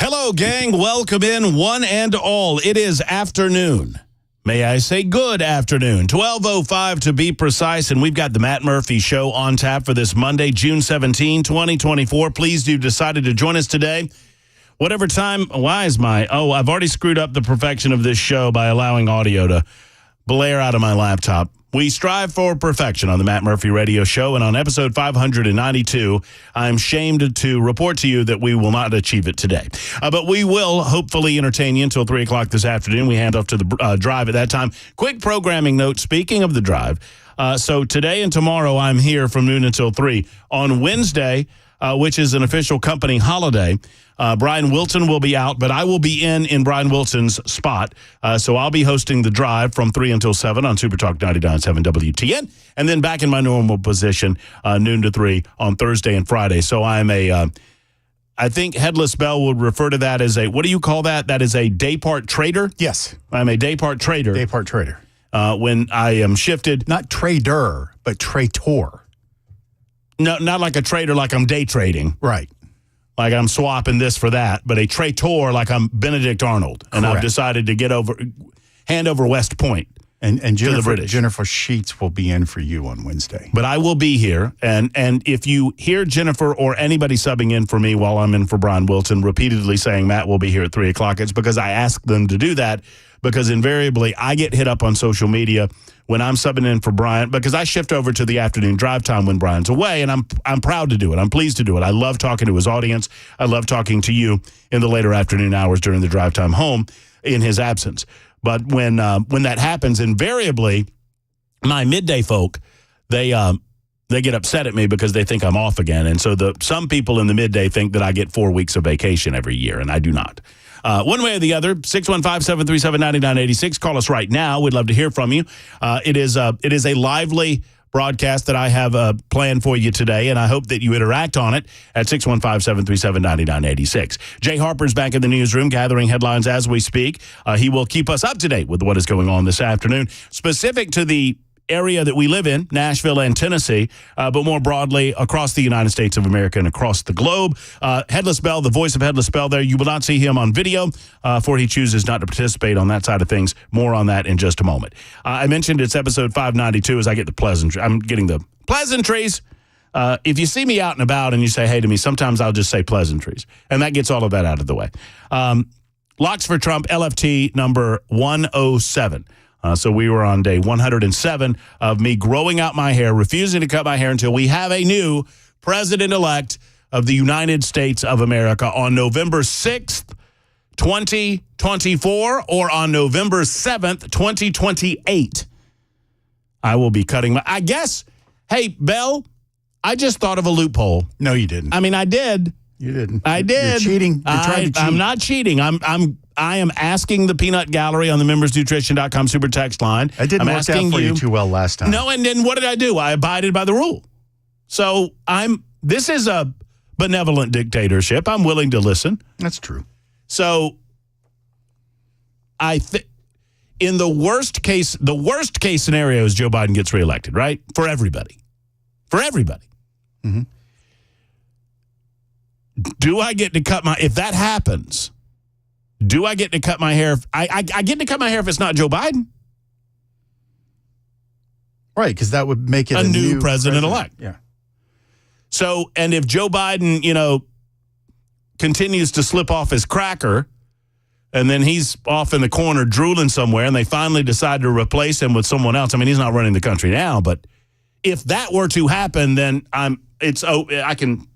Hello, gang. Welcome in, one and all. It is afternoon. May I say good afternoon. 12:05 to be precise, and we've got the Matt Murphy Show on tap for this Monday, June 17, 2024. Please do decided to join us today. Whatever time, I've already screwed up the perfection of this show by allowing audio to blare out of my laptop. We strive for perfection on the Matt Murphy Radio Show, and on episode 592, I'm shamed to report to you that we will not achieve it today. But we will hopefully entertain you until 3 o'clock this afternoon. We hand off to the drive at that time. Quick programming note, speaking of the drive. So today and tomorrow, I'm here from noon until 3. On Wednesday, which is an official company holiday, Brian Wilson will be out, but I will be in Brian Wilson's spot. So I'll be hosting the drive from 3 until 7 on Super Talk 99.7 WTN, and then back in my normal position, noon to 3 on Thursday and Friday. So I'm I think Headless Bell would refer to that as what do you call that? That is a day part trader? Yes. I'm a day part trader. Day part trader. When I am shifted. Not trader, but traitor. No, not like a trader, like I'm day trading. Right. Like I'm swapping this for that, but a traitor like I'm Benedict Arnold. And Correct. I've decided to hand over West Point and to the British. Jennifer Sheets will be in for you on Wednesday. But I will be here. And if you hear Jennifer or anybody subbing in for me while I'm in for Brian Wilson repeatedly saying Matt will be here at 3 o'clock, it's because I asked them to do that, because invariably I get hit up on social media when I'm subbing in for Brian, because I shift over to the afternoon drive time when Brian's away, and I'm proud to do it. I'm pleased to do it. I love talking to his audience. I love talking to you in the later afternoon hours during the drive time home in his absence. But when that happens, invariably, my midday folk, they get upset at me because they think I'm off again. And so some people in the midday think that I get 4 weeks of vacation every year, and I do not. One way or the other, 615-737-9986. Call us right now. We'd love to hear from you. It is a lively broadcast that I have planned for you today, and I hope that you interact on it at 615-737-9986. Jay Harper's back in the newsroom gathering headlines as we speak. He will keep us up to date with what is going on this afternoon, specific to the area that we live in, Nashville and Tennessee, but more broadly across the United States of America and across the globe. Headless Bell, the voice of Headless Bell there, you will not see him on video, for he chooses not to participate on that side of things. More on that in just a moment. I mentioned it's episode 592 as I get I'm getting the pleasantries. If you see me out and about and you say hey to me, sometimes I'll just say pleasantries, and that gets all of that out of the way. Locks for Trump, LFT number 107. So we were on day 107 of me growing out my hair, refusing to cut my hair until we have a new president-elect of the United States of America on November 6th, 2024, or on November 7th, 2028. I will be cutting I guess, hey, Bell, I just thought of a loophole. No, you didn't. I mean, I did. You didn't. I did. You're cheating. You're trying to cheat. I'm not cheating. I am asking the peanut gallery on the membersnutrition.com super text line. I didn't work out for you too well last time. No, and then what did I do? I abided by the rule. So this is a benevolent dictatorship. I'm willing to listen. That's true. So in the worst case scenario is Joe Biden gets reelected, right? For everybody. Mm-hmm. Do I get to if that happens, do I get to cut my hair? I get to cut my hair if it's not Joe Biden. Right, because that would make it a new president-elect. Yeah. So, and if Joe Biden, continues to slip off his cracker, and then he's off in the corner drooling somewhere, and they finally decide to replace him with someone else. I mean, he's not running the country now, but if that were to happen, then I can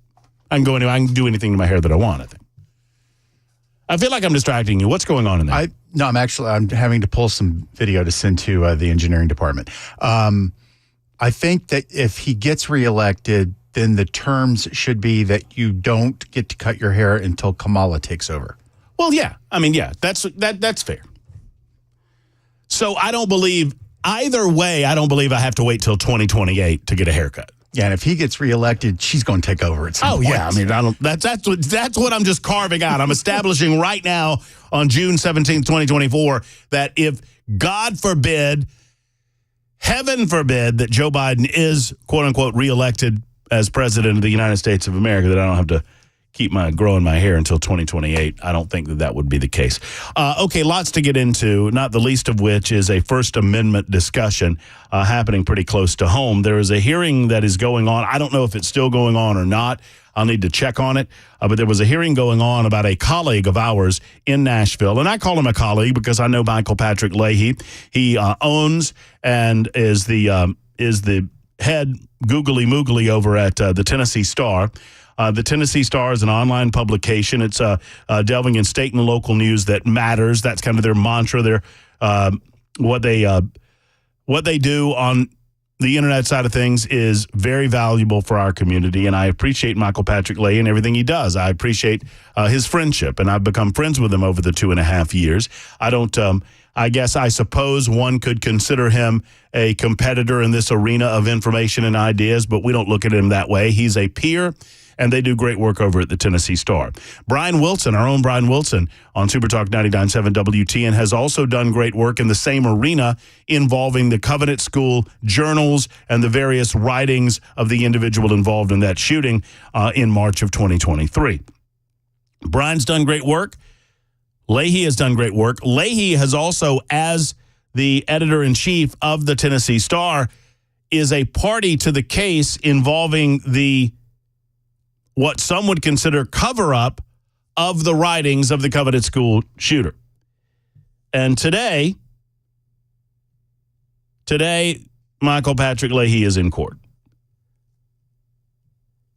go anywhere. I can do anything to my hair that I want, I think. I feel like I'm distracting you. What's going on in there? I'm having to pull some video to send to the engineering department. I think that if he gets reelected, then the terms should be that you don't get to cut your hair until Kamala takes over. Well, yeah. I mean, yeah, that's fair. So either way, I don't believe I have to wait till 2028 to get a haircut. Yeah, and if he gets reelected, she's going to take over at some point. Yeah, I mean, that's what I'm just carving out. I'm establishing right now on June 17th, 2024, that if God forbid, heaven forbid, that Joe Biden is, quote unquote, reelected as president of the United States of America, that I don't have to growing my hair until 2028. I don't think that would be the case. Okay, lots to get into, not the least of which is a First Amendment discussion happening pretty close to home. There is a hearing that is going on. I don't know if it's still going on or not. I'll need to check on it. But there was a hearing going on about a colleague of ours in Nashville. And I call him a colleague because I know Michael Patrick Leahy. He owns and is the head googly-moogly over at the Tennessee Star. The Tennessee Star is an online publication. It's delving in state and local news that matters. That's kind of their mantra. Their what they do on the internet side of things is very valuable for our community, and I appreciate Michael Patrick Ley and everything he does. I appreciate his friendship, and I've become friends with him over the 2.5 years. I suppose one could consider him a competitor in this arena of information and ideas, but we don't look at him that way. He's a peer, and they do great work over at the Tennessee Star. Brian Wilson, our own Brian Wilson on Super Talk 99.7 WTN, has also done great work in the same arena involving the Covenant School journals and the various writings of the individual involved in that shooting in March of 2023. Brian's done great work. Leahy has done great work. Leahy has also, as the editor-in-chief of the Tennessee Star, is a party to the case involving what some would consider cover-up of the writings of the Covenant School shooter. And today, Michael Patrick Leahy is in court.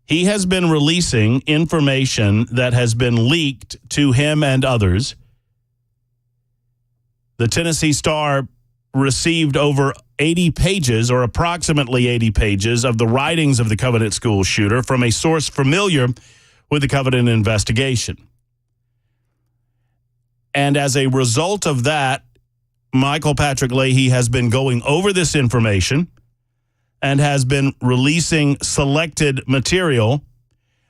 He has been releasing information that has been leaked to him and others. The Tennessee Star received over 80 pages, or approximately 80 pages, of the writings of the Covenant School shooter from a source familiar with the Covenant investigation. And as a result of that, Michael Patrick Leahy has been going over this information and has been releasing selected material,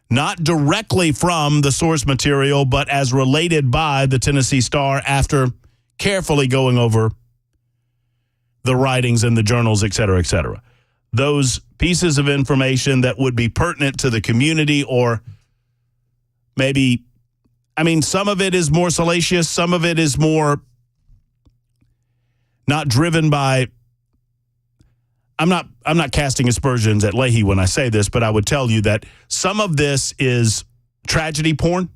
not directly from the source material, but as related by the Tennessee Star after carefully going over the writings and the journals, et cetera, et cetera. Those pieces of information that would be pertinent to the community, or maybe, some of it is more salacious, some of it is more not driven by, I'm not casting aspersions at Leahy when I say this, but I would tell you that some of this is tragedy porn,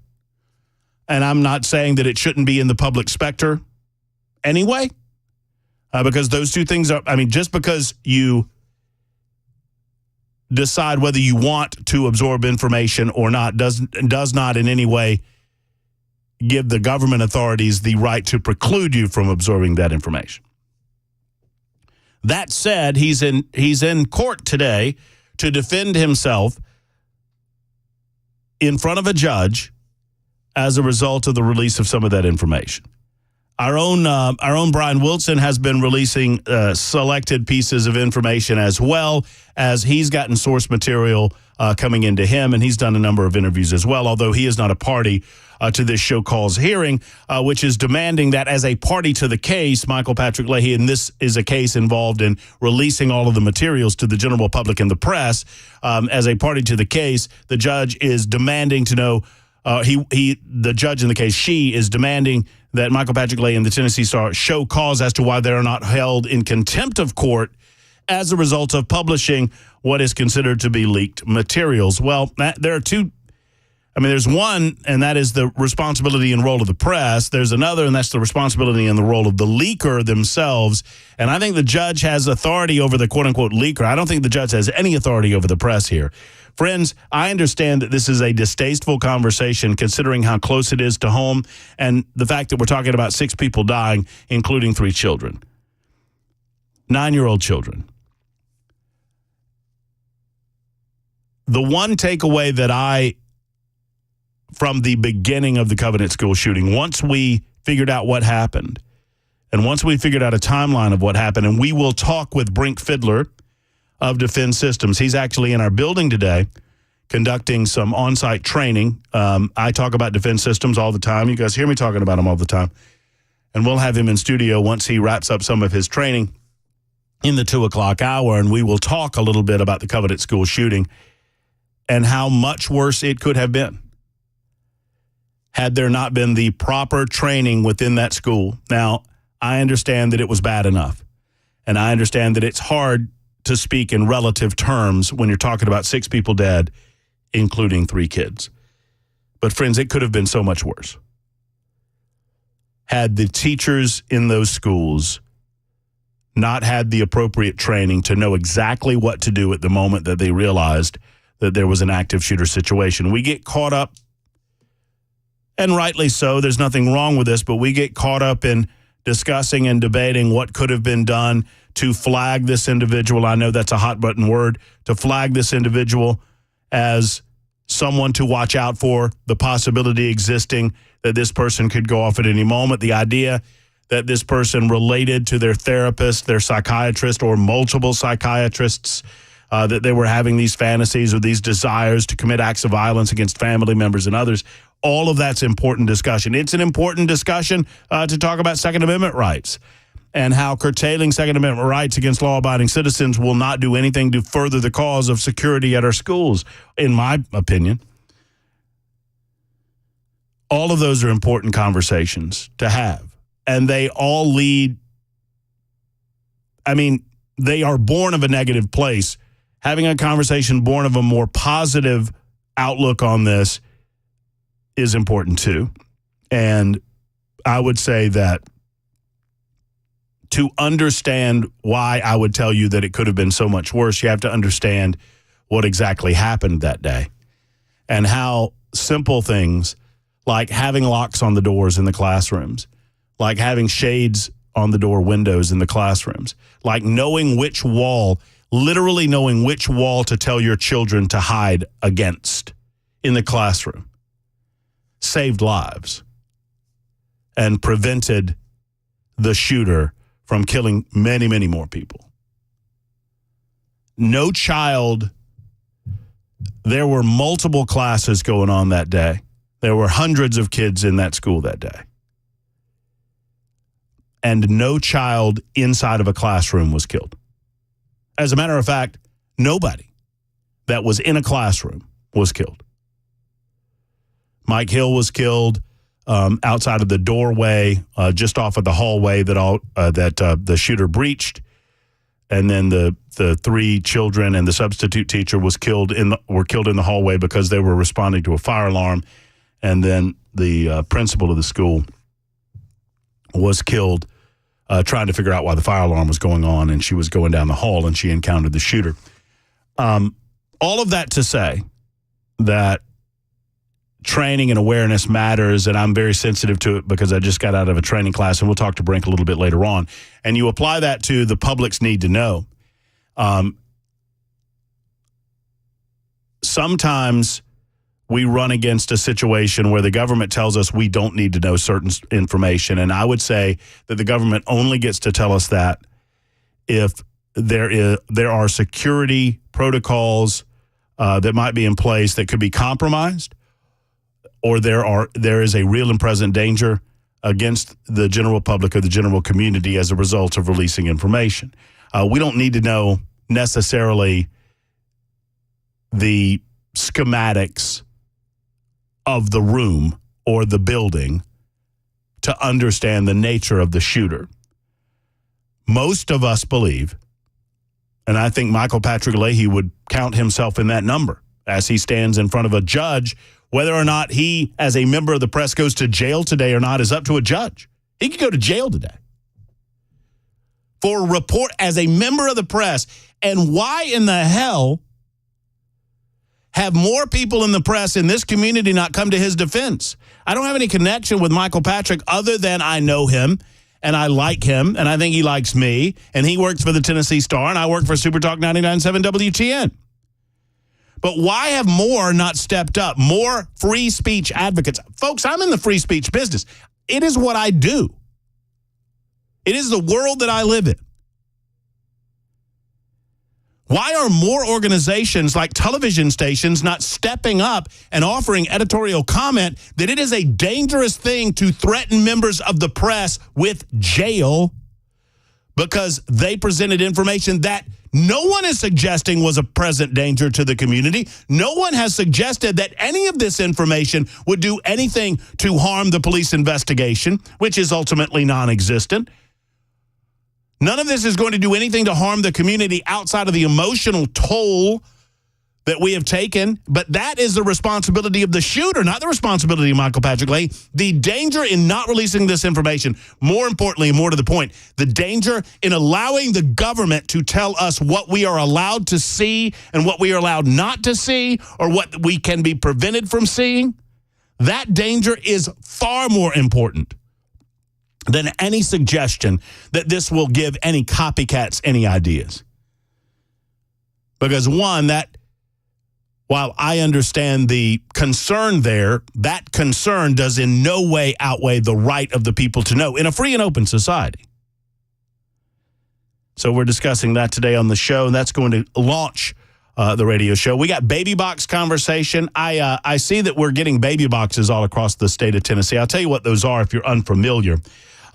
and I'm not saying that it shouldn't be in the public specter anyway. Because those two things are, just because you decide whether you want to absorb information or not does not in any way give the government authorities the right to preclude you from absorbing that information. That said, he's in court today to defend himself in front of a judge as a result of the release of some of that information. Our own Brian Wilson has been releasing selected pieces of information, as well as he's gotten source material coming into him, and he's done a number of interviews as well, although he is not a party to this show call's hearing, which is demanding that as a party to the case, Michael Patrick Leahy, and this is a case involved in releasing all of the materials to the general public and the press, as a party to the case, the judge is demanding to know, the judge in the case, she is demanding that Michael Patrick Ley and the Tennessee Star show cause as to why they are not held in contempt of court as a result of publishing what is considered to be leaked materials. Well, there are two. There's one, and that is the responsibility and role of the press. There's another, and that's the responsibility and the role of the leaker themselves. And I think the judge has authority over the quote-unquote leaker. I don't think the judge has any authority over the press here. Friends, I understand that this is a distasteful conversation considering how close it is to home and the fact that we're talking about 6 people dying, including 3 children, 9-year-old children. The one takeaway that from the beginning of the Covenant School shooting, once we figured out what happened, and once we figured out a timeline of what happened, and we will talk with Brink Fiddler of Defense Systems. He's actually in our building today conducting some on-site training. I talk about Defense Systems all the time. You guys hear me talking about them all the time. And we'll have him in studio once he wraps up some of his training in the 2 o'clock hour, and we will talk a little bit about the Covenant School shooting and how much worse it could have been. had there not been the proper training within that school. Now, I understand that it was bad enough, and I understand that it's hard to speak in relative terms when you're talking about 6 people dead, including 3 kids. But friends, it could have been so much worse. Had the teachers in those schools not had the appropriate training to know exactly what to do at the moment that they realized that there was an active shooter situation. We get caught up, and rightly so, there's nothing wrong with this, but we get caught up in discussing and debating what could have been done to flag this individual. I know that's a hot button word, to flag this individual as someone to watch out for, the possibility existing that this person could go off at any moment, the idea that this person related to their therapist, their psychiatrist, or multiple psychiatrists, that they were having these fantasies or these desires to commit acts of violence against family members and others. All of that's important discussion. It's an important discussion to talk about Second Amendment rights and how curtailing Second Amendment rights against law-abiding citizens will not do anything to further the cause of security at our schools, in my opinion. All of those are important conversations to have, and they all lead, they are born of a negative place. Having a conversation born of a more positive outlook on this is important too. And I would say that to understand why I would tell you that it could have been so much worse, you have to understand what exactly happened that day and how simple things like having locks on the doors in the classrooms, like having shades on the door windows in the classrooms, like knowing which wall, literally knowing which wall to tell your children to hide against in the classroom, saved lives and prevented the shooter from killing many, many more people. No child, there were multiple classes going on that day. There were hundreds of kids in that school that day. And no child inside of a classroom was killed. As a matter of fact, nobody that was in a classroom was killed. Mike Hill was killed outside of the doorway, just off of the hallway that the shooter breached, and then the 3 children and the substitute teacher were killed in the hallway because they were responding to a fire alarm, and then the principal of the school was killed trying to figure out why the fire alarm was going on, and she was going down the hall and she encountered the shooter. All of that to say that training and awareness matters, and I'm very sensitive to it because I just got out of a training class, and we'll talk to Brink a little bit later on. And you apply that to the public's need to know. Sometimes we run against a situation where the government tells us we don't need to know certain information, and I would say that the government only gets to tell us that if there are security protocols that might be in place that could be compromised, or there is a real and present danger against the general public or the general community as a result of releasing information. We don't need to know necessarily the schematics of the room or the building to understand the nature of the shooter. Most of us believe, and I think Michael Patrick Leahy would count himself in that number as he stands in front of a judge. Whether or not he, as a member of the press, goes to jail today or not is up to a judge. He could go to jail today for a report as a member of the press. And why in the hell have more people in the press in this community not come to his defense? I don't have any connection with Michael Patrick other than I know him and I like him and I think he likes me, and he works for the Tennessee Star and I work for Super Talk 99.7 WTN. But why have more not stepped up? More free speech advocates. Folks, I'm in the free speech business. It is what I do. It is the world that I live in. Why are more organizations like television stations not stepping up and offering editorial comment that it is a dangerous thing to threaten members of the press with jail because they presented information that no one is suggesting was a present danger to the community. No one has suggested that any of this information would do anything to harm the police investigation, which is ultimately non-existent. None of this is going to do anything to harm the community outside of the emotional toll that we have taken, but that is the responsibility of the shooter, not the responsibility of Michael Patrick Ley. The danger in not releasing this information, more importantly, more to the point, the danger in allowing the government to tell us what we are allowed to see and what we are allowed not to see, or what we can be prevented from seeing, that danger is far more important than any suggestion that this will give any copycats any ideas. Because one, that while I understand the concern there, that concern does in no way outweigh the right of the people to know in a free and open society. So we're discussing that today on the show, and that's going to launch the radio show. We got baby box conversation. I see that we're getting baby boxes all across the state of Tennessee. I'll tell you what those are if you're unfamiliar.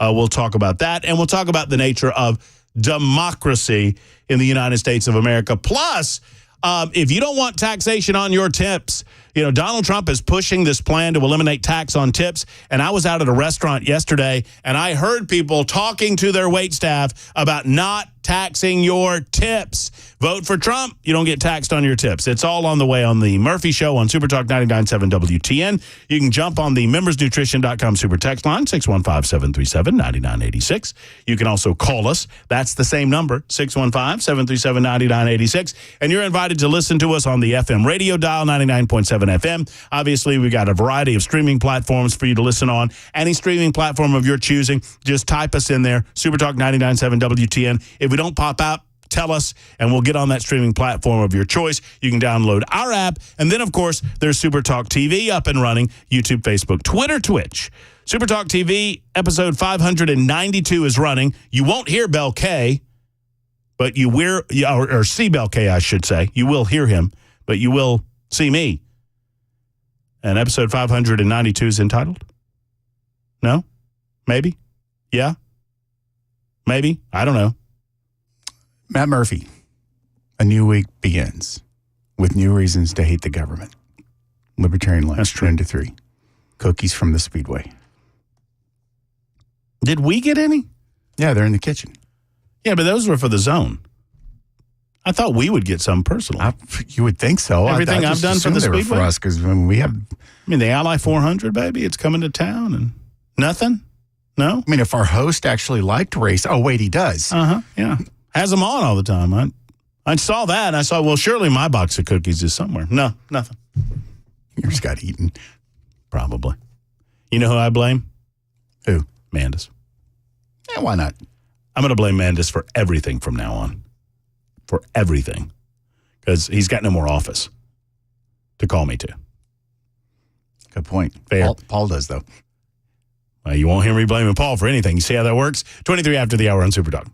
We'll talk about that, and we'll talk about the nature of democracy in the United States of America. Plus, if you don't want taxation on your tips, you know, Donald Trump is pushing this plan to eliminate tax on tips. And I was out at a restaurant yesterday, and I heard people talking to their waitstaff about not taxing your tips. Vote for Trump, you don't get taxed on your tips. It's all on the way on the Murphy Show on Super Talk 99.7 WTN. You can jump on the membersnutrition.com super text line, 615-737-9986. You can also call us. That's the same number, 615-737-9986. And you're invited to listen to us on the FM radio dial, 99.7 FM. Obviously, we've got a variety of streaming platforms for you to listen on. Any streaming platform of your choosing, just type us in there, Super Talk 99.7 WTN. If we don't pop out, tell us, and we'll get on that streaming platform of your choice. You can download our app. And then, of course, there's Super Talk TV up and running, YouTube, Facebook, Twitter, Twitch. Super Talk TV, episode 592 is running. You won't hear Bel K, but you will, or see Bel K, I should say. You will hear him, but you will see me. And episode 592 is entitled? No? Maybe? Yeah? Maybe? I don't know. Matt Murphy, a new week begins with new reasons to hate the government. Libertarian lunch, That's true. 10 to 3. Cookies from the Speedway. Did we get any? Yeah, they're in the kitchen. Yeah, but those were for the zone. I thought we would get some personally. You would think so. Everything I've done for the they were Speedway? for us because when we have. I mean, the Ally 400, baby, it's coming to town and nothing? No? I mean, if our host actually liked race. Oh, wait, he does. Yeah. Has them on all the time. I saw that, and I saw, well, surely my box of cookies is somewhere. No, nothing. Yours got eaten. Probably. You know who I blame? Who? Mandis. Yeah, why not? I'm going to blame Mandis for everything from now on. For everything. Because he's got no more office to call me to. Good point. Fair. Paul does, though. Well, you won't hear me blaming Paul for anything. You see how that works? 23 after the hour on Super Talk.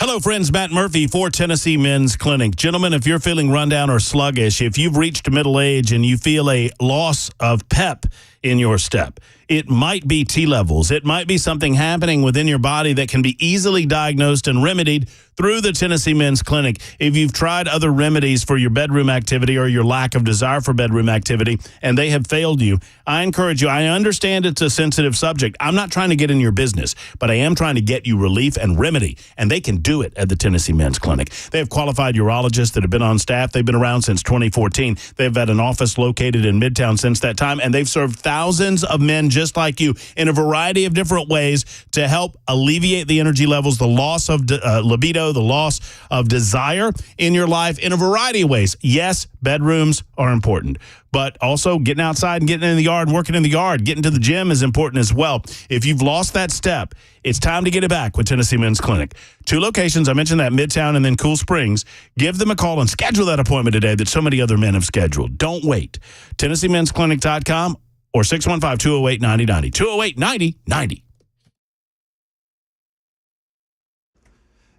Hello, friends. Matt Murphy for Tennessee Men's Clinic. Gentlemen, if you're feeling run down or sluggish, if you've reached middle age and you feel a loss of pep in your step, it might be T-levels. It might be something happening within your body that can be easily diagnosed and remedied through the Tennessee Men's Clinic. If you've tried other remedies for your bedroom activity or your lack of desire for bedroom activity and they have failed you, I encourage you. I understand it's a sensitive subject. I'm not trying to get in your business, but I am trying to get you relief and remedy, and they can do it at the Tennessee Men's Clinic. They have qualified urologists that have been on staff. They've been around since 2014. They've had an office located in Midtown since that time, and they've served thousands of men just like you in a variety of different ways to help alleviate the energy levels, the loss of libido, the loss of desire in your life in a variety of ways. Yes, bedrooms are important, but also getting outside and getting in the yard and working in the yard, getting to the gym is important as well. If you've lost that step, it's time to get it back with Tennessee Men's Clinic. 2 locations, I mentioned that, Midtown and then Cool Springs. Give them a call and schedule that appointment today that so many other men have scheduled. Don't wait. TennesseeMen'sClinic.com or 615-208-9090. 208-9090.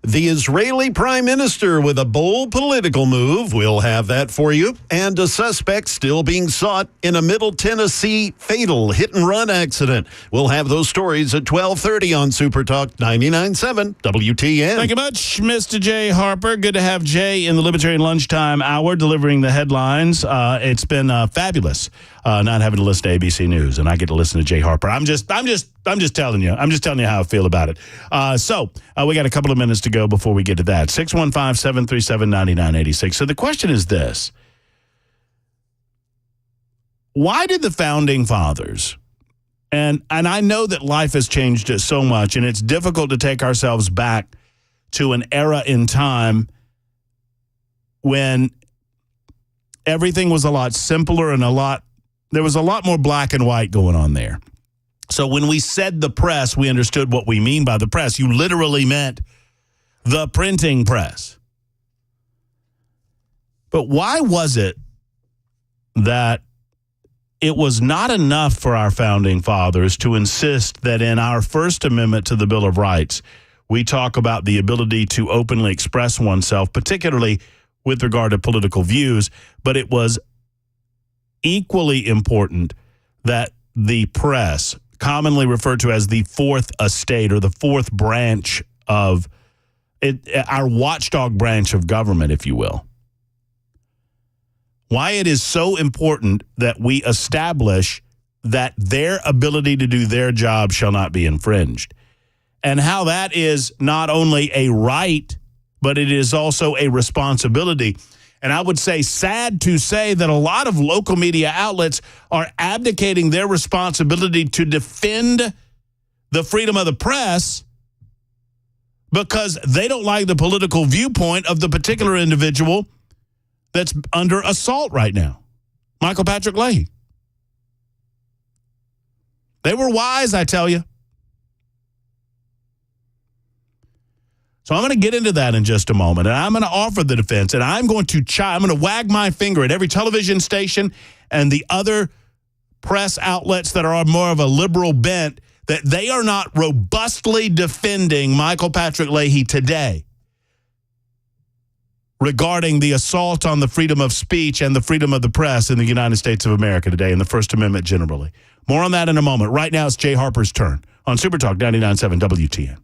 The Israeli prime minister with a bold political move. We'll have that for you. And a suspect still being sought in a Middle Tennessee fatal hit-and-run accident. We'll have those stories at 12:30 on Super Talk 99.7 WTN. Thank you much, Mr. Jay Harper. Good to have Jay in the Libertarian Lunchtime Hour delivering the headlines. It's been fabulous not having to listen to ABC News, and I get to listen to Jay Harper. I'm just telling you. I'm just telling you how I feel about it. So we got a couple of minutes to go before we get to that. 615-737-9986. So the question is this. Why did the Founding Fathers, and I know that life has changed so much, and it's difficult to take ourselves back to an era in time when everything was a lot simpler and there was a lot more black and white going on there. So when we said the press, we understood what we mean by the press. You literally meant the printing press. But why was it that it was not enough for our Founding Fathers to insist that in our First Amendment to the Bill of Rights, we talk about the ability to openly express oneself, particularly with regard to political views, but it was equally important that the press, commonly referred to as the fourth estate or the fourth branch of it, our watchdog branch of government, if you will. Why it is so important that we establish that their ability to do their job shall not be infringed. And how that is not only a right, but it is also a responsibility. And I would say, sad to say, that a lot of local media outlets are abdicating their responsibility to defend the freedom of the press because they don't like the political viewpoint of the particular individual that's under assault right now, Michael Patrick Ley. They were wise, I tell you. So I'm going to get into that in just a moment, and I'm going to offer the defense, and I'm going to wag my finger at every television station and the other press outlets that are more of a liberal bent that they are not robustly defending Michael Patrick Leahy today regarding the assault on the freedom of speech and the freedom of the press in the United States of America today and the First Amendment generally. More on that in a moment. Right now, it's Jay Harper's turn on Super Talk 99.7 WTN.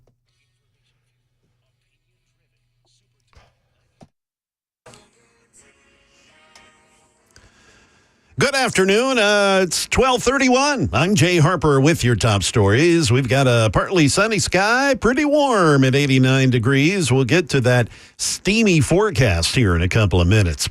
Good afternoon. It's 12:31. I'm Jay Harper with your top stories. We've got a partly sunny sky, pretty warm at 89 degrees. We'll get to that steamy forecast here in a couple of minutes.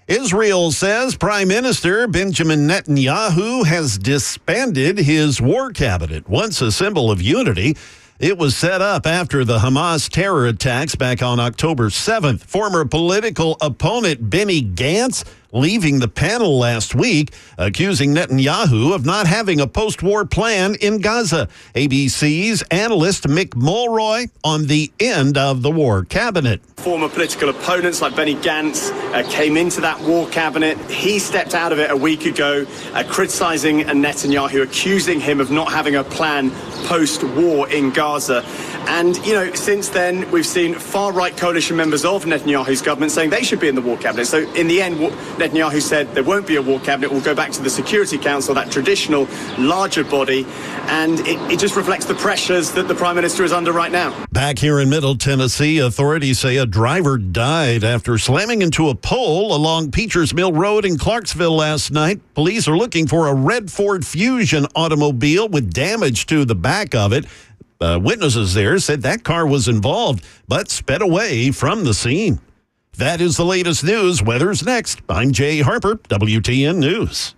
Israel says Prime Minister Benjamin Netanyahu has disbanded his war cabinet, once a symbol of unity. It was set up after the Hamas terror attacks back on October 7th. Former political opponent Benny Gantz leaving the panel last week, accusing Netanyahu of not having a post-war plan in Gaza. ABC's analyst Mick Mulroy on the end of the war cabinet. Former political opponents like Benny Gantz came into that war cabinet. He stepped out of it a week ago, criticizing Netanyahu, accusing him of not having a plan post-war in Gaza. And, you know, since then, we've seen far-right coalition members of Netanyahu's government saying they should be in the war cabinet. So in the end, Netanyahu said there won't be a war cabinet. We'll go back to the Security Council, that traditional larger body. And it just reflects the pressures that the Prime Minister is under right now. Back here in Middle Tennessee, authorities say a driver died after slamming into a pole along Peachers Mill Road in Clarksville last night. Police are looking for a red Ford Fusion automobile with damage to the back of it. Witnesses there said that car was involved, but sped away from the scene. That is the latest news. Weather's next. I'm Jay Harper, WTN News.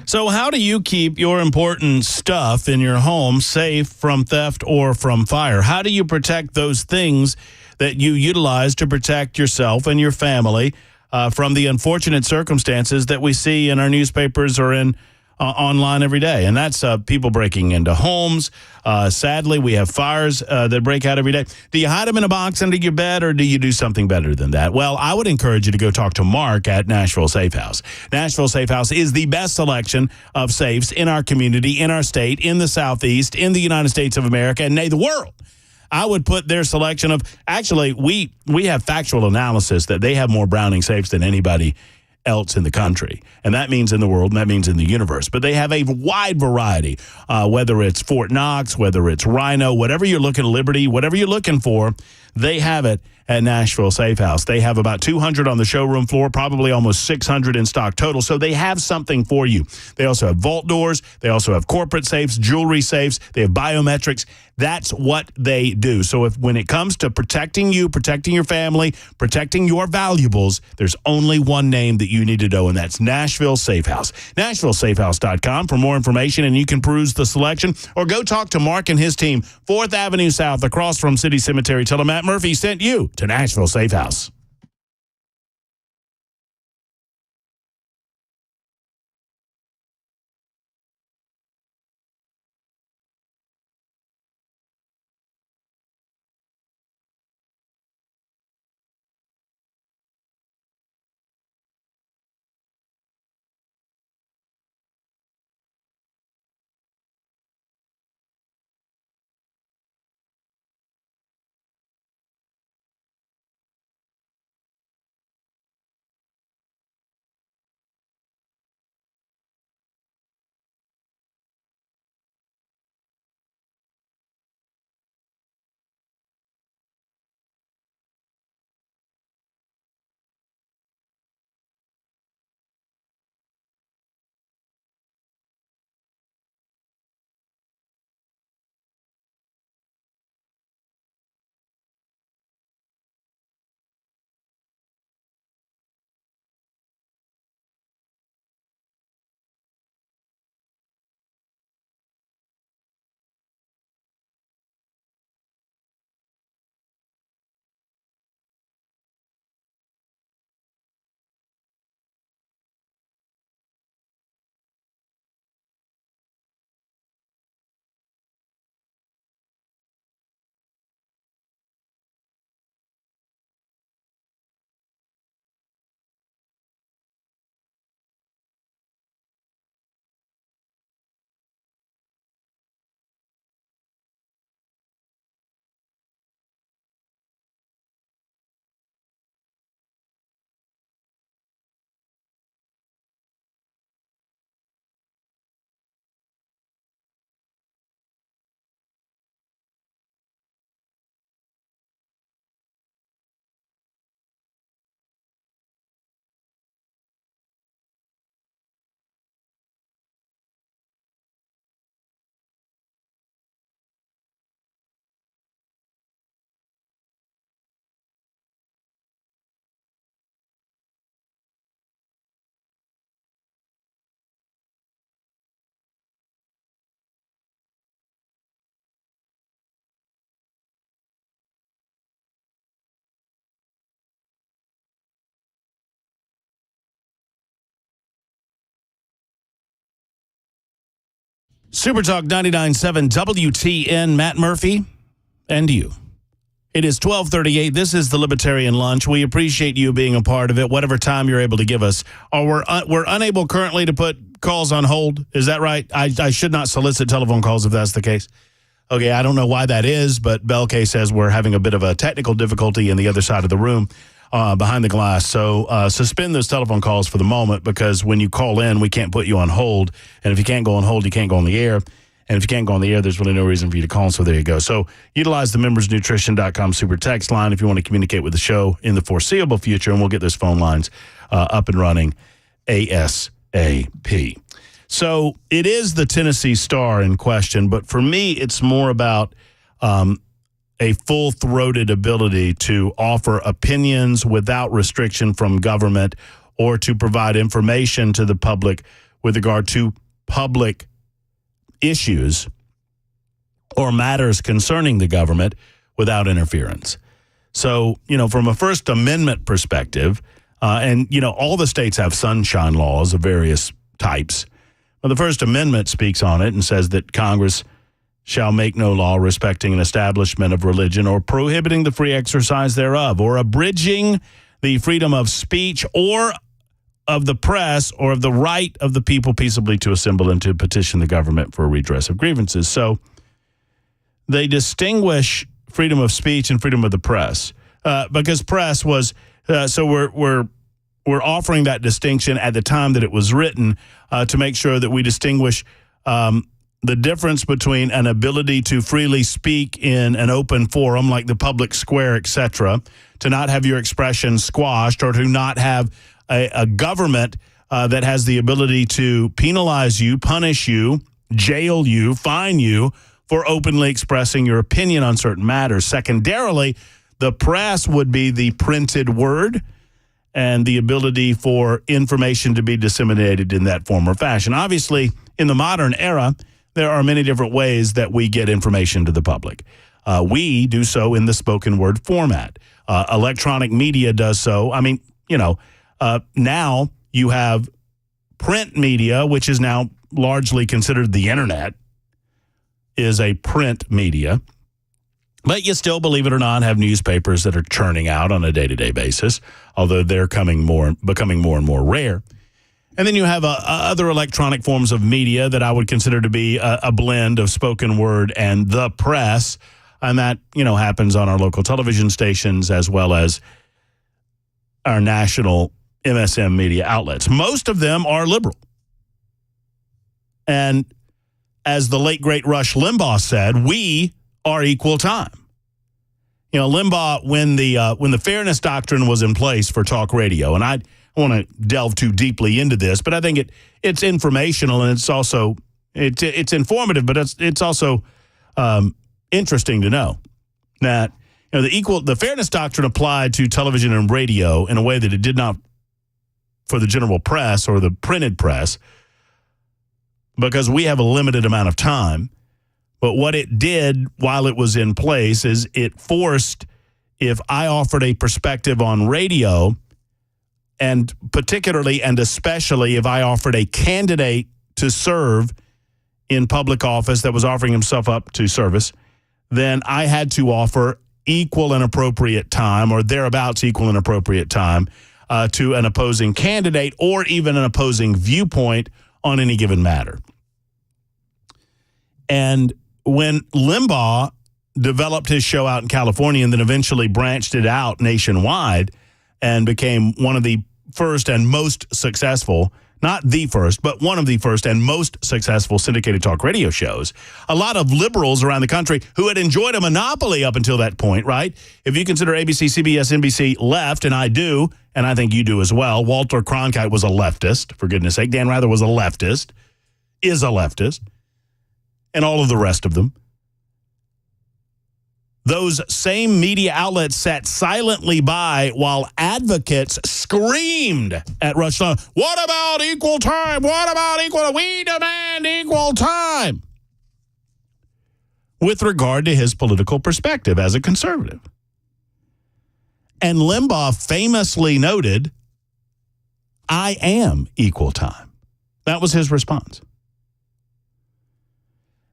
So how do you keep your important stuff in your home safe from theft or from fire? How do you protect those things that you utilize to protect yourself and your family from the unfortunate circumstances that we see in our newspapers or in online every day? And that's people breaking into homes. Sadly, we have fires that break out every day. Do you hide them in a box under your bed, or do you do something better than that? Well, I would encourage you to go talk to Mark at Nashville Safe House. Nashville Safe House is the best selection of safes in our community, in our state, in the Southeast, in the United States of America, and nay, the world. I would put their selection of, actually, we have factual analysis that they have more Browning safes than anybody else in the country, and that means in the world, and that means in the universe. But they have a wide variety, whether it's Fort Knox, whether it's Rhino, whatever you're looking, Liberty, whatever you're looking for, they have it at Nashville Safe House. They have about 200 on the showroom floor, probably almost 600 in stock total, so they have something for you. They also have vault doors. They also have corporate safes, jewelry safes. They have biometrics. That's what they do. So when it comes to protecting you, protecting your family, protecting your valuables, there's only one name that you need to know, and that's Nashville Safe House. NashvilleSafehouse.com for more information, and you can peruse the selection, or go talk to Mark and his team, 4th Avenue South, across from City Cemetery. Tell them Matt Murphy sent you to Nashville Safe House. Super Talk 99.7 WTN, Matt Murphy, and you. It is 12:38. This is the Libertarian Lunch. We appreciate you being a part of it, whatever time you're able to give us. We're unable currently to put calls on hold. Is that right? I should not solicit telephone calls if that's the case. Okay, I don't know why that is, but Belkay says we're having a bit of a technical difficulty in the other side of the room behind the glass. So suspend those telephone calls for the moment, because when you call in, we can't put you on hold. And if you can't go on hold, you can't go on the air. And if you can't go on the air, there's really no reason for you to call. So there you go. So utilize the membersnutrition.com super text line if you want to communicate with the show in the foreseeable future, and we'll get those phone lines up and running ASAP. So it is the Tennessee Star in question, but for me, it's more about a full-throated ability to offer opinions without restriction from government, or to provide information to the public with regard to public issues or matters concerning the government without interference. So, from a First Amendment perspective, and, all the states have sunshine laws of various types. Well, the First Amendment speaks on it and says that Congress shall make no law respecting an establishment of religion or prohibiting the free exercise thereof, or abridging the freedom of speech or of the press, or of the right of the people peaceably to assemble and to petition the government for a redress of grievances. So they distinguish freedom of speech and freedom of the press, because press was so we're offering that distinction at the time that it was written to make sure that we distinguish the difference between an ability to freely speak in an open forum like the public square, etc., to not have your expression squashed, or to not have a government that has the ability to penalize you, punish you, jail you, fine you for openly expressing your opinion on certain matters. Secondarily, the press would be the printed word and the ability for information to be disseminated in that form or fashion. Obviously, in the modern era, there are many different ways that we get information to the public. We do so in the spoken word format. Electronic media does so. I mean, now you have print media, which is now largely considered the internet, is a print media. But you still, believe it or not, have newspapers that are churning out on a day-to-day basis, although they're becoming more and more rare. And then you have other electronic forms of media that I would consider to be a blend of spoken word and the press, and that, happens on our local television stations as well as our national MSM media outlets. Most of them are liberal. And as the late, great Rush Limbaugh said, we are equal time. Limbaugh, when the fairness doctrine was in place for talk radio, and I want to delve too deeply into this, but I think it's informational, and it's also it's informative, but it's also interesting to know that the fairness doctrine applied to television and radio in a way that it did not for the general press or the printed press, because we have a limited amount of time. But what it did while it was in place is it forced, if I offered a perspective on radio, and particularly and especially if I offered a candidate to serve in public office that was offering himself up to service, then I had to offer equal and appropriate time, or thereabouts equal and appropriate time, to an opposing candidate or even an opposing viewpoint on any given matter. And when Limbaugh developed his show out in California and then eventually branched it out nationwide and became one of the first and most successful, not the first, but one of the first and most successful syndicated talk radio shows, a lot of liberals around the country who had enjoyed a monopoly up until that point, right? If you consider ABC, CBS, NBC left, and I do, and I think you do as well, Walter Cronkite was a leftist, for goodness sake. Dan Rather was a leftist, is a leftist, and all of the rest of them. Those same media outlets sat silently by while advocates screamed at Rush Limbaugh, "What about equal time? What about equal? We demand equal time," with regard to his political perspective as a conservative. And Limbaugh famously noted, "I am equal time." That was his response.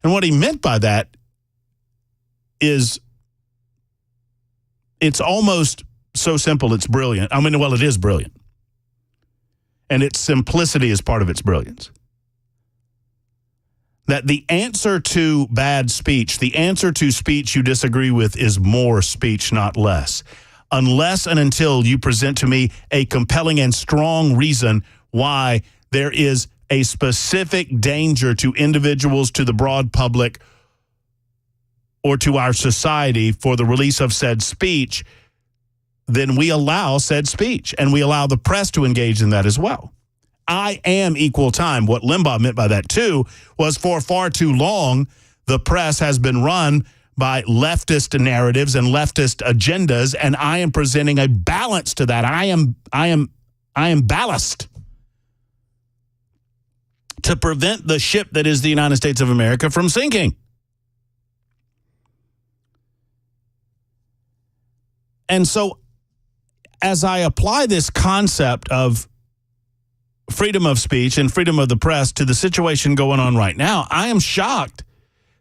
And what he meant by that is it's almost so simple it's brilliant. I mean, well, it is brilliant. And its simplicity is part of its brilliance. That the answer to bad speech, the answer to speech you disagree with is more speech, not less. Unless and until you present to me a compelling and strong reason why there is a specific danger to individuals, to the broad public, or to our society for the release of said speech, then we allow said speech, and we allow the press to engage in that as well. I am equal time. What Limbaugh meant by that, too, was for far too long, the press has been run by leftist narratives and leftist agendas, and I am presenting a balance to that. I am ballast to prevent the ship that is the United States of America from sinking. And so, as I apply this concept of freedom of speech and freedom of the press to the situation going on right now, I am shocked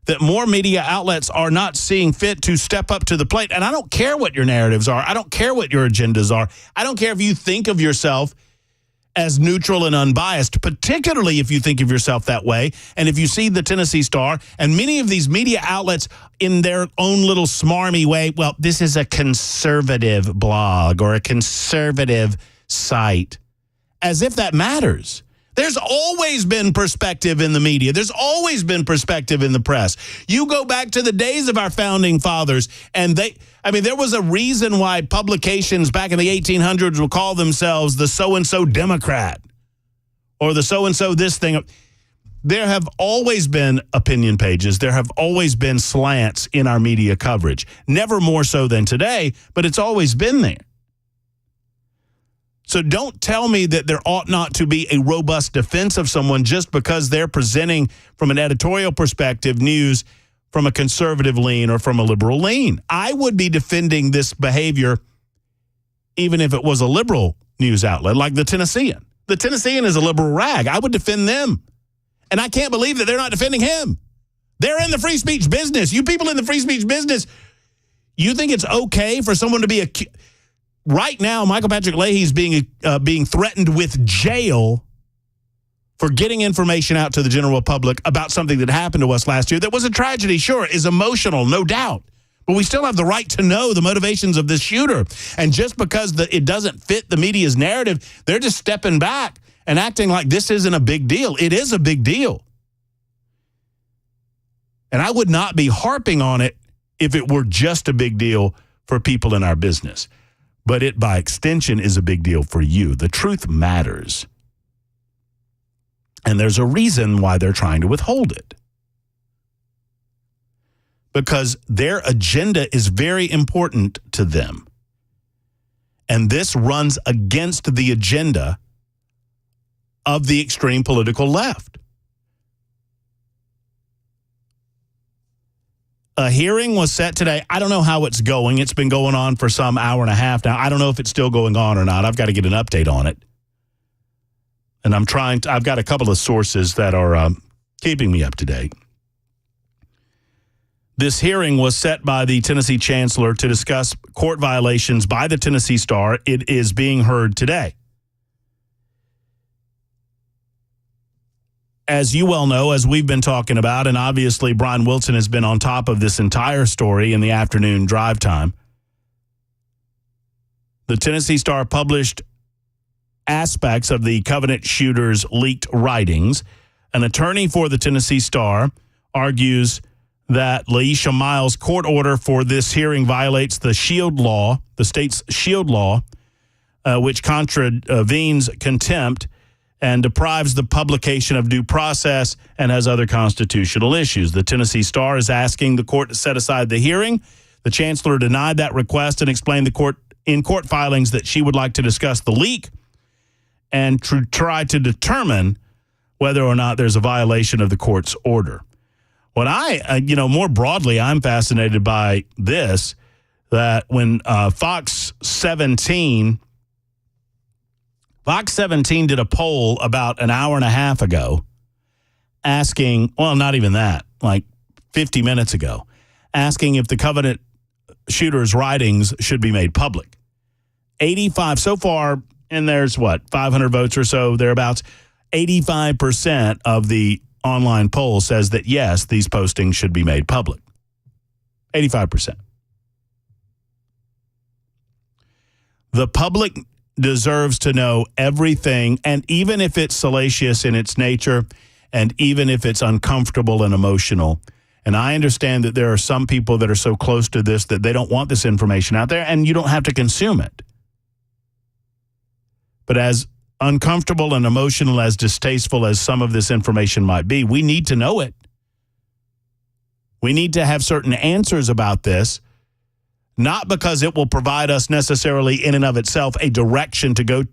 that more media outlets are not seeing fit to step up to the plate. And I don't care what your narratives are. I don't care what your agendas are. I don't care if you think of yourself as neutral and unbiased, particularly if you think of yourself that way. And if you see the Tennessee Star and many of these media outlets in their own little smarmy way, well, this is a conservative blog or a conservative site, as if that matters. There's always been perspective in the media. There's always been perspective in the press. You go back to the days of our founding fathers, and there was a reason why publications back in the 1800s would call themselves the so-and-so Democrat or the so-and-so this thing. There have always been opinion pages. There have always been slants in our media coverage. Never more so than today, but it's always been there. So don't tell me that there ought not to be a robust defense of someone just because they're presenting from an editorial perspective news from a conservative lean or from a liberal lean. I would be defending this behavior even if it was a liberal news outlet like the Tennessean. The Tennessean is a liberal rag. I would defend them. And I can't believe that they're not defending him. They're in the free speech business. You people in the free speech business, you think it's okay for someone to be right now, Michael Patrick Leahy's being threatened with jail for getting information out to the general public about something that happened to us last year that was a tragedy, sure, is emotional, no doubt. But we still have the right to know the motivations of this shooter. And just because it doesn't fit the media's narrative, they're just stepping back and acting like this isn't a big deal. It is a big deal. And I would not be harping on it if it were just a big deal for people in our business. But it, by extension, is a big deal for you. The truth matters. And there's a reason why they're trying to withhold it. Because their agenda is very important to them. And this runs against the agenda of the extreme political left. A hearing was set today. I don't know how it's going. It's been going on for some hour and a half now. I don't know if it's still going on or not. I've got to get an update on it. And I've got a couple of sources that are keeping me up to date. This hearing was set by the Tennessee Chancellor to discuss court violations by the Tennessee Star. It is being heard today. As you well know, as we've been talking about, and obviously Brian Wilson has been on top of this entire story in the afternoon drive time, the Tennessee Star published aspects of the Covenant shooter's leaked writings. An attorney for the Tennessee Star argues that Laisha Miles' court order for this hearing violates the SHIELD law, the state's SHIELD law, which contravenes contempt and deprives the publication of due process and has other constitutional issues. The Tennessee Star is asking the court to set aside the hearing. The chancellor denied that request and explained in court filings that she would like to discuss the leak and try to determine whether or not there's a violation of the court's order. What more broadly, I'm fascinated by this, that when Fox 17 did a poll about an hour and a half ago asking, well, not even that, like 50 minutes ago, asking if the Covenant shooter's writings should be made public. 85 so far, and there's 500 votes or so, thereabouts. 85% of the online poll says that, yes, these postings should be made public. 85%. The public deserves to know everything, and even if it's salacious in its nature, and even if it's uncomfortable and emotional. And I understand that there are some people that are so close to this that they don't want this information out there, and you don't have to consume it. But as uncomfortable and emotional, as distasteful as some of this information might be, we need to know it. We need to have certain answers about this, not because it will provide us necessarily in and of itself a direction to go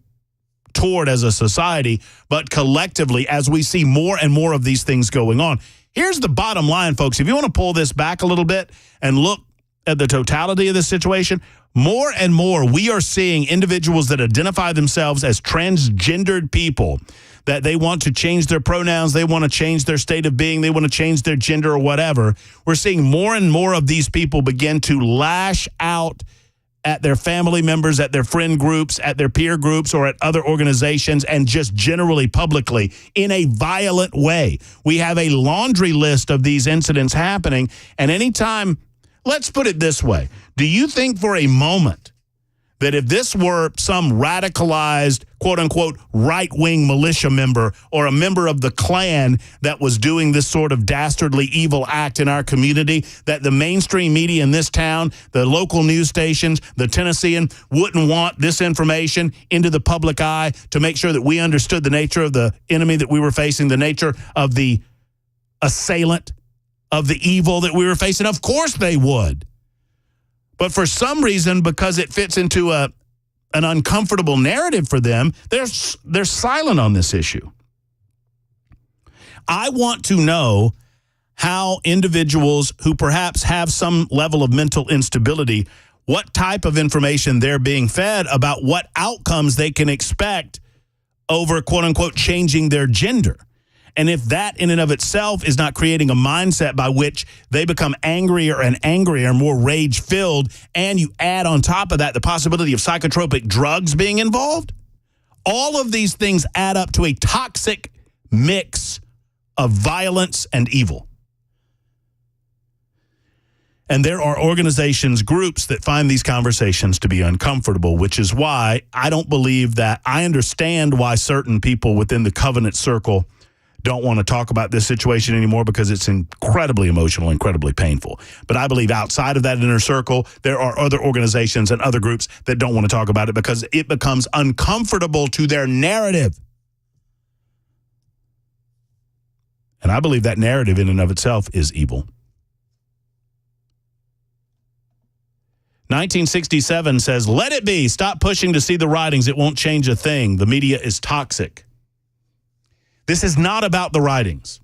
toward as a society, but collectively as we see more and more of these things going on. Here's the bottom line, folks. If you want to pull this back a little bit and look at the totality of this situation, more and more we are seeing individuals that identify themselves as transgendered people, that they want to change their pronouns, they want to change their state of being, they want to change their gender or whatever. We're seeing more and more of these people begin to lash out at their family members, at their friend groups, at their peer groups, or at other organizations, and just generally publicly in a violent way. We have a laundry list of these incidents happening, and anytime, let's put it this way, do you think for a moment that if this were some radicalized, quote-unquote, right-wing militia member or a member of the Klan that was doing this sort of dastardly evil act in our community, that the mainstream media in this town, the local news stations, the Tennessean, wouldn't want this information into the public eye to make sure that we understood the nature of the enemy that we were facing, the nature of the assailant, of the evil that we were facing? Of course they would. But for some reason, because it fits into an uncomfortable narrative for them, they're silent on this issue. I want to know how individuals who perhaps have some level of mental instability, what type of information they're being fed about what outcomes they can expect over, quote-unquote, changing their gender. And if that in and of itself is not creating a mindset by which they become angrier and angrier, more rage-filled, and you add on top of that the possibility of psychotropic drugs being involved, all of these things add up to a toxic mix of violence and evil. And there are organizations, groups that find these conversations to be uncomfortable, which is why I don't believe that. I understand why certain people within the Covenant circle don't want to talk about this situation anymore because it's incredibly emotional, incredibly painful. But I believe outside of that inner circle, there are other organizations and other groups that don't want to talk about it because it becomes uncomfortable to their narrative. And I believe that narrative in and of itself is evil. 1967 says, let it be. Stop pushing to see the writings. It won't change a thing. The media is toxic. This is not about the writings.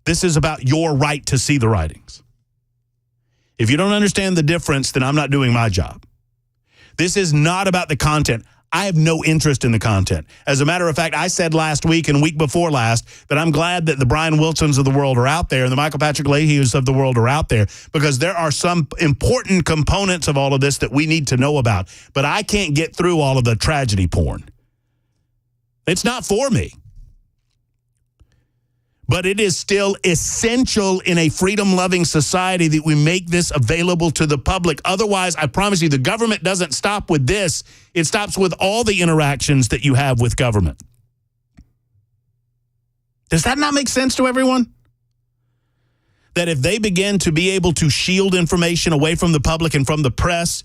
This is about your right to see the writings. If you don't understand the difference, then I'm not doing my job. This is not about the content. I have no interest in the content. As a matter of fact, I said last week and week before last that I'm glad that the Brian Wilsons of the world are out there and the Michael Patrick Leahys of the world are out there because there are some important components of all of this that we need to know about. But I can't get through all of the tragedy porn. It's not for me. But it is still essential in a freedom-loving society that we make this available to the public. Otherwise, I promise you, the government doesn't stop with this. It stops with all the interactions that you have with government. Does that not make sense to everyone? That if they begin to be able to shield information away from the public and from the press,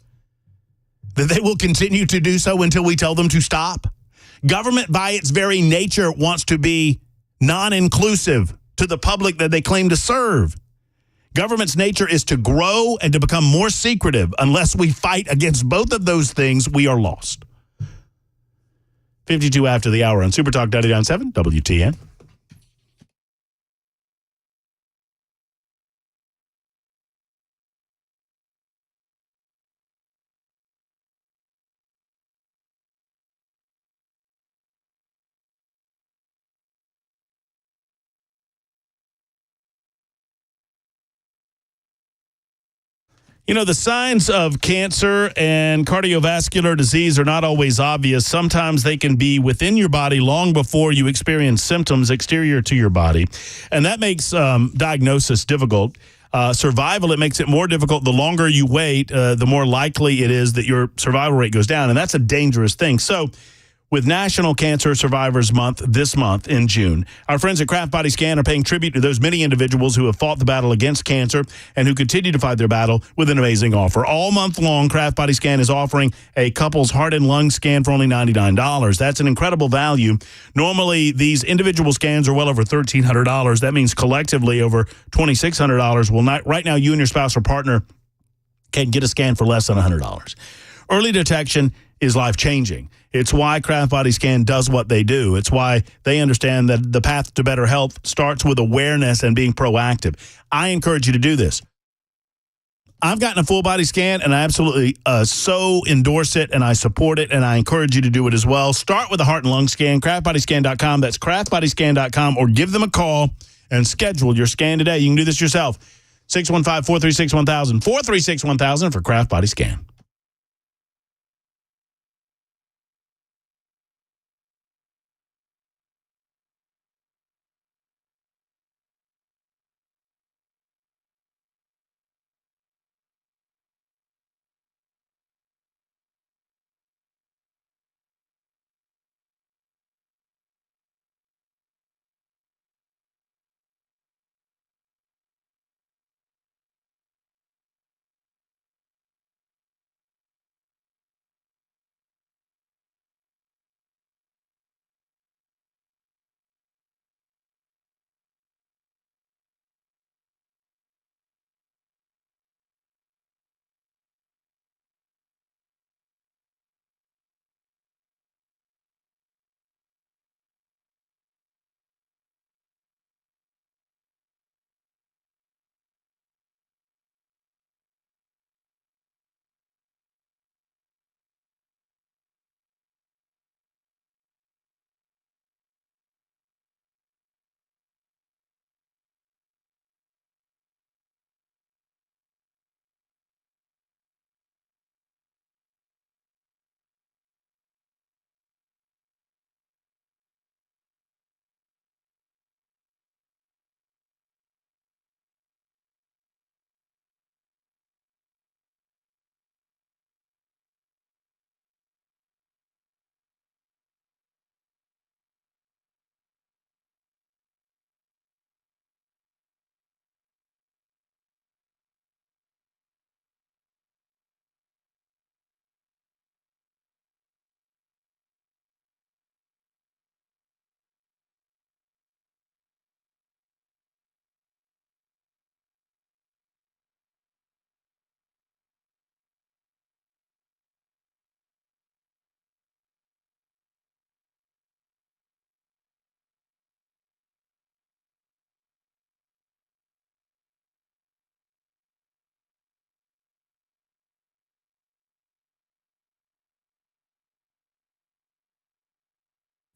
that they will continue to do so until we tell them to stop? Government, by its very nature, wants to be non-inclusive to the public that they claim to serve. Government's nature is to grow and to become more secretive. Unless we fight against both of those things, we are lost. 52 after the hour on Super Talk 99.7 WTN. You know, the signs of cancer and cardiovascular disease are not always obvious. Sometimes they can be within your body long before you experience symptoms exterior to your body. And that makes diagnosis difficult. Survival, it makes it more difficult. The longer you wait, the more likely it is that your survival rate goes down. And that's a dangerous thing. So with National Cancer Survivors Month this month in June, our friends at Craft Body Scan are paying tribute to those many individuals who have fought the battle against cancer and who continue to fight their battle with an amazing offer. All month long, Craft Body Scan is offering a couple's heart and lung scan for only $99. That's an incredible value. Normally, these individual scans are well over $1,300. That means collectively over $2,600. Well, right now, you and your spouse or partner can get a scan for less than $100. Early detection is life-changing. It's why Craft Body Scan does what they do. It's why they understand that the path to better health starts with awareness and being proactive. I encourage you to do this. I've gotten a full body scan, and I absolutely so endorse it, and I support it, and I encourage you to do it as well. Start with a heart and lung scan, craftbodyscan.com. That's craftbodyscan.com, or give them a call and schedule your scan today. You can do this yourself. 615-436-1000, 436-1000 for Craft Body Scan.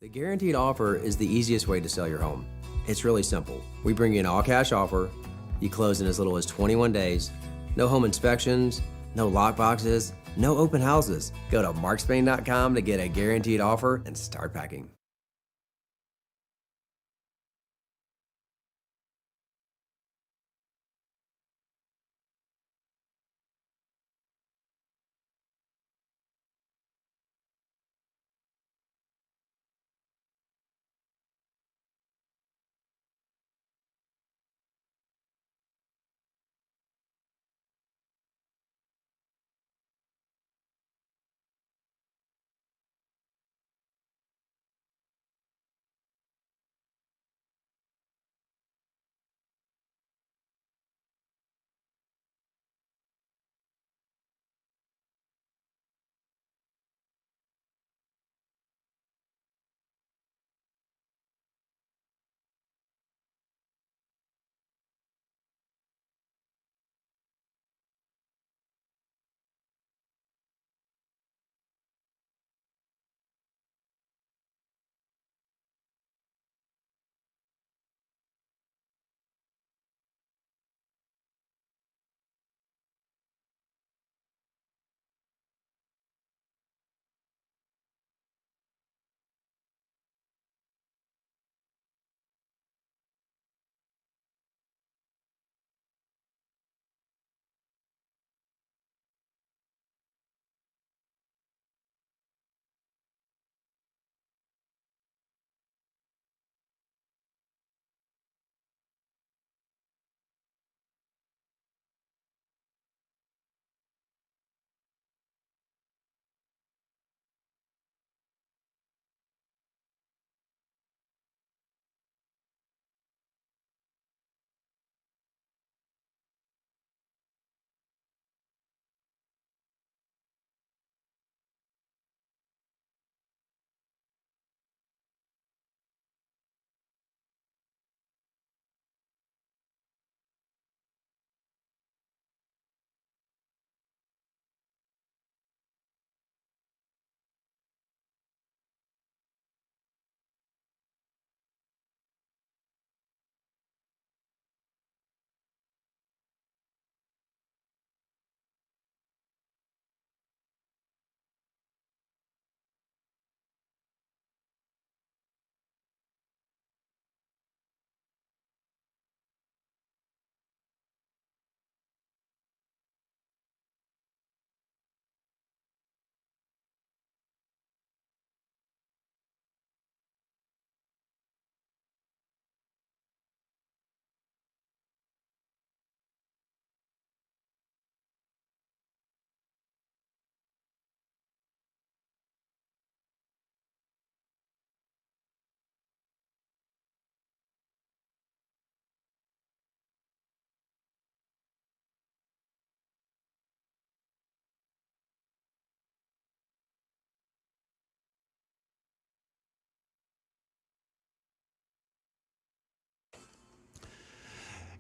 The guaranteed offer is the easiest way to sell your home. It's really simple. We bring you an all-cash offer. You close in as little as 21 days. No home inspections, no lock boxes, no open houses. Go to markspain.com to get a guaranteed offer and start packing.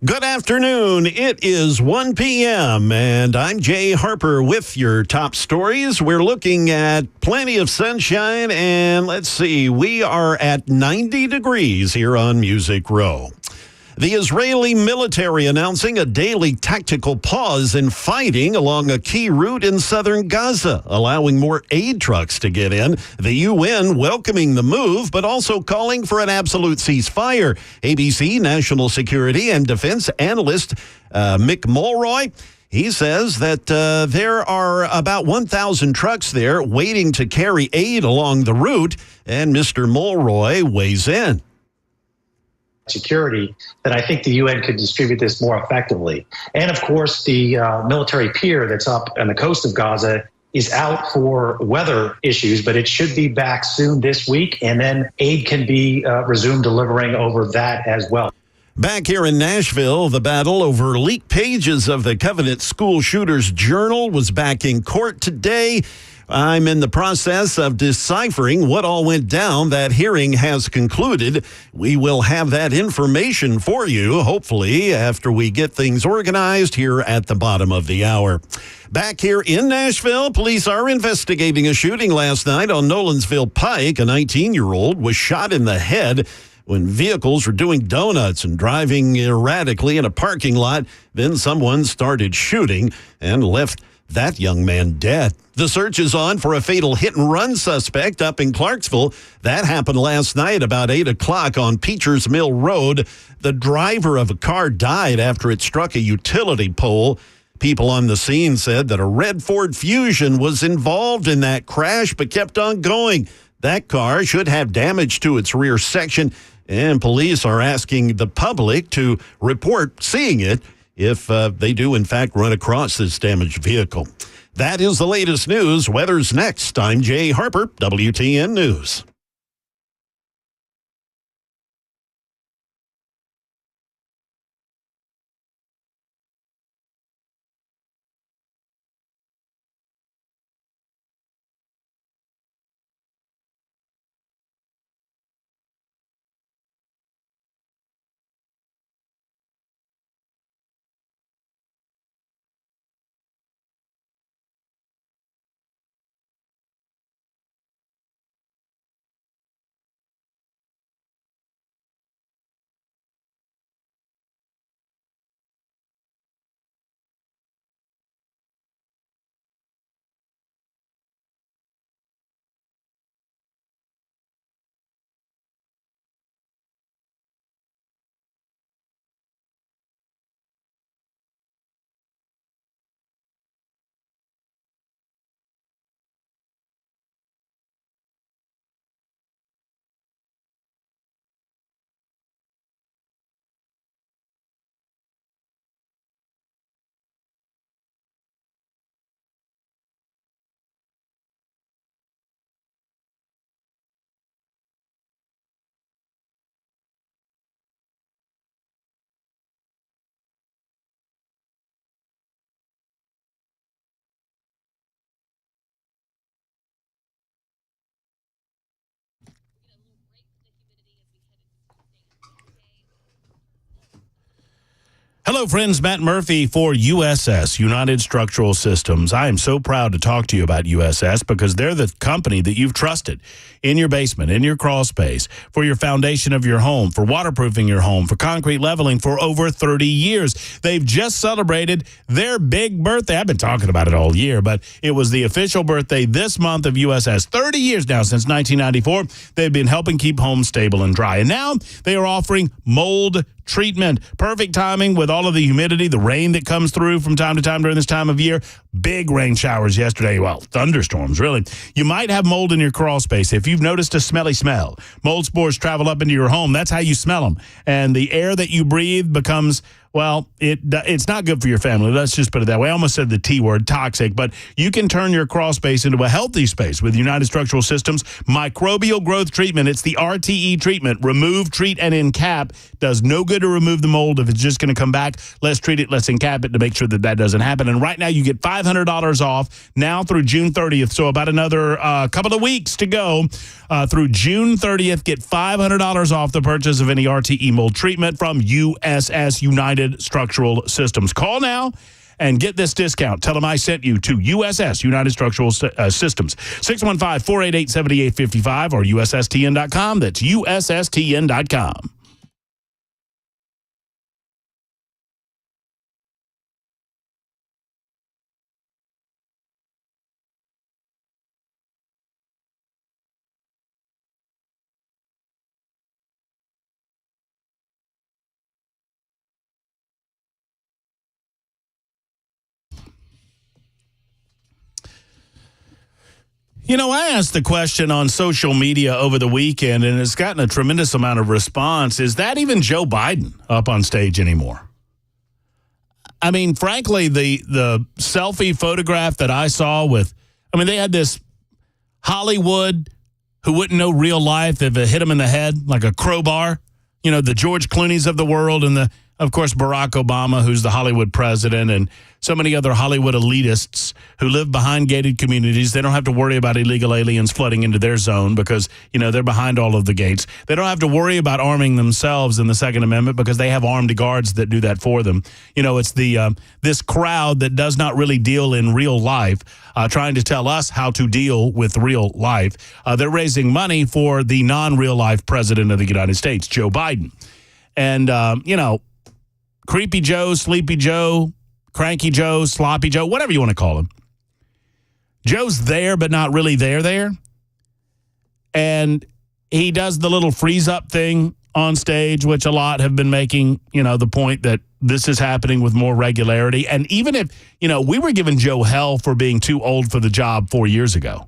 Good afternoon. It is 1 p.m., and I'm Jay Harper with your top stories. We're looking at plenty of sunshine, and let's see, we are at 90 degrees here on Music Row. The Israeli military announcing a daily tactical pause in fighting along a key route in southern Gaza, allowing more aid trucks to get in. The UN welcoming the move, but also calling for an absolute ceasefire. ABC national security and defense analyst Mick Mulroy, he says that there are about 1,000 trucks there waiting to carry aid along the route, and Mr. Mulroy weighs in. Security, that I think the UN could distribute this more effectively. And of course, the military pier that's up on the coast of Gaza is out for weather issues, but it should be back soon this week, and then aid can be resumed delivering over that as well. Back here in Nashville, the battle over leaked pages of the Covenant School Shooters Journal was back in court today. I'm in the process of deciphering what all went down. That hearing has concluded. We will have that information for you, hopefully, after we get things organized here at the bottom of the hour. Back here in Nashville, police are investigating a shooting last night on Nolensville Pike. A 19-year-old was shot in the head when vehicles were doing donuts and driving erratically in a parking lot. Then someone started shooting and left that young man dead. The search is on for a fatal hit-and-run suspect up in Clarksville. That happened last night about 8 o'clock on Peachers Mill Road. The driver of a car died after it struck a utility pole. People on the scene said that a red Ford Fusion was involved in that crash but kept on going. That car should have damage to its rear section, and police are asking the public to report seeing it if they do, in fact, run across this damaged vehicle. That is the latest news. Weather's next. I'm Jay Harper, WTN News. Hello, friends. Matt Murphy for USS, United Structural Systems. I am so proud to talk to you about USS because they're the company that you've trusted in your basement, in your crawl space, for your foundation of your home, for waterproofing your home, for concrete leveling for over 30 years. They've just celebrated their big birthday. I've been talking about it all year, but it was the official birthday this month of USS. 30 years now, since 1994. They've been helping keep homes stable and dry. And now they are offering mold treatment. Perfect timing with all of the humidity, the rain that comes through from time to time during this time of year. Big rain showers yesterday. Well, thunderstorms, really. You might have mold in your crawl space. If you've noticed a smelly smell, mold spores travel up into your home. That's how you smell them. And the air that you breathe becomes, well, it's not good for your family. Let's just put it that way. I almost said the T word, toxic, but you can turn your crawl space into a healthy space with United Structural Systems microbial growth treatment. It's the RTE treatment. Remove, treat, and encap. Does no good to remove the mold if it's just going to come back. Let's treat it, let's encap it to make sure that that doesn't happen. And right now you get $500 off now through June 30th. So about another couple of weeks to go. Through June 30th, get $500 off the purchase of any RTE mold treatment from USS United United Structural Systems. Call now and get this discount. Tell them I sent you to USS, United Structural Systems. 615-488-7855 or USSTN.com. That's USSTN.com. You know, I asked the question on social media over the weekend, and it's gotten a tremendous amount of response. Is that even Joe Biden up on stage anymore? I mean, frankly, the selfie photograph that I saw they had this Hollywood who wouldn't know real life if it hit him in the head like a crowbar. You know, the George Clooney's of the world and of course, Barack Obama, who's the Hollywood president, and so many other Hollywood elitists who live behind gated communities. They don't have to worry about illegal aliens flooding into their zone because, they're behind all of the gates. They don't have to worry about arming themselves in the Second Amendment because they have armed guards that do that for them. It's this crowd that does not really deal in real life, trying to tell us how to deal with real life. They're raising money for the non-real life president of the United States, Joe Biden. And, Creepy Joe, Sleepy Joe, Cranky Joe, Sloppy Joe, whatever you want to call him. Joe's there, but not really there. And he does the little freeze up thing on stage, which a lot have been making, the point that this is happening with more regularity. And even if, we were giving Joe hell for being too old for the job 4 years ago.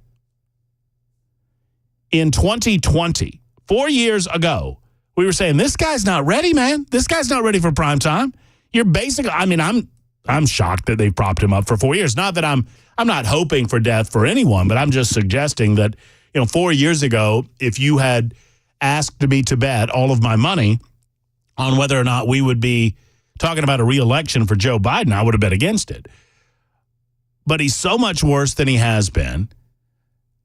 In 2020, 4 years ago, we were saying, this guy's not ready, man. This guy's not ready for prime time. You're basically, I'm shocked that they propped him up for 4 years. Not that I'm not hoping for death for anyone, but I'm just suggesting that, 4 years ago, if you had asked me to bet all of my money on whether or not we would be talking about a re-election for Joe Biden, I would have bet against it. But he's so much worse than he has been.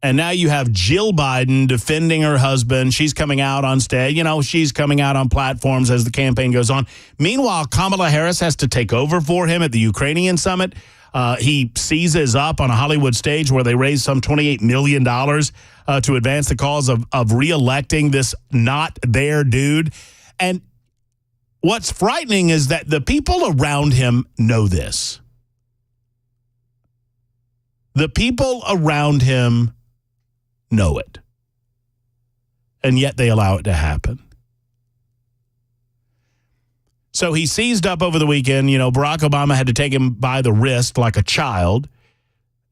And now you have Jill Biden defending her husband. She's coming out on stage. She's coming out on platforms as the campaign goes on. Meanwhile, Kamala Harris has to take over for him at the Ukrainian summit. He seizes up on a Hollywood stage where they raised some $28 million to advance the cause of re-electing this not there dude. And what's frightening is that the people around him know this. The people around him know it. And yet they allow it to happen. So he seized up over the weekend. Barack Obama had to take him by the wrist like a child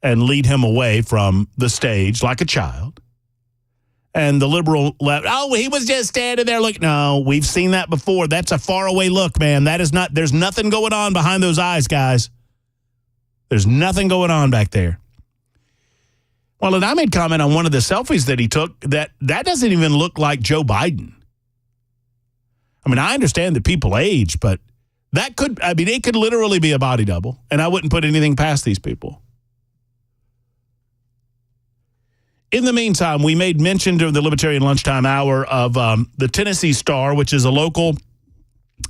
and lead him away from the stage like a child. And the liberal left, he was just standing there. Look, no, we've seen that before. That's a faraway look, man. There's nothing going on behind those eyes, guys. There's nothing going on back there. Well, and I made comment on one of the selfies that he took that doesn't even look like Joe Biden. I understand that people age, but it could literally be a body double, and I wouldn't put anything past these people. In the meantime, we made mention during the Libertarian Lunchtime Hour of the Tennessee Star, which is a local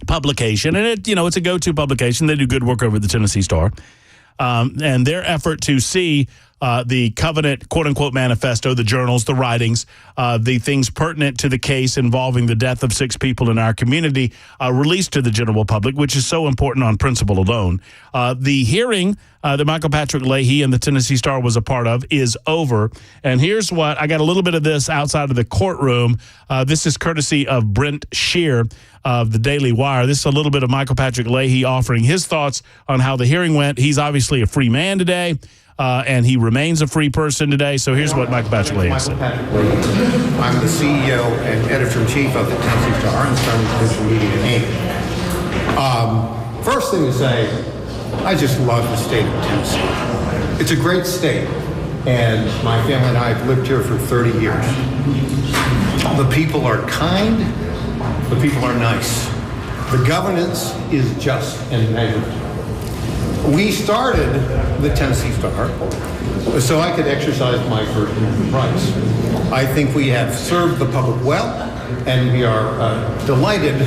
publication, and it's a go-to publication. They do good work over at the Tennessee Star. And their effort to see the Covenant, quote-unquote, manifesto, the journals, the writings, the things pertinent to the case involving the death of 6 people in our community released to the general public, which is so important on principle alone. The hearing that Michael Patrick Leahy and the Tennessee Star was a part of is over. And here's what, I got a little bit of this outside of the courtroom. This is courtesy of Brent Shear of the Daily Wire. This is a little bit of Michael Patrick Leahy offering his thoughts on how the hearing went. He's obviously a free man today, and he remains a free person today. So here's what Michael Patrick Leahy said. I'm the CEO and editor-in-chief of the Tennessee Star and Sun Digital Media Inc. First thing to say, I just love the state of Tennessee. It's a great state, and my family and I have lived here for 30 years. The people are kind. The people are nice. The governance is just and measured. We started the Tennessee Star so I could exercise my First Amendment rights. I think we have served the public well. and we are delighted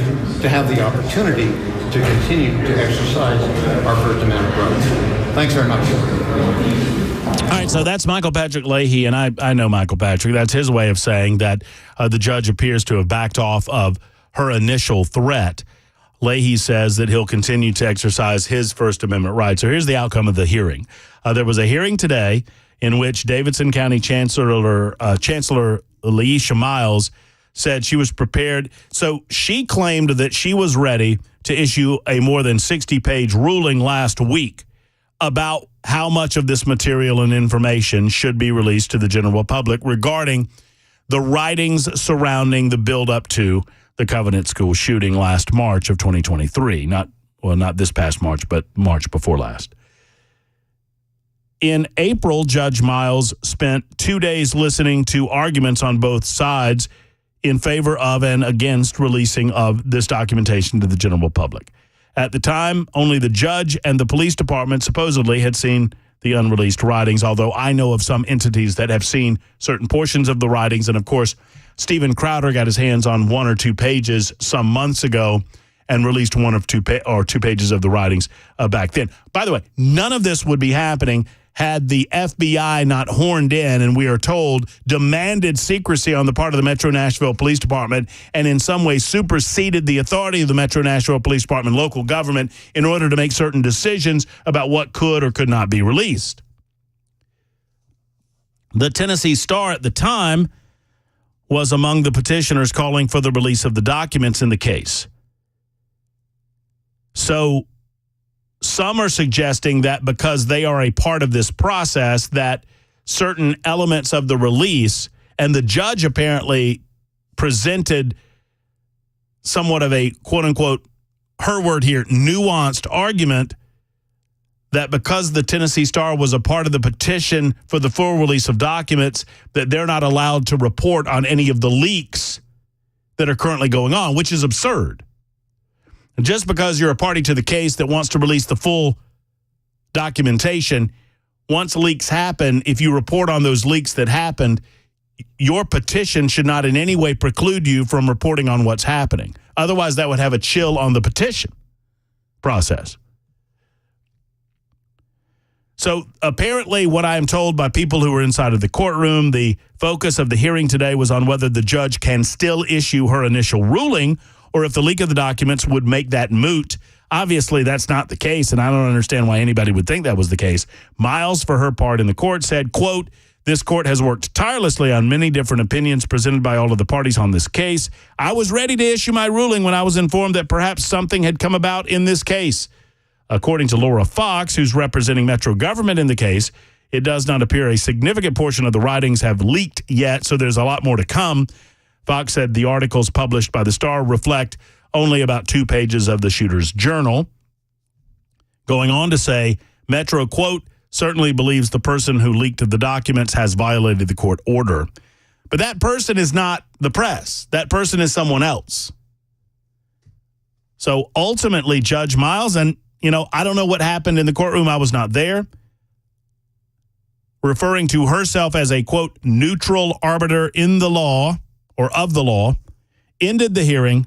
to have the opportunity to continue to exercise our First Amendment rights. Thanks very much. All right, so that's Michael Patrick Leahy, and I know Michael Patrick. That's his way of saying that the judge appears to have backed off of her initial threat. Leahy says that he'll continue to exercise his First Amendment rights. So here's the outcome of the hearing. There was a hearing today in which Davidson County Chancellor Leisha Miles said she was prepared. So she claimed that she was ready to issue a more than 60-page ruling last week about how much of this material and information should be released to the general public regarding the writings surrounding the build-up to the Covenant School shooting last March of 2023. Not this past March, but March before last. In April, Judge Miles spent 2 days listening to arguments on both sides in favor of and against releasing of this documentation to the general public. At the time, only the judge and the police department supposedly had seen the unreleased writings, although I know of some entities that have seen certain portions of the writings. And, of course, Stephen Crowder got his hands on 1 or 2 pages some months ago and released 1 of 2 pages of the writings back then. By the way, none of this would be happening had the FBI not horned in and, we are told, demanded secrecy on the part of the Metro Nashville Police Department and in some way superseded the authority of the Metro Nashville Police Department, local government, in order to make certain decisions about what could or could not be released. The Tennessee Star at the time was among the petitioners calling for the release of the documents in the case. So some are suggesting that because they are a part of this process, that certain elements of the release, and the judge apparently presented somewhat of a, quote-unquote, her word here, nuanced argument that because the Tennessee Star was a part of the petition for the full release of documents, that they're not allowed to report on any of the leaks that are currently going on, which is absurd. And just because you're a party to the case that wants to release the full documentation, once leaks happen, if you report on those leaks that happened, your petition should not in any way preclude you from reporting on what's happening. Otherwise, that would have a chill on the petition process. So apparently what I am told by people who were inside of the courtroom, the focus of the hearing today was on whether the judge can still issue her initial ruling or if the leak of the documents would make that moot. Obviously, that's not the case, and I don't understand why anybody would think that was the case. Miles, for her part in the court, said, quote, "This court has worked tirelessly on many different opinions presented by all of the parties on this case. I was ready to issue my ruling when I was informed that perhaps something had come about in this case." According to Laura Fox, who's representing Metro government in the case, it does not appear a significant portion of the writings have leaked yet, so there's a lot more to come. Fox said the articles published by the Star reflect only about 2 pages of the shooter's journal. Going on to say, Metro, quote, "certainly believes the person who leaked the documents has violated the court order." But that person is not the press. That person is someone else. So ultimately, Judge Miles, and, I don't know what happened in the courtroom. I was not there. Referring to herself as a, quote, "neutral arbiter in the law," or of the law, ended the hearing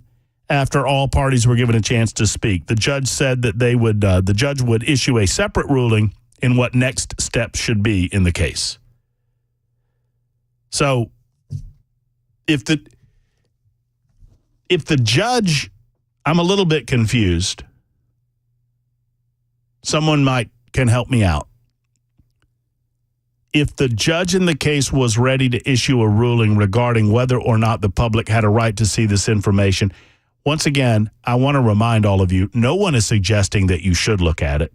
after all parties were given a chance to speak. The judge said that the judge would issue a separate ruling in what next steps should be in the case. So if the judge, I'm a little bit confused. Someone can help me out. If the judge in the case was ready to issue a ruling regarding whether or not the public had a right to see this information, once again, I want to remind all of you, no one is suggesting that you should look at it.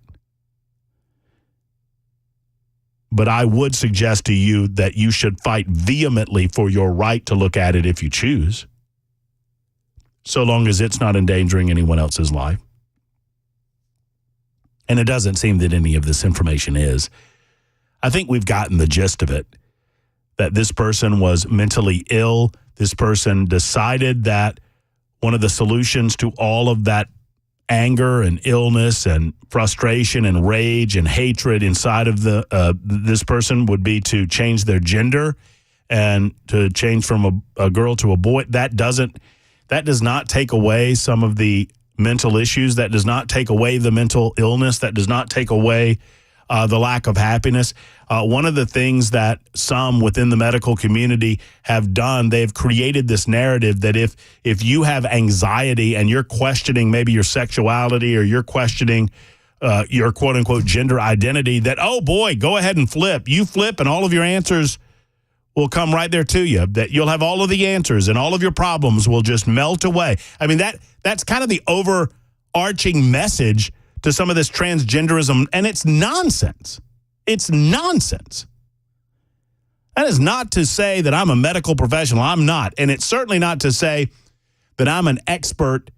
But I would suggest to you that you should fight vehemently for your right to look at it if you choose, so long as it's not endangering anyone else's life. And it doesn't seem that any of this information is. I think we've gotten the gist of it, that this person was mentally ill. This person decided that one of the solutions to all of that anger and illness and frustration and rage and hatred inside of this person would be to change their gender and to change from a girl to a boy, that does not take away some of the mental issues. That does not take away the mental illness. That does not take away the lack of happiness. One of the things that some within the medical community have done, they've created this narrative that if you have anxiety and you're questioning maybe your sexuality or you're questioning your quote-unquote gender identity, that, oh, boy, go ahead and flip. You flip and all of your answers will come right there to you, that you'll have all of the answers and all of your problems will just melt away. I mean, that's kind of the overarching message to some of this transgenderism, and it's nonsense. It's nonsense. That is not to say that I'm a medical professional. I'm not. And it's certainly not to say that I'm an expert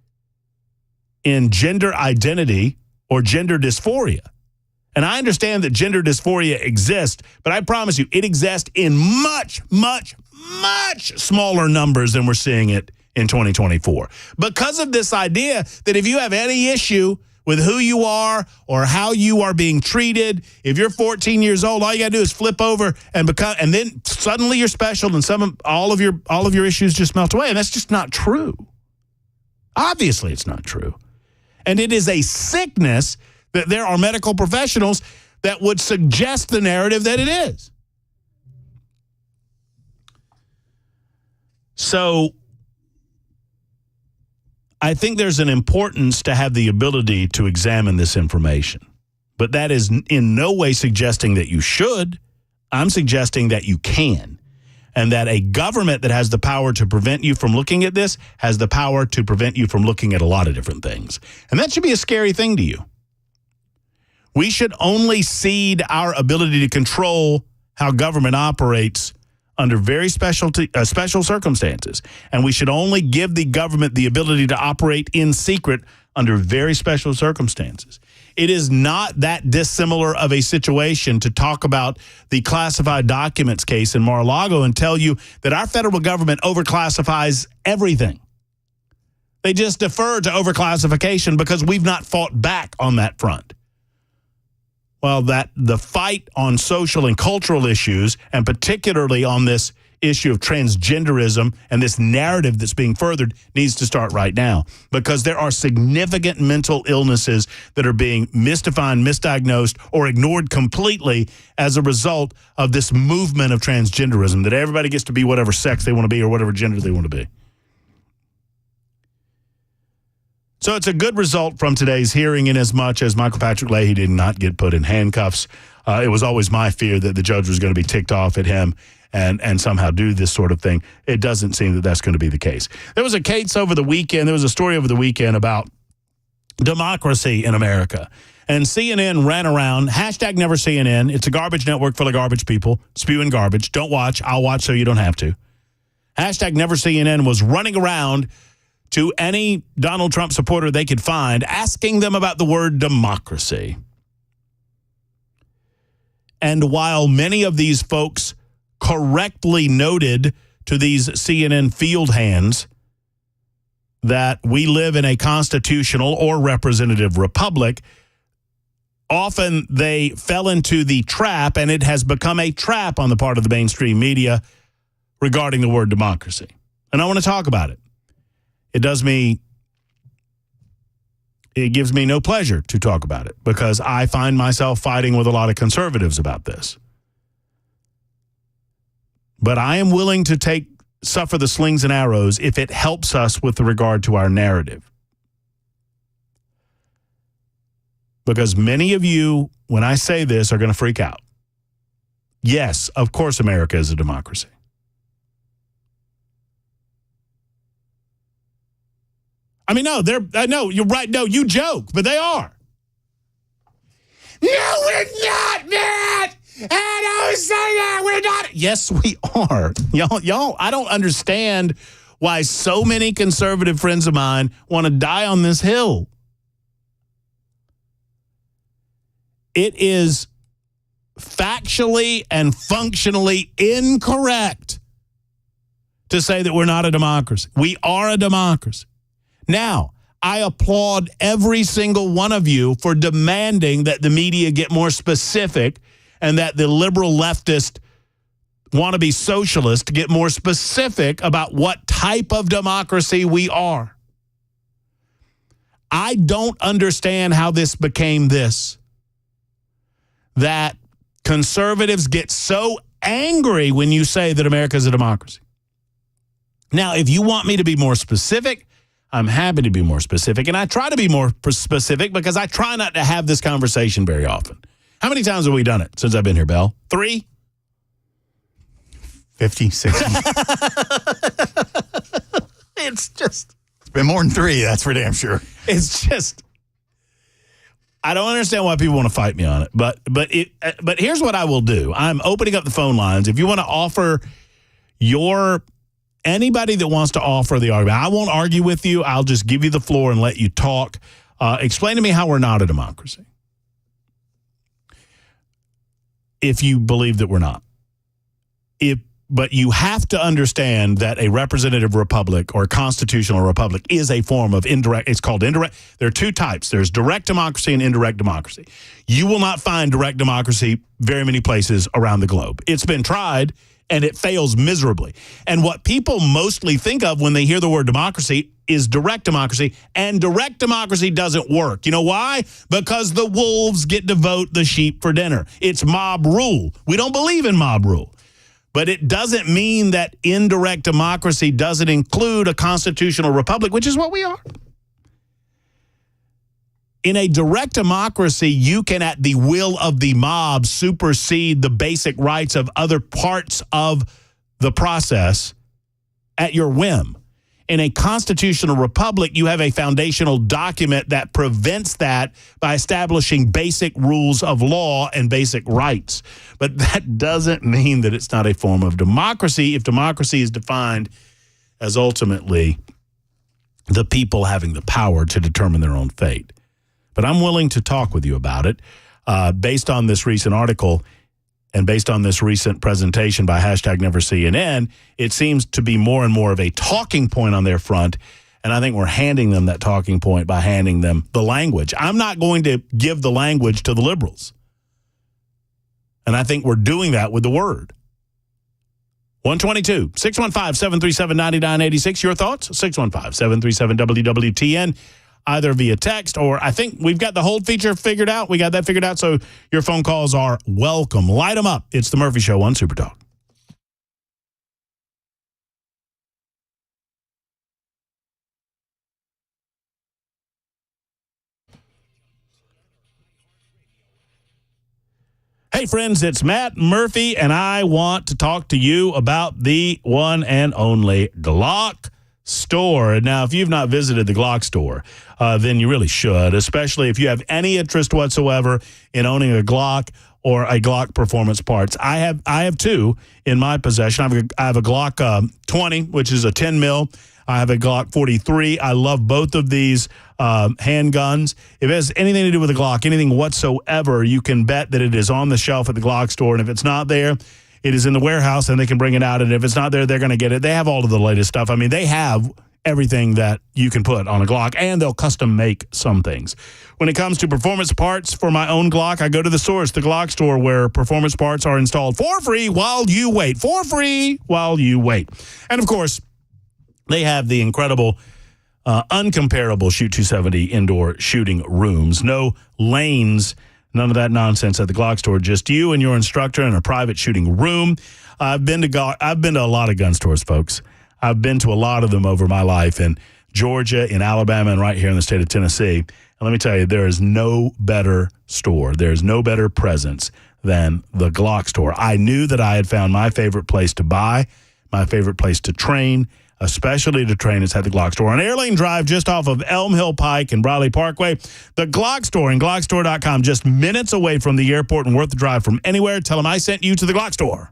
in gender identity or gender dysphoria. And I understand that gender dysphoria exists, but I promise you it exists in much, much, much smaller numbers than we're seeing it in 2024. Because of this idea that if you have any issue with who you are or how you are being treated, if you're 14 years old, all you got to do is flip over and then suddenly you're special and all of your issues just melt away. And that's just not true. Obviously, it's not true. And it is a sickness that there are medical professionals that would suggest the narrative that it is. So I think there's an importance to have the ability to examine this information. But that is in no way suggesting that you should. I'm suggesting that you can. And that a government that has the power to prevent you from looking at this has the power to prevent you from looking at a lot of different things. And that should be a scary thing to you. We should only cede our ability to control how government operates under very special circumstances. And we should only give the government the ability to operate in secret under very special circumstances. It is not that dissimilar of a situation to talk about the classified documents case in Mar-a-Lago and tell you that our federal government overclassifies everything. They just defer to overclassification because we've not fought back on that front. Well, that the fight on social and cultural issues, and particularly on this issue of transgenderism and this narrative that's being furthered, needs to start right now, because there are significant mental illnesses that are being misdefined, misdiagnosed, or ignored completely as a result of this movement of transgenderism, that everybody gets to be whatever sex they want to be or whatever gender they want to be. So it's a good result from today's hearing, in as much as Michael Patrick Leahy did not get put in handcuffs. It was always my fear that the judge was going to be ticked off at him and somehow do this sort of thing. It doesn't seem that that's going to be the case. There was a case over the weekend. There was a story over the weekend about democracy in America. And CNN ran around, hashtag never CNN. It's a garbage network full of garbage people spewing garbage. Don't watch. I'll watch so you don't have to. Hashtag never CNN was running around to any Donald Trump supporter they could find, asking them about the word democracy. And while many of these folks correctly noted to these CNN field hands that we live in a constitutional or representative republic, often they fell into the trap, and it has become a trap on the part of the mainstream media regarding the word democracy. And I want to talk about it. It gives me no pleasure to talk about it, because I find myself fighting with a lot of conservatives about this. But I am willing to suffer the slings and arrows if it helps us with regard to our narrative. Because many of you, when I say this, are going to freak out. Yes, of course America is a democracy. I mean, no, you're right. No, you joke, but they are. No, we're not, man. I don't say that. We're not. Yes, we are. Y'all, I don't understand why so many conservative friends of mine want to die on this hill. It is factually and functionally incorrect to say that we're not a democracy. We are a democracy. Now, I applaud every single one of you for demanding that the media get more specific and that the liberal leftist wannabe socialists to get more specific about what type of democracy we are. I don't understand how this became this, that conservatives get so angry when you say that America is a democracy. Now, if you want me to be more specific, I'm happy to be more specific. And I try to be more specific because I try not to have this conversation very often. How many times have we done it since I've been here, Bell? 3? 50, 60. It's just... It's been more than 3, that's for damn sure. It's just... I don't understand why people want to fight me on it. But here's what I will do. I'm opening up the phone lines. If you want to offer anybody that wants to offer the argument, I won't argue with you. I'll just give you the floor and let you talk. Explain to me how we're not a democracy, if you believe that we're not. But you have to understand that a representative republic or a constitutional republic is a form of indirect. It's called indirect. There are 2 types. There's direct democracy and indirect democracy. You will not find direct democracy very many places around the globe. It's been tried, and it fails miserably. And what people mostly think of when they hear the word democracy is direct democracy, and direct democracy doesn't work. You know why? Because the wolves get to vote the sheep for dinner. It's mob rule. We don't believe in mob rule. But it doesn't mean that indirect democracy doesn't include a constitutional republic, which is what we are. In a direct democracy, you can, at the will of the mob, supersede the basic rights of other parts of the process at your whim. In a constitutional republic, you have a foundational document that prevents that by establishing basic rules of law and basic rights. But that doesn't mean that it's not a form of democracy if democracy is defined as ultimately the people having the power to determine their own fate. But I'm willing to talk with you about it based on this recent article and based on this recent presentation by #NeverCNN. It seems to be more and more of a talking point on their front, and I think we're handing them that talking point by handing them the language. I'm not going to give the language to the liberals, and I think we're doing that with the word. 122-615-737-9986. Your thoughts? 615-737-WWTN. Either via text or I think we've got the hold feature figured out. We got that figured out, so your phone calls are welcome. Light them up. It's the Murphy Show on Super Talk. Hey, friends, it's Matt Murphy, and I want to talk to you about the one and only Glock store. Now, if you've not visited the Glock store, then you really should, especially if you have any interest whatsoever in owning a Glock or a Glock performance parts. I have 2 in my possession. I have a Glock 20, which is a 10 mil. I have a Glock 43. I love both of these handguns. If it has anything to do with a Glock, anything whatsoever, you can bet that it is on the shelf at the Glock store. And if it's not there, it is in the warehouse and they can bring it out. And if it's not there, they're going to get it. They have all of the latest stuff. I mean, they have everything that you can put on a Glock, and they'll custom make some things. When it comes to performance parts for my own Glock, I go to the source, the Glock store, where performance parts are installed for free while you wait. For free while you wait. And, of course, they have the incredible, uncomparable Shoot 270 indoor shooting rooms. No lanes, none of that nonsense at the Glock store. Just you and your instructor in a private shooting room. I've been to a lot of gun stores, folks. I've been to a lot of them over my life in Georgia, in Alabama, and right here in the state of Tennessee. And let me tell you, there is no better store. There's no better presence than the Glock store. I knew that I had found my favorite place to buy, my favorite place to train, especially to train is at the Glock store on Airlane Drive, just off of Elm Hill Pike and Briley Parkway. The Glock store and GlockStore.com, just minutes away from the airport and worth the drive from anywhere. Tell them I sent you to the Glock store.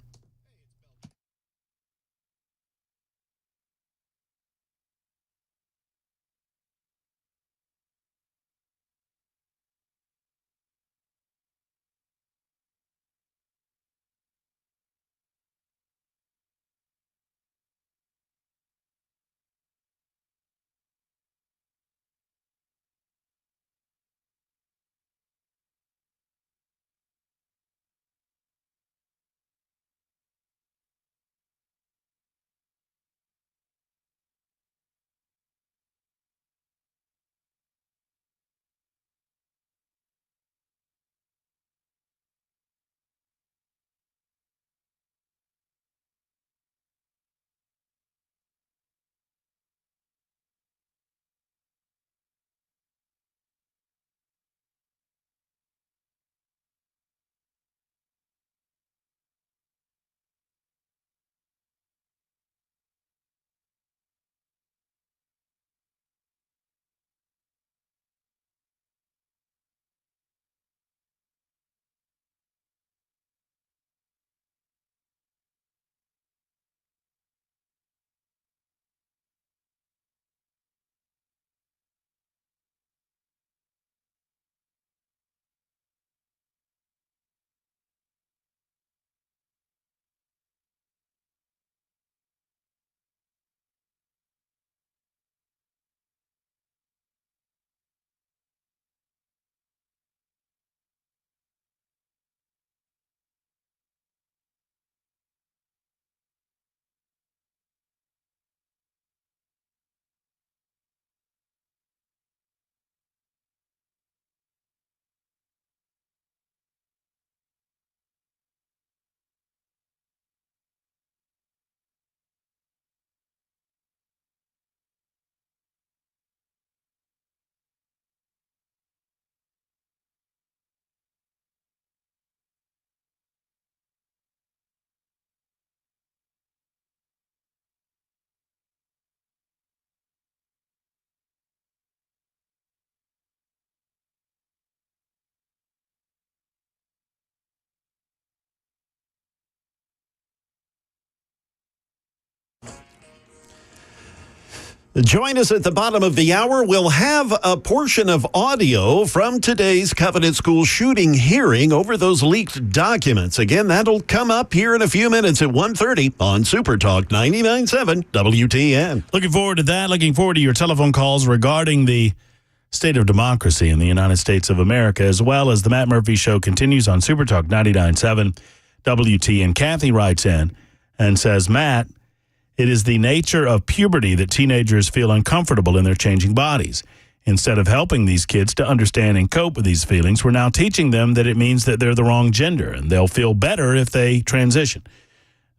Join us at the bottom of the hour. We'll have a portion of audio from today's Covenant School shooting hearing over those leaked documents. Again, that'll come up here in a few minutes at 1:30 on Super Talk 99.7 WTN. Looking forward to that. Looking forward to your telephone calls regarding the state of democracy in the United States of America, as well as the Matt Murphy Show continues on Super Talk 99.7 WTN. Kathy writes in and says, Matt, it is the nature of puberty that teenagers feel uncomfortable in their changing bodies. Instead of helping these kids to understand and cope with these feelings, we're now teaching them that it means that they're the wrong gender and they'll feel better if they transition.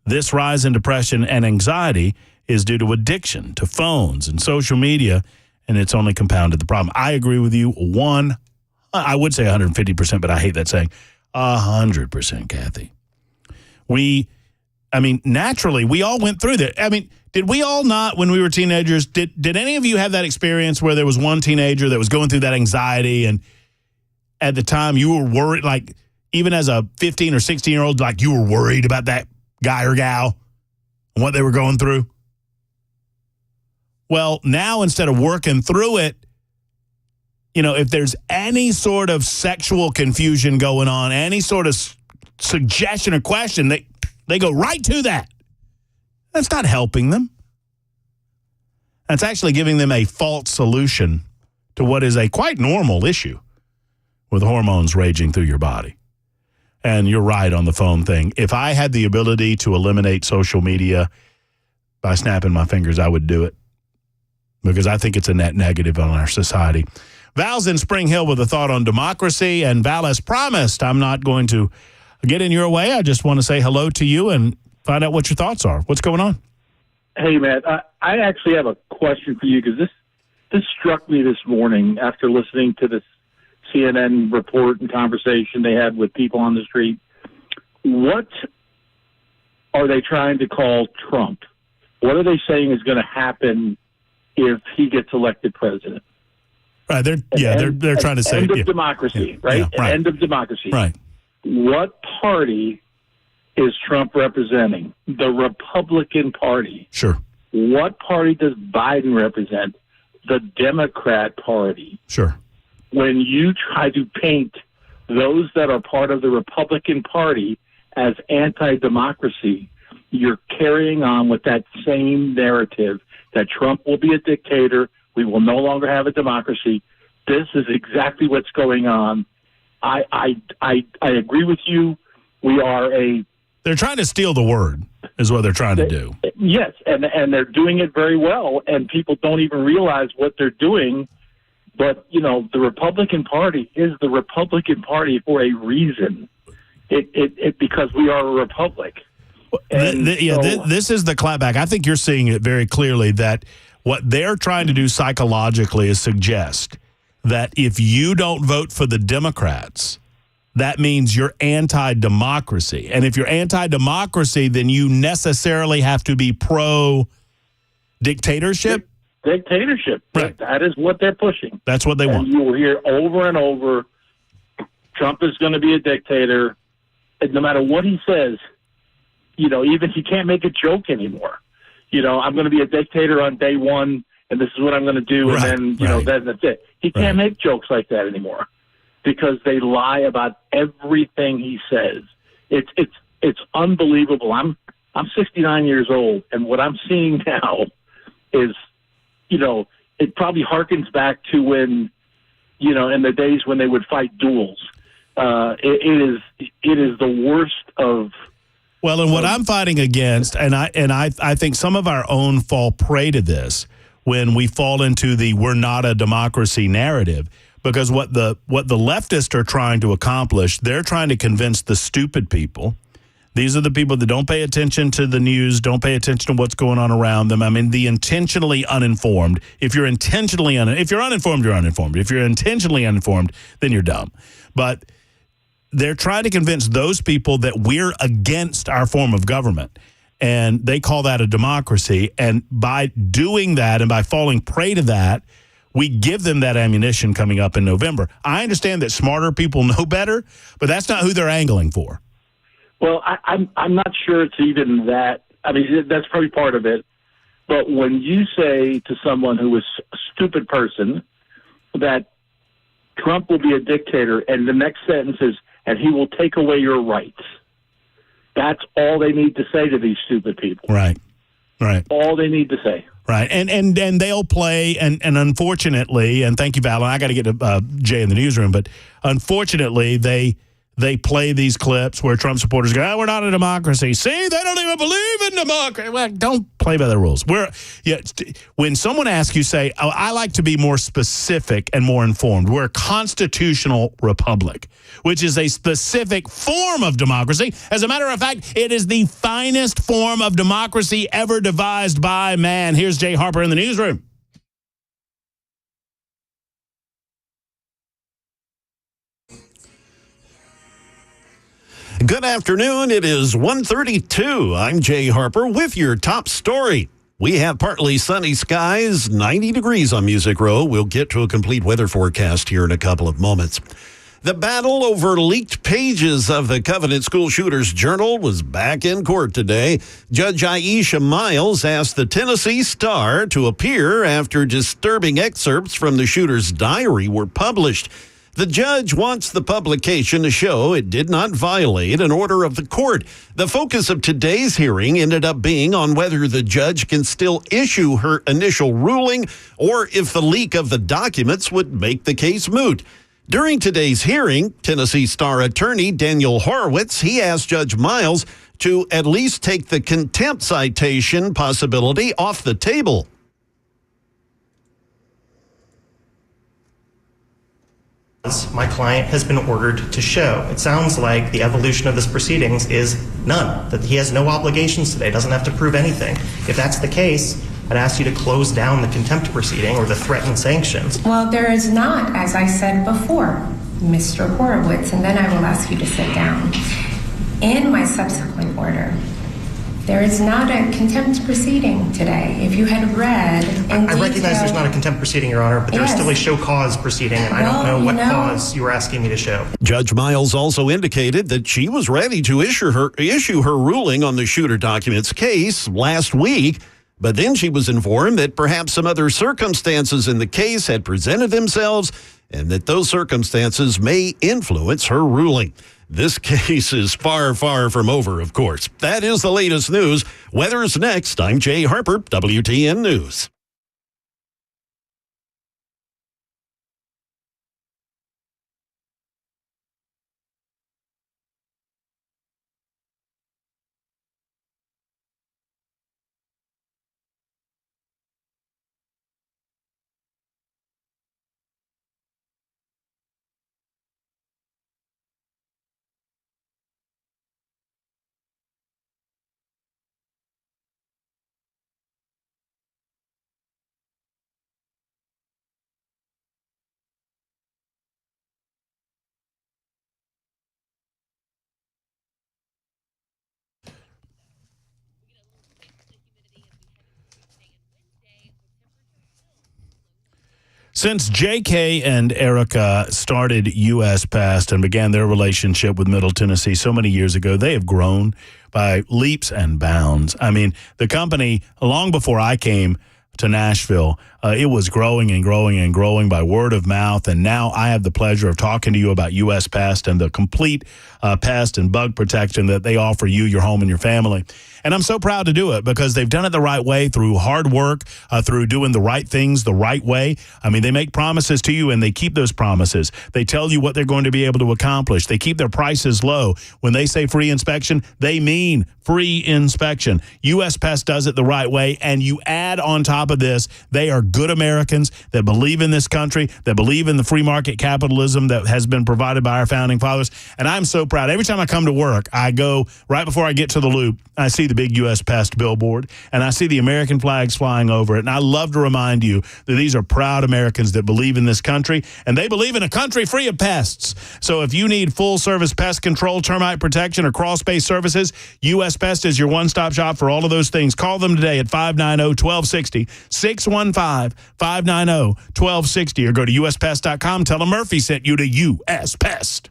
This rise in depression and anxiety is due to addiction to phones and social media, and it's only compounded the problem. I agree with you I would say 150%, but I hate that saying, 100%, Kathy. Naturally, we all went through that. Did we all not, when we were teenagers, did any of you have that experience where there was one teenager that was going through that anxiety, and at the time you were worried, like even as a 15 or 16-year-old, like you were worried about that guy or gal and what they were going through? Well, now instead of working through it, if there's any sort of sexual confusion going on, any sort of suggestion or question, they go right to that. That's not helping them. That's actually giving them a false solution to what is a quite normal issue with hormones raging through your body. And you're right on the phone thing. If I had the ability to eliminate social media by snapping my fingers, I would do it, because I think it's a net negative on our society. Val's in Spring Hill with a thought on democracy, and Val, as promised, I'm not going to get in your way. I just want to say hello to you and find out what your thoughts are. What's going on? Hey, Matt, I actually have a question for you, because this struck me this morning after listening to this CNN report and conversation they had with people on the street. What are they trying to call Trump? What are they saying is going to happen if he gets elected president? Right. They're trying to say end of democracy, right? Yeah, right. End of democracy. Right. What party is Trump representing? The Republican Party. Sure. What party does Biden represent? The Democrat Party. Sure. When you try to paint those that are part of the Republican Party as anti-democracy, you're carrying on with that same narrative that Trump will be a dictator. We will no longer have a democracy. This is exactly what's going on. I agree with you. They're trying to steal the word, is what they're trying to do. Yes, and they're doing it very well, and people don't even realize what they're doing. But, the Republican Party is the Republican Party for a reason. Because we are a republic. This is the clapback. I think you're seeing it very clearly that what they're trying to do psychologically is suggest that if you don't vote for the Democrats, that means you're anti-democracy. And if you're anti-democracy, then you necessarily have to be pro-dictatorship. Dictatorship. Right. That is what they're pushing. That's what they want. You will hear over and over, Trump is going to be a dictator. And no matter what he says, even he can't make a joke anymore. I'm going to be a dictator on day one, and this is what I'm going to do, Right, and then, then that's it. He can't make jokes like that anymore because they lie about everything he says. It's unbelievable. I'm 69 years old, and what I'm seeing now is, it probably harkens back to when, in the days when they would fight duels. It is the worst of. Well, and what I'm fighting against, and I think some of our own fall prey to this when we fall into the "we're not a democracy" narrative, because what the leftists are trying to accomplish, they're trying to convince the stupid people. These are the people that don't pay attention to the news, don't pay attention to what's going on around them. The intentionally uninformed. If you're if you're uninformed, you're uninformed. If you're intentionally uninformed, then you're dumb. But they're trying to convince those people that we're against our form of government, and they call that a democracy. And by doing that and by falling prey to that, we give them that ammunition coming up in November. I understand that smarter people know better, but that's not who they're angling for. Well, I'm not sure it's even that. That's probably part of it. But when you say to someone who is a stupid person that Trump will be a dictator, and the next sentence is, and he will take away your rights, that's all they need to say to these stupid people. Right. All they need to say. Right, and they'll play, and unfortunately, and thank you, Val, I got to get to Jay in the newsroom, but unfortunately, they play these clips where Trump supporters go, we're not a democracy. See, they don't even believe in democracy. Well, don't play by the rules. When someone asks you, say, I like to be more specific and more informed. We're a constitutional republic, which is a specific form of democracy. As a matter of fact, it is the finest form of democracy ever devised by man. Here's Jay Harper in the newsroom. Good afternoon. It is 1:32. I'm Jay Harper with your top story. We have partly sunny skies, 90 degrees on Music Row. We'll get to a complete weather forecast here in a couple of moments. The battle over leaked pages of the Covenant School Shooters Journal was back in court today. Judge Aisha Miles asked the Tennessee Star to appear after disturbing excerpts from the shooter's diary were published. The judge wants the publication to show it did not violate an order of the court. The focus of today's hearing ended up being on whether the judge can still issue her initial ruling or if the leak of the documents would make the case moot. During today's hearing, Tennessee Star attorney Daniel Horowitz, he asked Judge Miles to at least take the contempt citation possibility off the table. My client has been ordered to show. It sounds like the evolution of this proceedings is none, that he has no obligations today, doesn't have to prove anything. If that's the case, I'd ask you to close down the contempt proceeding or the threatened sanctions. Well, there is not, as I said before, Mr. Horowitz, and then I will ask you to sit down. In my subsequent order, there is not a contempt proceeding today. If you had read in I recognize there's not a contempt proceeding, Your Honor, but there's still a show cause proceeding, and I don't know what cause you were asking me to show. Judge Miles also indicated that she was ready to issue her ruling on the shooter documents case last week, but then she was informed that perhaps some other circumstances in the case had presented themselves and that those circumstances may influence her ruling. This case is far, far from over, of course. That is the latest news. Weather's next. I'm Jay Harper, WTN News. Since J.K. and Erica started U.S. Pest and began their relationship with Middle Tennessee so many years ago, they have grown by leaps and bounds. I mean, the company, long before I came to Nashville, it was growing and growing and growing by word of mouth, and now I have the pleasure of talking to you about U.S. Pest and the complete pest and bug protection that they offer you, your home, and your family. And I'm so proud to do it because they've done it the right way through hard work, through doing the right things the right way. I mean, they make promises to you and they keep those promises. They tell you what they're going to be able to accomplish. They keep their prices low. When they say free inspection, they mean free inspection. U.S. Pest does it the right way, and you add on top of this, they are good Americans that believe in this country, that believe in the free market capitalism that has been provided by our founding fathers. And I'm so proud. Every time I come to work, I go right before I get to the loop, I see the big U.S. Pest billboard, and I see the American flags flying over it. And I love to remind you that these are proud Americans that believe in this country, and they believe in a country free of pests. So if you need full-service pest control, termite protection, or crawl-space services, U.S. Pest is your one-stop shop for all of those things. Call them today at 590-1260, 615-590-1260, or go to uspest.com. Tell them Murphy sent you to U.S. Pest.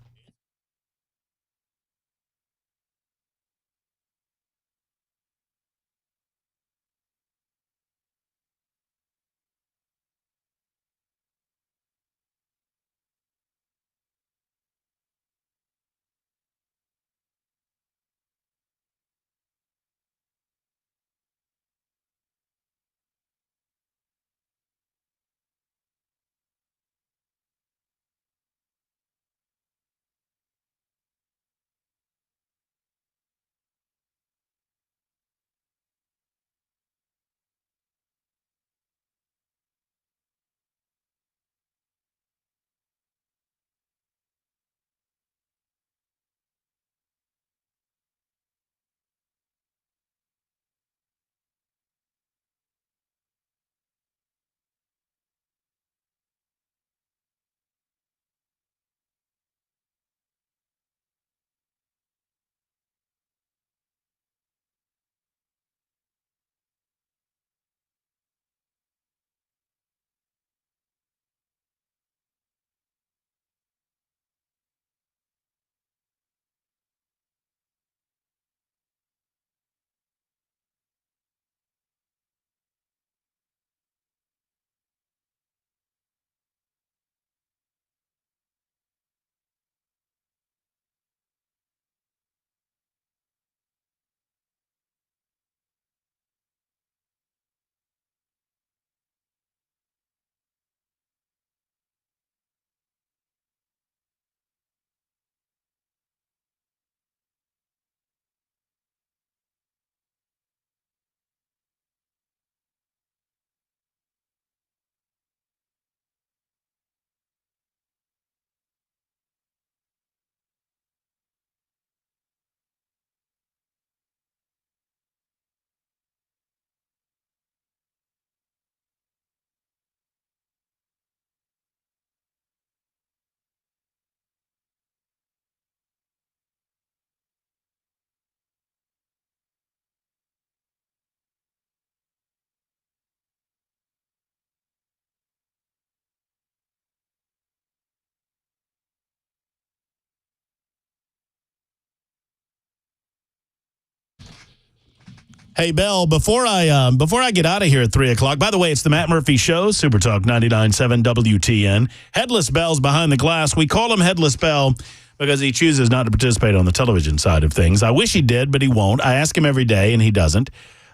Hey, Bell, before I get out of here at 3 o'clock, by the way, it's the Matt Murphy Show, Super Talk 99.7 WTN. Headless Bell's behind the glass. We call him Headless Bell because he chooses not to participate on the television side of things. I wish he did, but he won't. I ask him every day, and he doesn't.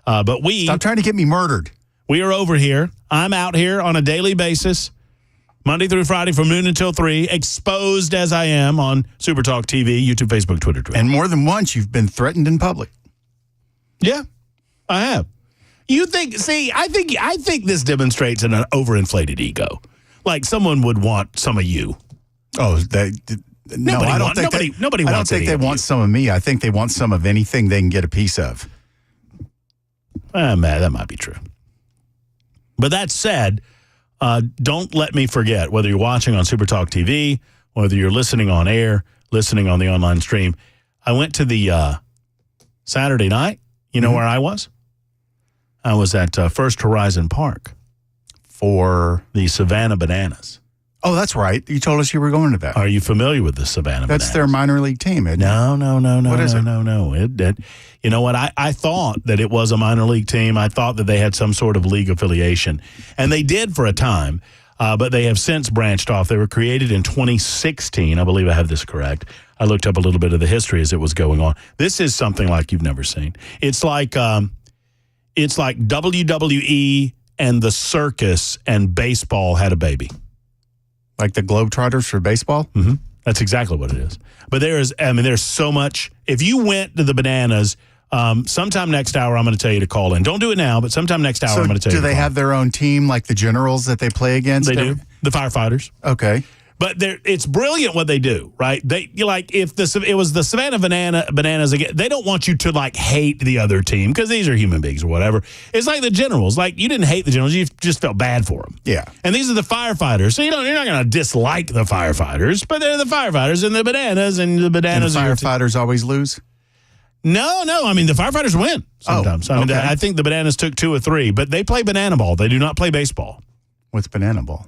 But Stop trying to get me murdered. We are over here. I'm out here on a daily basis, Monday through Friday from noon until 3, exposed as I am on Super Talk TV, YouTube, Facebook, Twitter. And more than once, you've been threatened in public. Yeah, I have. You think? See, I think this demonstrates an overinflated ego. Like someone would want some of you. Oh, no, I don't think nobody I don't wants think any they of want you. some of me. I think they want some of anything they can get a piece of. Man, that might be true. But that said, don't let me forget, whether you're watching on Super Talk TV, whether you're listening on air, listening on the online stream, I went to the Saturday night. You know where I was? I was at First Horizon Park for the Savannah Bananas. Oh, that's right. You told us you were going to that. Are you familiar with the Savannah Bananas? That's their minor league team, isn't it? No. What is it? No. You know what? I thought that it was a minor league team. I thought that they had some sort of league affiliation. And they did for a time, but they have since branched off. They were created in 2016. I believe I have this correct. I looked up a little bit of the history as it was going on. This is something like you've never seen. It's like WWE and the circus and baseball had a baby. Like the Globetrotters for baseball? Mm-hmm. That's exactly what it is. But there's so much. If you went to the Bananas, sometime next hour, I'm going to tell you to call in. Don't do it now, but sometime next hour, I'm going to tell you to call in. Do they have their own team, like the Generals that they play against? They do. The firefighters. Okay. But it's brilliant what they do, right? If it was the Savannah Bananas again, they don't want you to like hate the other team because these are human beings or whatever. It's like the Generals. Like you didn't hate the Generals, you just felt bad for them. Yeah. And these are the firefighters, so you're not going to dislike the firefighters, but they're the firefighters and the Bananas and the Bananas. And the firefighters always lose? No. I mean the firefighters win sometimes. Oh, okay. I think the Bananas took 2 or 3, but they play banana ball. They do not play baseball. What's banana ball?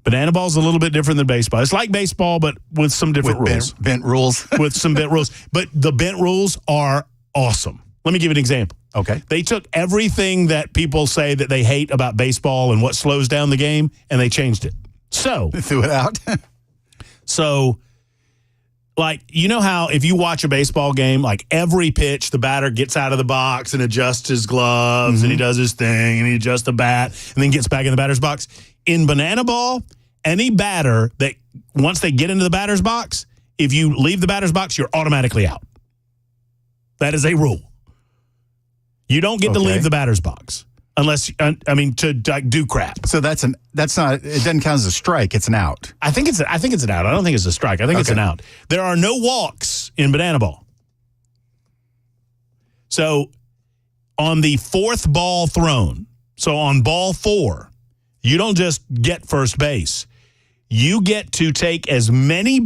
Banana ball is a little bit different than baseball. It's like baseball, but with some different rules. Bent rules. With some bent rules. But the bent rules are awesome. Let me give you an example. Okay. They took everything that people say that they hate about baseball and what slows down the game, and they changed it. So. They threw it out? So, like, you know how if you watch a baseball game, like every pitch, the batter gets out of the box and adjusts his gloves and he does his thing and he adjusts the bat and then gets back in the batter's box. In banana ball, any batter that once they get into the batter's box, if you leave the batter's box, you're automatically out. That is a rule. You don't get to leave the batter's box unless, to do crap. So that's not, it doesn't count as a strike, it's an out. I think it's an out. I don't think it's a strike. I think it's an out. There are no walks in banana ball. So on the 4th ball thrown, so on ball 4, you don't just get first base. You get to take as many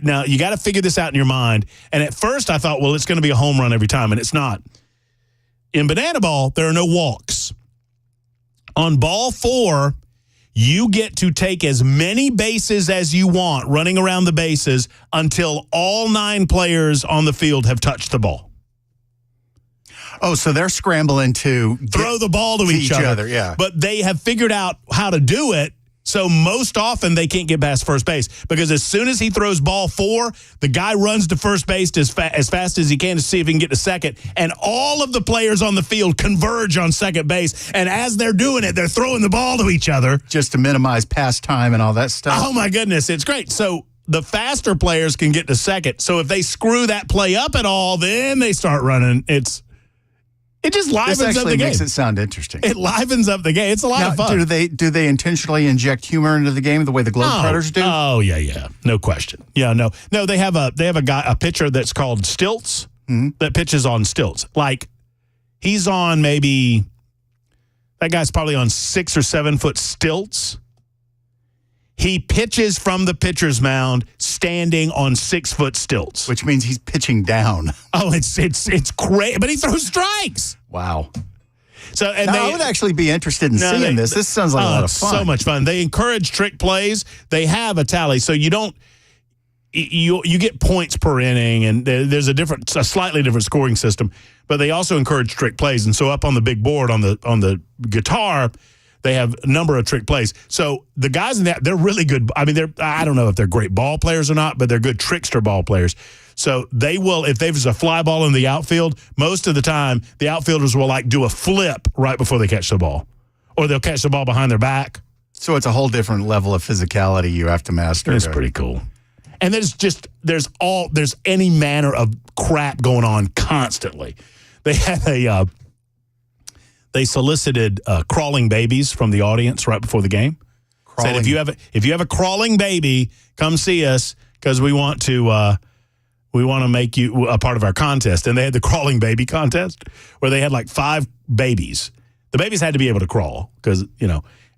now, you got to figure this out in your mind. And at first I thought, well, it's going to be a home run every time, and it's not. In banana ball, there are no walks. On ball 4, you get to take as many bases as you want running around the bases until all 9 players on the field have touched the ball. Oh, so they're scrambling to throw the ball to each other. Yeah. But they have figured out how to do it, so most often they can't get past first base because as soon as he throws ball 4, the guy runs to first base as fast as he can to see if he can get to second, and all of the players on the field converge on second base, and as they're doing it, they're throwing the ball to each other. Just to minimize pass time and all that stuff. Oh, my goodness. It's great. So the faster players can get to second. So if they screw that play up at all, then they start running. It just livens up the game. This actually makes it sound interesting. It livens up the game. It's a lot of fun. Do they intentionally inject humor into the game the way the Globetrotters do? Oh, yeah. No question. Yeah, no. They have a pitcher that's called Stilts that pitches on stilts. Like, he's on that guy's probably on 6 or 7 foot stilts. He pitches from the pitcher's mound standing on 6 foot stilts. Which means he's pitching down. Oh, it's crazy. But he throws strikes. Wow. So I would actually be interested in seeing this. This sounds like a lot of fun. So much fun. They encourage trick plays. They have a tally. So you don't you get points per inning, and there's a slightly different scoring system, but they also encourage trick plays. And so up on the big board on the guitar, they have a number of trick plays. So the guys in that, they're really good. I mean, I don't know if they're great ball players or not, but they're good trickster ball players. So they will, if there's a fly ball in the outfield, most of the time the outfielders will do a flip right before they catch the ball, or they'll catch the ball behind their back. So it's a whole different level of physicality you have to master. It's pretty cool. And there's any manner of crap going on constantly. They had they solicited crawling babies from the audience right before the game. Said if you have a crawling baby, come see us because we want to make you a part of our contest. And they had the crawling baby contest where they had 5 babies. The babies had to be able to crawl because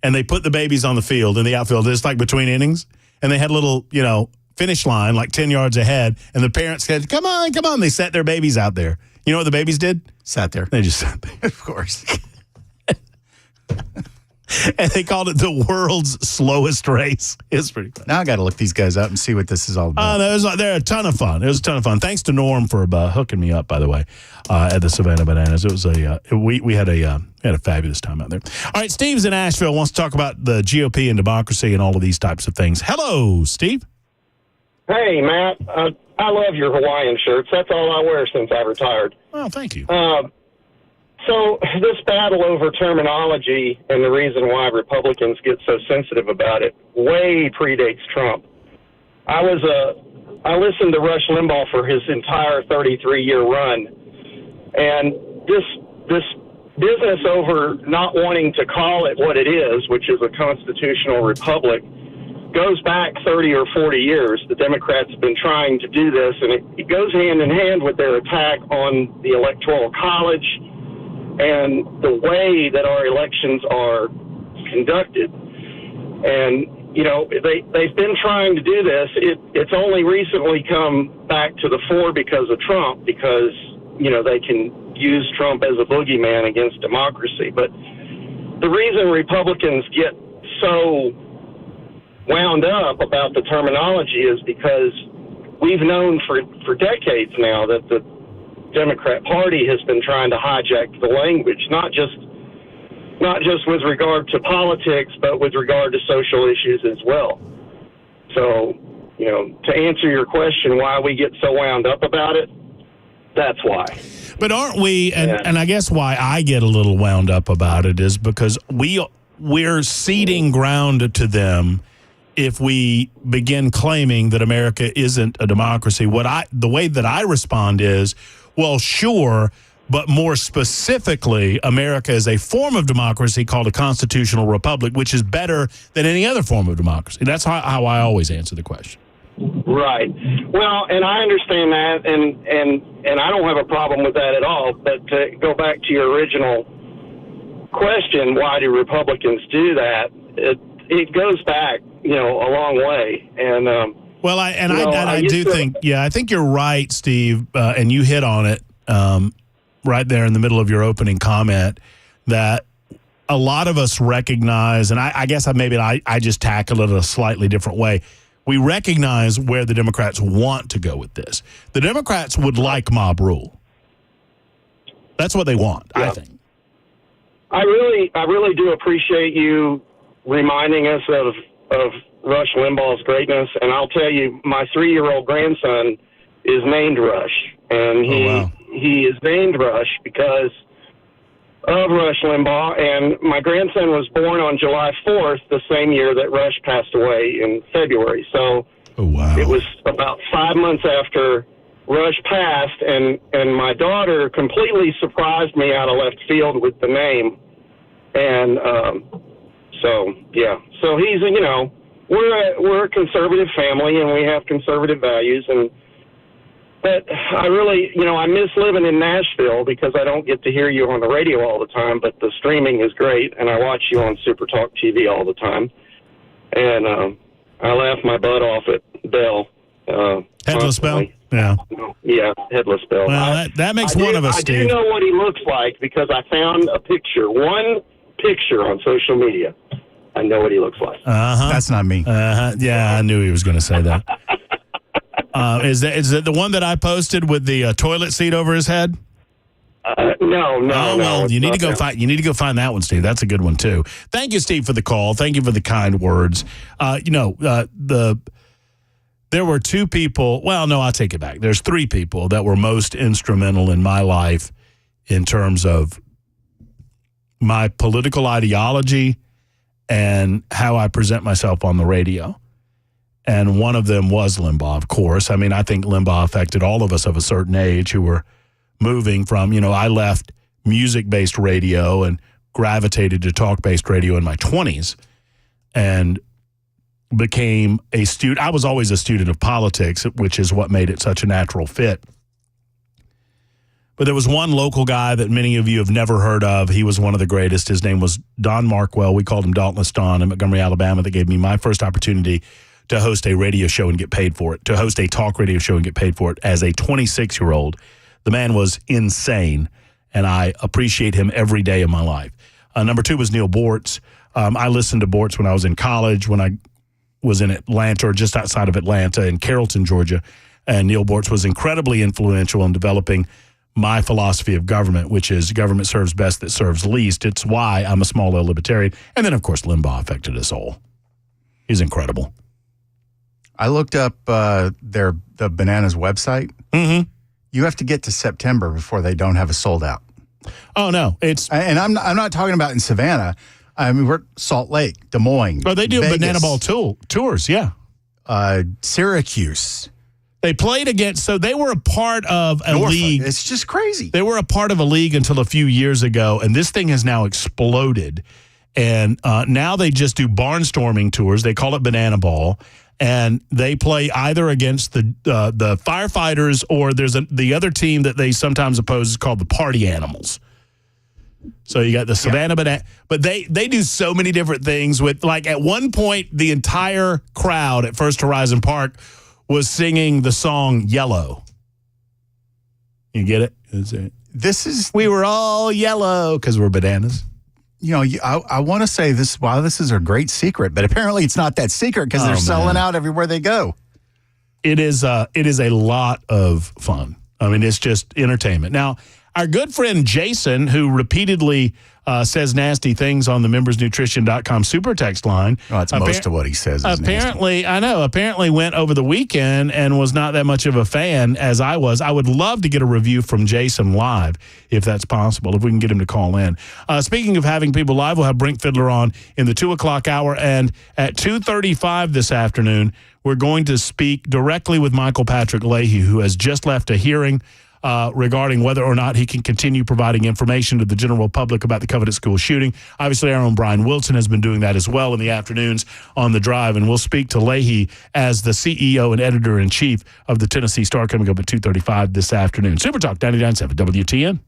and they put the babies on the field in the outfield. It's between innings, and they had a little finish line 10 yards ahead, and the parents said, come on. They set their babies out there. You know what the babies did? Sat there. They just sat there. Of course. And they called it the world's slowest race. It's pretty fun. Now I got to look these guys up and see what this is all about. They're a ton of fun. It was a ton of fun. Thanks to Norm for hooking me up, by the way, at the Savannah Bananas. It was we had a fabulous time out there. All right, Steve's in Nashville, wants to talk about the GOP and democracy and all of these types of things. Hello, Steve. Hey, Matt. I love your Hawaiian shirts. That's all I wear since I retired. Well, thank you. So this battle over terminology and the reason why Republicans get so sensitive about it way predates Trump. I listened to Rush Limbaugh for his entire 33-year run, and this business over not wanting to call it what it is, which is a constitutional republic, goes back 30 or 40 years. The Democrats have been trying to do this, and it goes hand in hand with their attack on the Electoral College and the way that our elections are conducted. And, they've been trying to do this. It's only recently come back to the fore because of Trump, because, they can use Trump as a boogeyman against democracy. But the reason Republicans get so wound up about the terminology is because we've known for decades now that the Democrat Party has been trying to hijack the language, not just with regard to politics, but with regard to social issues as well. So, to answer your question, why we get so wound up about it, that's why. But aren't we, and I guess why I get a little wound up about it is because we're ceding ground to them if we begin claiming that America isn't a democracy. The way that I respond is, well, sure, but more specifically, America is a form of democracy called a constitutional republic, which is better than any other form of democracy. That's how I always answer the question. Right. Well, and I understand that, and I don't have a problem with that at all. But to go back to your original question, why do Republicans do that? It goes back, a long way. And well, I do think I think you're right, Steve, and you hit on it right there in the middle of your opening comment that a lot of us recognize, and I guess I just tackle it a slightly different way. We recognize where the Democrats want to go with this. The Democrats would like mob rule. That's what they want, I think. I really do appreciate you reminding us of Rush Limbaugh's greatness. And I'll tell you, my 3-year-old grandson is named Rush. And he is named Rush because of Rush Limbaugh. And my grandson was born on July 4th, the same year that Rush passed away in February. So it was about 5 months after Rush passed, and my daughter completely surprised me out of left field with the name. And so he's, we're a conservative family, and we have conservative values. But I really, I miss living in Nashville because I don't get to hear you on the radio all the time, but the streaming is great, and I watch you on Super Talk TV all the time. And I laugh my butt off at Bell. Headless Bell? Yeah, Headless Bell. Well, that makes one of us, Steve. I do know what he looks like because I found one picture on social media. I know what he looks like. That's not me. Yeah, I knew he was going to say that. Is that the one that I posted with the toilet seat over his head? No. Oh well, you need to go find. You need to go find that one, Steve. That's a good one too. Thank you, Steve, for the call. Thank you for the kind words. There were two people. Well, no, I'll take it back. There's three people that were most instrumental in my life in terms of my political ideology and how I present myself on the radio. And one of them was Limbaugh, of course. I mean, I think Limbaugh affected all of us of a certain age who were moving from, I left music-based radio and gravitated to talk-based radio in my 20s and became a student. I was always a student of politics, which is what made it such a natural fit. But there was one local guy that many of you have never heard of. He was one of the greatest. His name was Don Markwell. We called him Dauntless Don in Montgomery, Alabama. That gave me my first opportunity to host a radio show and get paid for it, to host a talk radio show and get paid for it as a 26-year-old. The man was insane, and I appreciate him every day of my life. Number two was Neil Bortz. I listened to Bortz when I was in college, when I was in Atlanta or just outside of Atlanta in Carrollton, Georgia. And Neil Bortz was incredibly influential in developing my philosophy of government, which is government serves best that serves least. It's why I'm a small L libertarian. And then, of course, Limbaugh affected us all. He's incredible. I looked up the Bananas website. Mm-hmm. You have to get to September before they don't have a sold out. Oh no, and I'm not talking about in Savannah. I mean, we're Salt Lake, Des Moines. Oh, they do Vegas, Banana Ball tours, yeah. Syracuse. They played against, so they were a part of a league. It's just crazy. They were a part of a league until a few years ago, and this thing has now exploded. And now they just do barnstorming tours. They call it Banana Ball. And they play either against the firefighters or there's the other team that they sometimes oppose is called the Party Animals. So you got the Savannah Banana, but they do so many different things with, like, at one point the entire crowd at First Horizon Park was singing the song Yellow. You get it? We were all yellow because we're bananas. I want to say this, wow, this is a great secret, but apparently it's not that secret because they're selling out everywhere they go. It is a lot of fun. I mean, it's just entertainment. Now, our good friend Jason, who repeatedly says nasty things on the membersnutrition.com super text line. Well, that's most of what he says. Apparently went over the weekend and was not that much of a fan as I was. I would love to get a review from Jason live if that's possible, if we can get him to call in. Speaking of having people live, we'll have Brink Fiddler on in the 2 o'clock hour. And at 2:35 this afternoon, we're going to speak directly with Michael Patrick Leahy, who has just left a hearing regarding whether or not he can continue providing information to the general public about the Covenant School shooting. Obviously, our own Brian Wilson has been doing that as well in the afternoons on The Drive, and we'll speak to Leahy as the CEO and editor-in-chief of the Tennessee Star coming up at 2:35 this afternoon. Super Talk 99.7 WTN.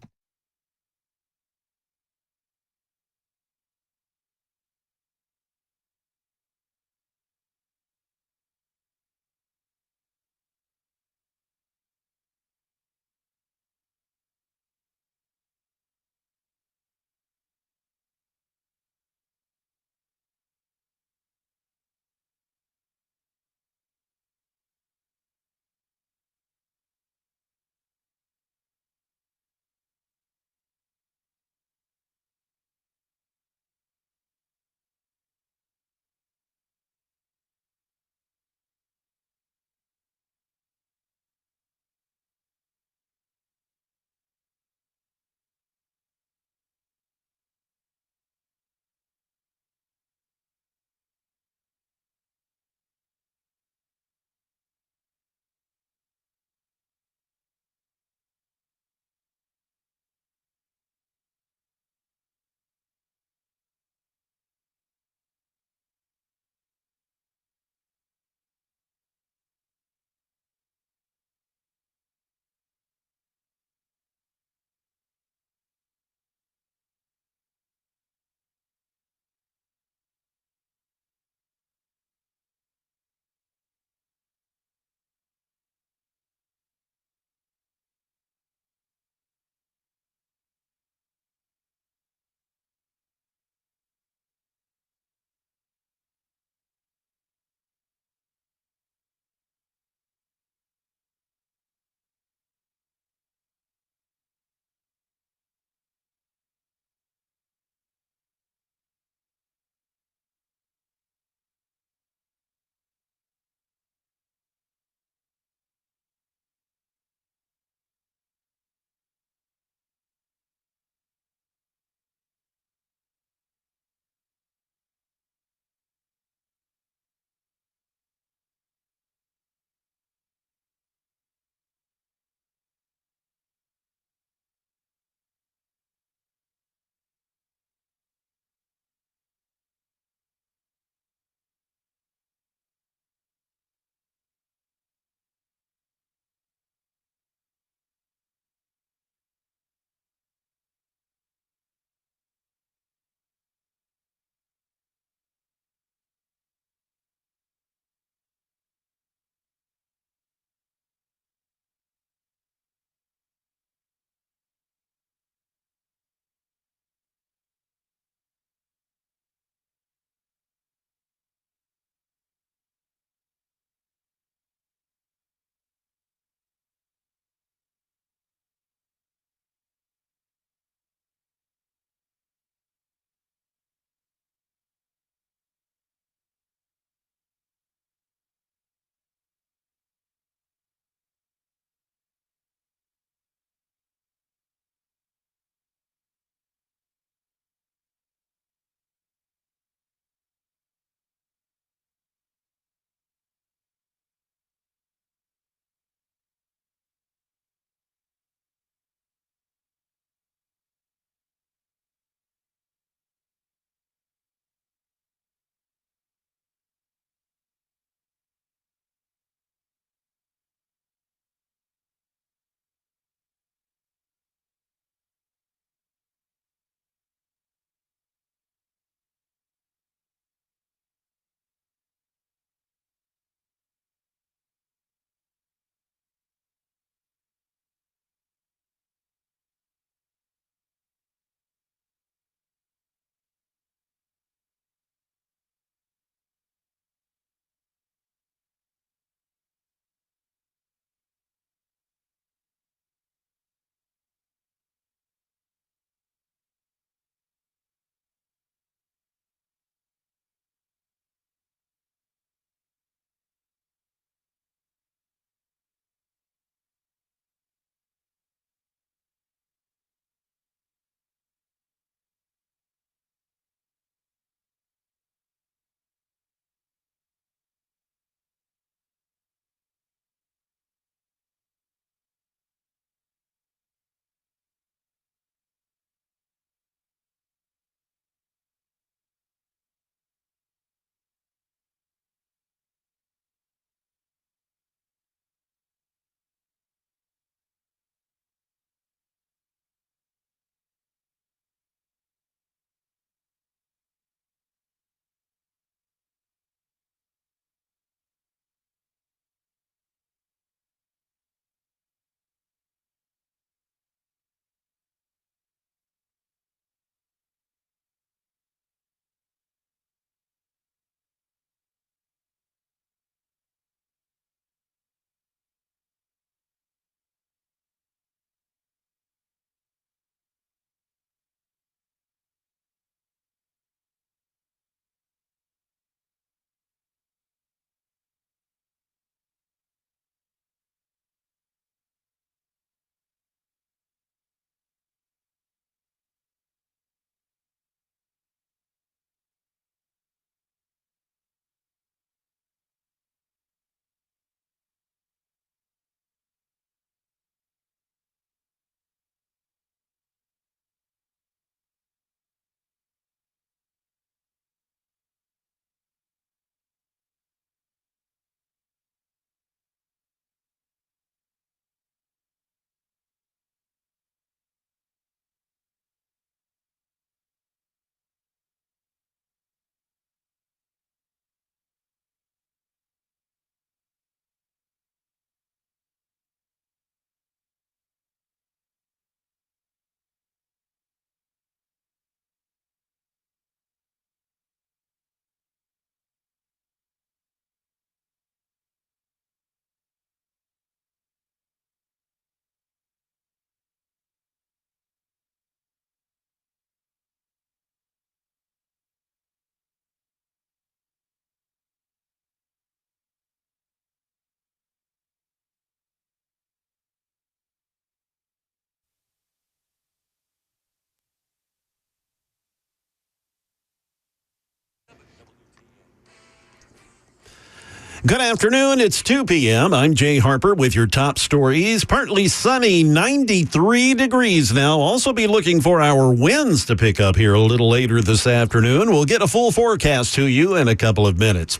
Good afternoon. It's 2 p.m. I'm Jay Harper with your top stories. Partly sunny, 93 degrees now. Also be looking for our winds to pick up here a little later this afternoon. We'll get a full forecast to you in a couple of minutes.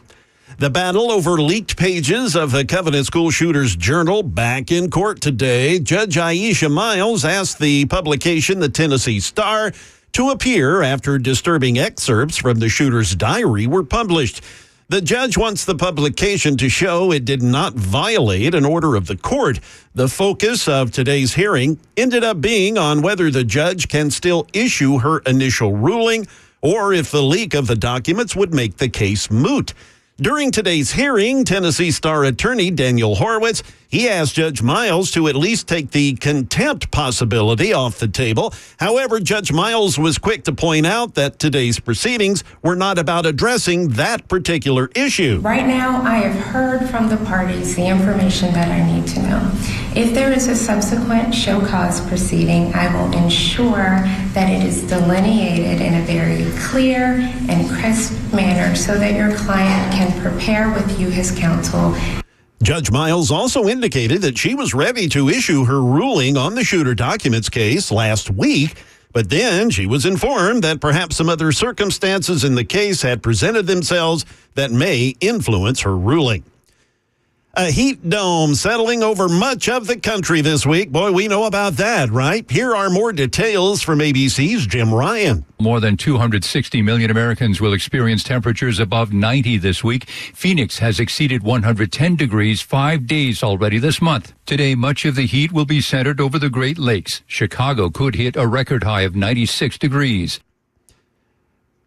The battle over leaked pages of the Covenant School Shooters Journal back in court today. Judge Aisha Miles asked the publication, the Tennessee Star, to appear after disturbing excerpts from the shooter's diary were published. The judge wants the publication to show it did not violate an order of the court. The focus of today's hearing ended up being on whether the judge can still issue her initial ruling or if the leak of the documents would make the case moot. During today's hearing, Tennessee Star attorney Daniel Horowitz, he asked Judge Miles to at least take the contempt possibility off the table. However, Judge Miles was quick to point out that today's proceedings were not about addressing that particular issue. Right now, I have heard from the parties the information that I need to know. If there is a subsequent show cause proceeding, I will ensure that it is delineated in a very clear and crisp manner so that your client can prepare with you, his counsel. Judge Miles also indicated that she was ready to issue her ruling on the shooter documents case last week, but then she was informed that perhaps some other circumstances in the case had presented themselves that may influence her ruling. A heat dome settling over much of the country this week. Boy, we know about that, right? Here are more details from ABC's Jim Ryan. More than 260 million Americans will experience temperatures above 90 this week. Phoenix has exceeded 110 degrees 5 days already this month. Today, much of the heat will be centered over the Great Lakes. Chicago could hit a record high of 96 degrees.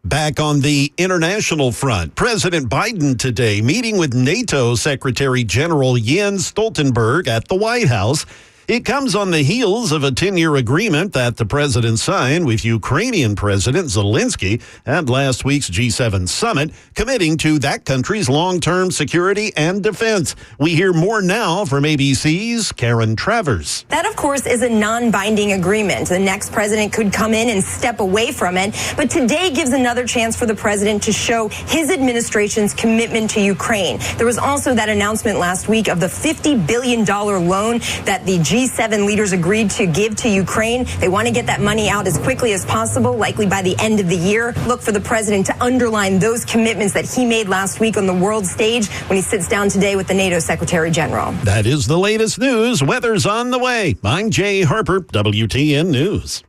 Back on the international front, President Biden today meeting with NATO Secretary General Jens Stoltenberg at the White House. It comes on the heels of a 10-year agreement that the president signed with Ukrainian President Zelensky at last week's G7 summit, committing to that country's long-term security and defense. We hear more now from ABC's Karen Travers. That, of course, is a non-binding agreement. The next president could come in and step away from it. But today gives another chance for the president to show his administration's commitment to Ukraine. There was also that announcement last week of the $50 billion loan that the G7 leaders agreed to give to Ukraine. They want to get that money out as quickly as possible, likely by the end of the year. Look for the president to underline those commitments that he made last week on the world stage when he sits down today with the NATO Secretary General. That is the latest news. Weather's on the way. I'm Jay Harper, WTN News.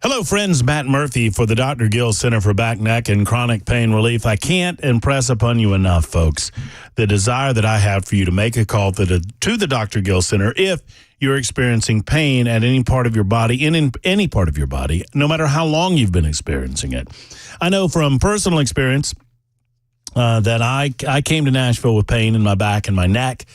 Hello, friends. Matt Murphy for the Dr. Gill Center for Back, Neck, and Chronic Pain Relief. I can't impress upon you enough, folks, the desire that I have for you to make a call to the Dr. Gill Center if you're experiencing pain at any part of your body, in any part of your body, no matter how long you've been experiencing it. I know from personal experience that I came to Nashville with pain in my back and my neck.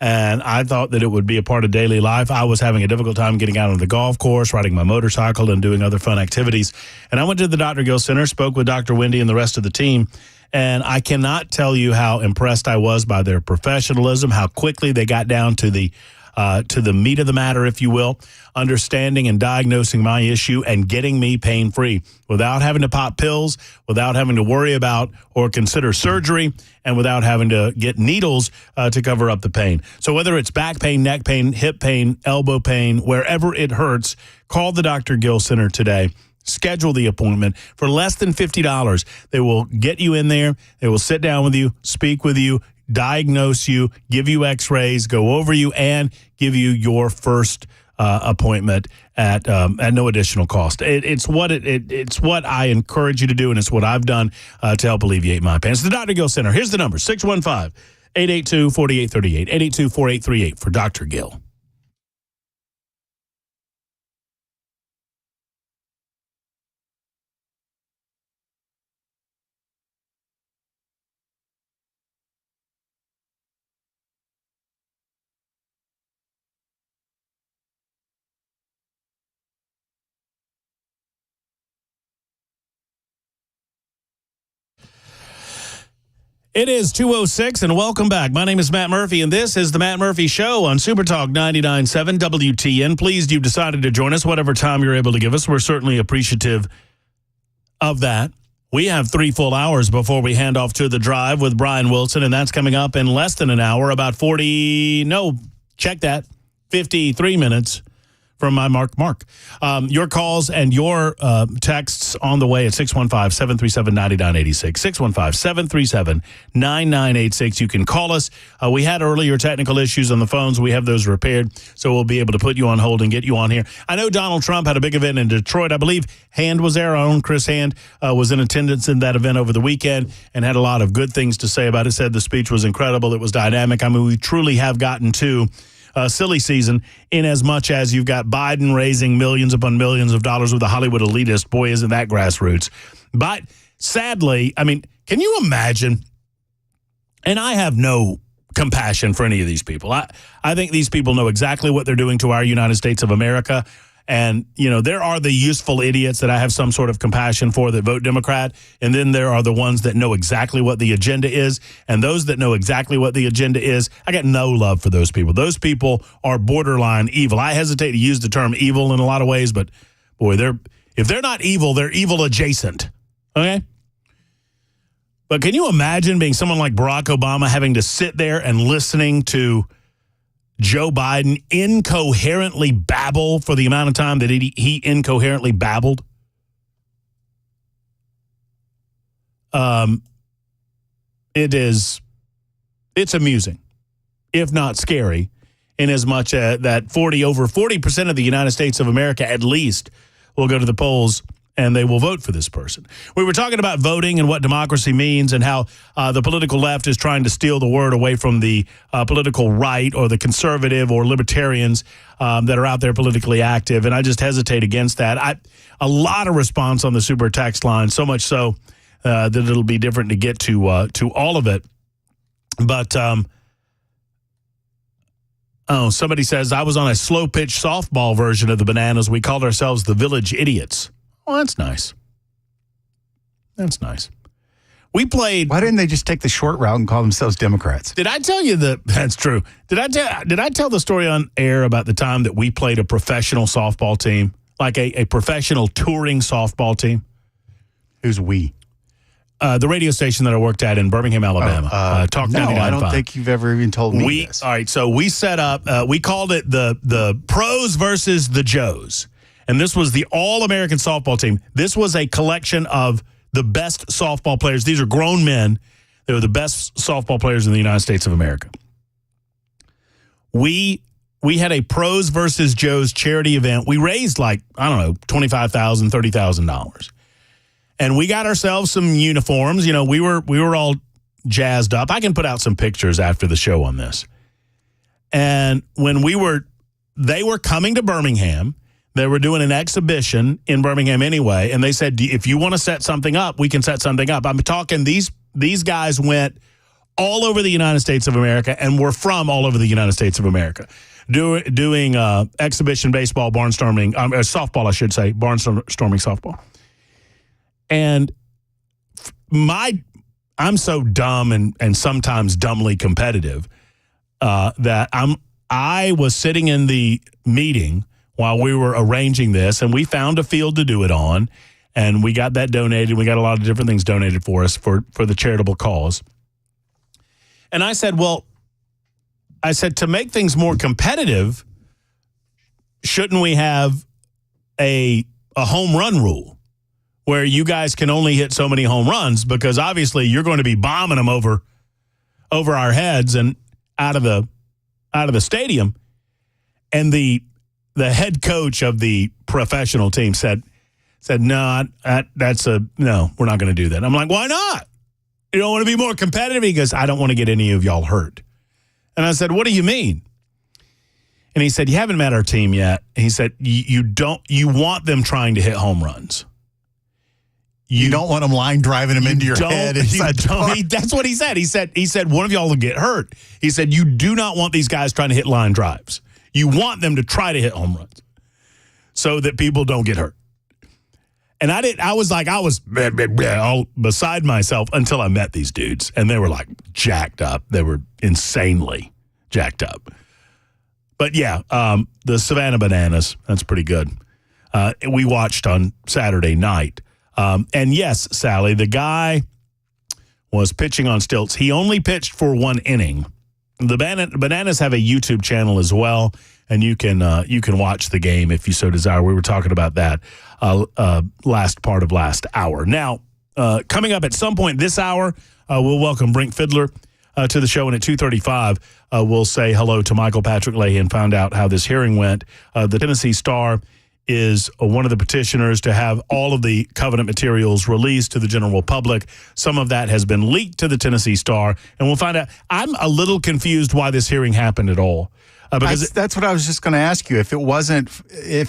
And I thought that it would be a part of daily life. I was having a difficult time getting out on the golf course, riding my motorcycle, and doing other fun activities. And I went to the Dr. Gill Center, spoke with Dr. Wendy and the rest of the team. And I cannot tell you how impressed I was by their professionalism, how quickly they got down to the meat of the matter, if you will, understanding and diagnosing my issue and getting me pain-free without having to pop pills, without having to worry about or consider surgery, and without having to get needles to cover up the pain. So whether it's back pain, neck pain, hip pain, elbow pain, wherever it hurts, call the Dr. Gill Center today. Schedule the appointment for less than $50. They will get you in there. They will sit down with you, speak with you, diagnose you, give you x-rays, go over you, and give you your first appointment at no additional cost. It's what I encourage you to do, and it's what I've done to help alleviate my pain. It's the Dr. Gill Center. Here's the number, 615-882-4838, 882-4838 for Dr. Gill. It is 2:06, and welcome back. My name is Matt Murphy, and this is the Matt Murphy Show on Super Talk 99.7 WTN. Pleased you've decided to join us, whatever time you're able to give us. We're certainly appreciative of that. We have 3 full hours before we hand off to The Drive with Brian Wilson, and that's coming up in less than an hour, about 53 minutes from my Mark. Your calls and your texts on the way at 615-737-9986, 615-737-9986. You can call us. We had earlier technical issues on the phones. We have those repaired, so we'll be able to put you on hold and get you on here. I know Donald Trump had a big event in Detroit. I believe Hand was there. Our own Chris Hand was in attendance in that event over the weekend and had a lot of good things to say about it. Said the speech was incredible. It was dynamic. I mean, we truly have gotten to silly season in as much as you've got Biden raising millions upon millions of dollars with a Hollywood elitist. Boy, isn't that grassroots. But sadly, I mean, can you imagine? And I have no compassion for any of these people. I think these people know exactly what they're doing to our United States of America. And, you know, there are the useful idiots that I have some sort of compassion for that vote Democrat. And then there are the ones that know exactly what the agenda is. And those that know exactly what the agenda is, I got no love for those people. Those people are borderline evil. I hesitate to use the term evil in a lot of ways, but boy, if they're not evil, they're evil adjacent. Okay? But can you imagine being someone like Barack Obama having to sit there and listening to Joe Biden incoherently babble for the amount of time that he incoherently babbled? It's amusing, if not scary, in as much that over 40% of the United States of America at least will go to the polls and they will vote for this person. We were talking about voting and what democracy means and how the political left is trying to steal the word away from the political right or the conservative or libertarians that are out there politically active. And I just hesitate against that. A lot of response on the super text line, so much so that it'll be different to get to all of it. But somebody says, I was on a slow-pitch softball version of the Bananas. We called ourselves the Village Idiots. Oh, that's nice. That's nice. We played. Why didn't they just take the short route and call themselves Democrats? Did I tell you that's true? Did I tell the story on air about the time that we played a professional softball team, like a professional touring softball team? Who's we? The radio station that I worked at in Birmingham, Alabama. Talk 99.5. No, I don't think you've ever even told me this. All right, so we set up. We called it the Pros versus the Joes. And this was the All-American softball team. This was a collection of the best softball players. These are grown men. They were the best softball players in the United States of America. We had a Pros versus Joes charity event. We raised $25,000, $30,000. And we got ourselves some uniforms. You know, we were all jazzed up. I can put out some pictures after the show on this. And when they were coming to Birmingham. They were doing an exhibition in Birmingham anyway, and they said, if you want to set something up, we can set something up. I'm talking these guys went all over the United States of America and were from all over the United States of America. Doing exhibition baseball, barnstorming, softball, I should say, barnstorming softball. And I'm so dumb and sometimes dumbly competitive that I was sitting in the meeting while we were arranging this, and we found a field to do it on, and we got that donated. We got a lot of different things donated for us for the charitable cause. And I said, to make things more competitive, shouldn't we have a home run rule where you guys can only hit so many home runs, because obviously you're going to be bombing them over our heads and out of the stadium. And the head coach of the professional team said no, no, we're not going to do that. I'm like, why not? You don't want to be more competitive? He goes, I don't want to get any of y'all hurt. And I said, what do you mean? And he said, you haven't met our team yet. And he said, you want them trying to hit home runs. You don't want them line driving them into your head. That's what he said. He said, one of y'all will get hurt. He said, you do not want these guys trying to hit line drives. You want them to try to hit home runs so that people don't get hurt. And I was all beside myself until I met these dudes, and they were like jacked up. They were insanely jacked up. But yeah, the Savannah Bananas, that's pretty good. We watched on Saturday night. And yes, Sally, the guy was pitching on stilts. He only pitched for one inning. The Bananas have a YouTube channel as well, and you can watch the game if you so desire. We were talking about that last part of last hour. Now, coming up at some point this hour, we'll welcome Brink Fiddler to the show, and at 2:35, we'll say hello to Michael Patrick Ley and find out how this hearing went. The Tennessee Star is one of the petitioners to have all of the covenant materials released to the general public. Some of that has been leaked to the Tennessee Star, and we'll find out. I'm a little confused why this hearing happened at all. Because that's what I was just going to ask you. If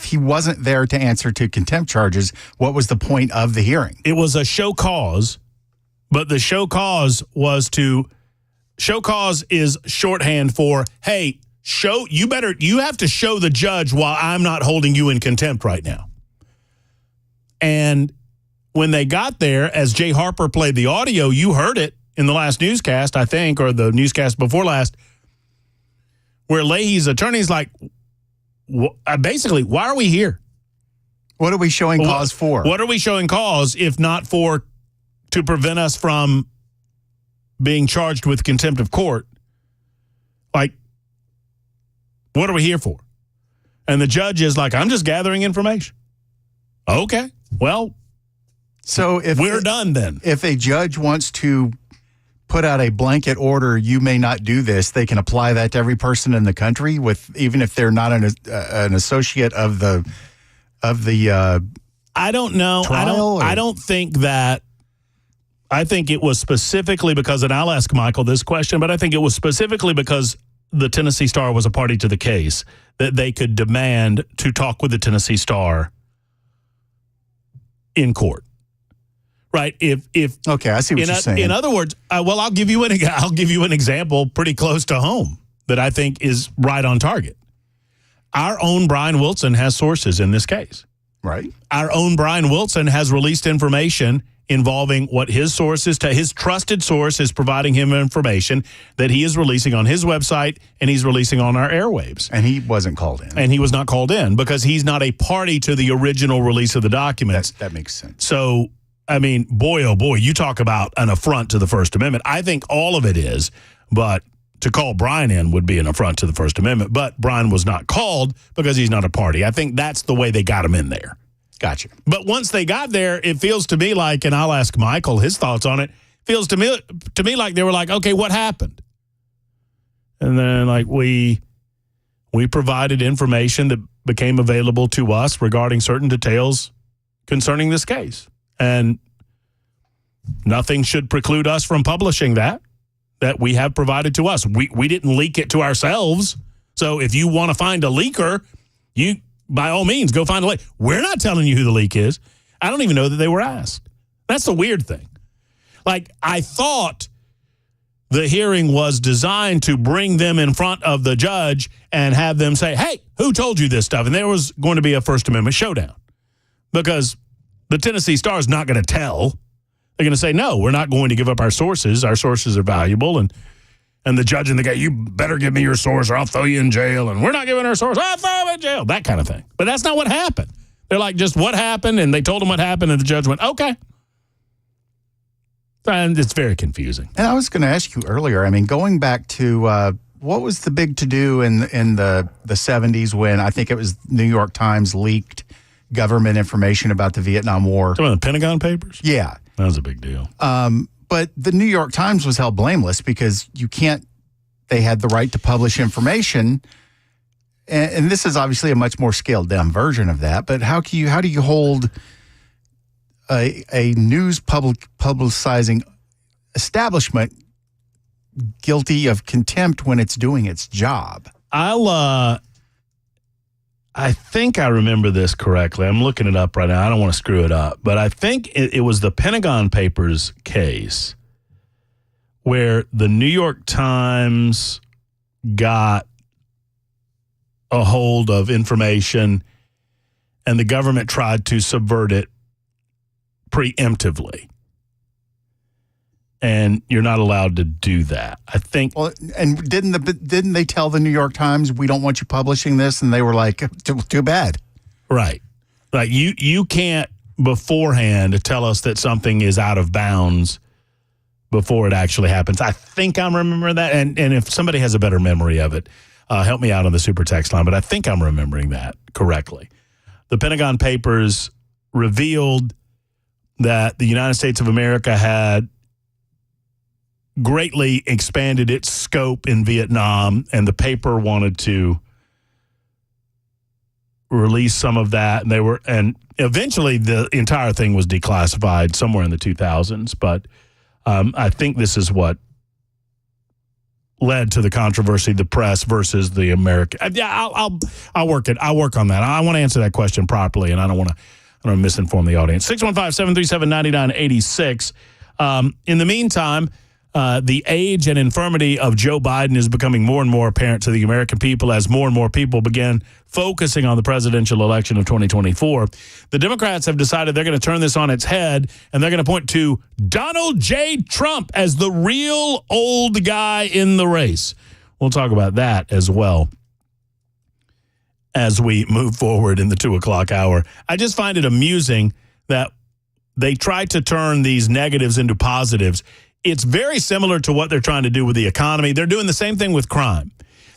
he wasn't there to answer to contempt charges, what was the point of the hearing? It was a show cause, but the show cause is shorthand for, hey, you have to show the judge while I'm not holding you in contempt right now. And when they got there, as Jay Harper played the audio, you heard it in the last newscast, I think, or the newscast before last, where Leahy's attorney's like, basically, why are we here? What are we showing cause for? What are we showing cause if not to prevent us from being charged with contempt of court? Like, what are we here for? And the judge is like, I'm just gathering information. Okay, well, so if we're done then. If a judge wants to put out a blanket order, you may not do this, they can apply that to every person in the country, even if they're not an associate of the I don't know. I don't think that. I think it was specifically because, and I'll ask Michael this question, but I think it was specifically because the Tennessee Star was a party to the case that they could demand to talk with the Tennessee Star in court. Right? Okay, I see what you're saying. In other words, I'll give you an example pretty close to home that I think is right on target. Our own Brian Wilson has sources in this case. Right. Our own Brian Wilson has released information involving what his trusted source is providing him information that he is releasing on his website and he's releasing on our airwaves. And he wasn't called in. And he was not called in because he's not a party to the original release of the documents. That makes sense. So, I mean, boy, oh boy, you talk about an affront to the First Amendment. I think all of it is, but to call Brian in would be an affront to the First Amendment. But Brian was not called because he's not a party. I think that's the way they got him in there. Gotcha. But once they got there, it feels to me like, and I'll ask Michael his thoughts on it, feels to me like they were like, okay, what happened? And then like we provided information that became available to us regarding certain details concerning this case. And nothing should preclude us from publishing that we have provided to us. We didn't leak it to ourselves. So if you want to find a leaker, you by all means go find a leak. We're not telling you who the leak is. I don't even know that they were asked. That's the weird thing. Like, I thought the hearing was designed to bring them in front of the judge and have them say, hey, who told you this stuff? And there was going to be a First Amendment showdown because the Tennessee Star is not going to tell. They're going to say, no, we're not going to give up our sources. Our sources are valuable. And the judge and the guy, you better give me your source or I'll throw you in jail. And we're not giving our source. I'll throw him in jail. That kind of thing. But that's not what happened. They're like, just what happened? And they told them what happened. And the judge went, okay. And it's very confusing. And I was going to ask you earlier, I mean, going back to what was the big to-do in the 70s when I think it was New York Times leaked government information about the Vietnam War? Talking about the Pentagon Papers? Yeah. That was a big deal. But the New York Times was held blameless because they had the right to publish information. And this is obviously a much more scaled down version of that. But how do you hold a news publicizing establishment guilty of contempt when it's doing its job? I think I remember this correctly. I'm looking it up right now. I don't want to screw it up. But I think it was the Pentagon Papers case where the New York Times got a hold of information and the government tried to subvert it preemptively. And you're not allowed to do that. I think. Well, and didn't they tell the New York Times we don't want you publishing this? And they were like, too bad. Right. Like you can't beforehand tell us that something is out of bounds before it actually happens. I think I'm remembering that. And if somebody has a better memory of it, help me out on the super text line. But I think I'm remembering that correctly. The Pentagon Papers revealed that the United States of America had greatly expanded its scope in Vietnam, and the paper wanted to release some of that. And eventually the entire thing was declassified somewhere in the 2000s. But I think this is what led to the controversy, the press versus the American. Yeah, I'll work it. I'll work on that. I want to answer that question properly, and I don't want to misinform the audience. 615-737-9986. In the meantime, the age and infirmity of Joe Biden is becoming more and more apparent to the American people as more and more people begin focusing on the presidential election of 2024. The Democrats have decided they're going to turn this on its head, and they're going to point to Donald J. Trump as the real old guy in the race. We'll talk about that as well as we move forward in the 2 o'clock hour. I just find it amusing that they try to turn these negatives into positives. It's very similar to what they're trying to do with the economy. They're doing the same thing with crime.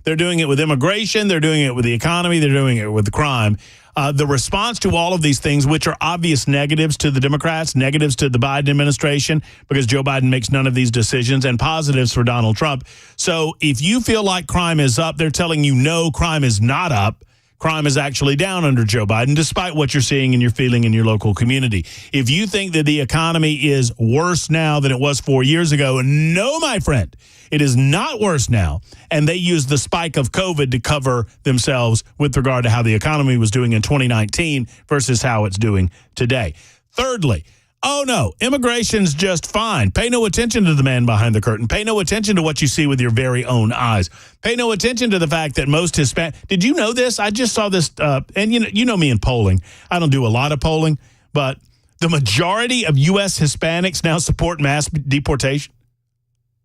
They're doing it with immigration. They're doing it with the economy. They're doing it with the crime. The response to all of these things, which are obvious negatives to the Democrats, negatives to the Biden administration, because Joe Biden makes none of these decisions, and positives for Donald Trump. So if you feel like crime is up, they're telling you, no, crime is not up. Crime is actually down under Joe Biden, despite what you're seeing and you're feeling in your local community. If you think that the economy is worse now than it was 4 years ago, no, my friend, it is not worse now. And they used the spike of COVID to cover themselves with regard to how the economy was doing in 2019 versus how it's doing today. Thirdly, oh, no, immigration's just fine. Pay no attention to the man behind the curtain. Pay no attention to what you see with your very own eyes. Pay no attention to the fact that most Hispanic. Did you know this? I just saw this, and you know me in polling. I don't do a lot of polling, but the majority of U.S. Hispanics now support mass deportation.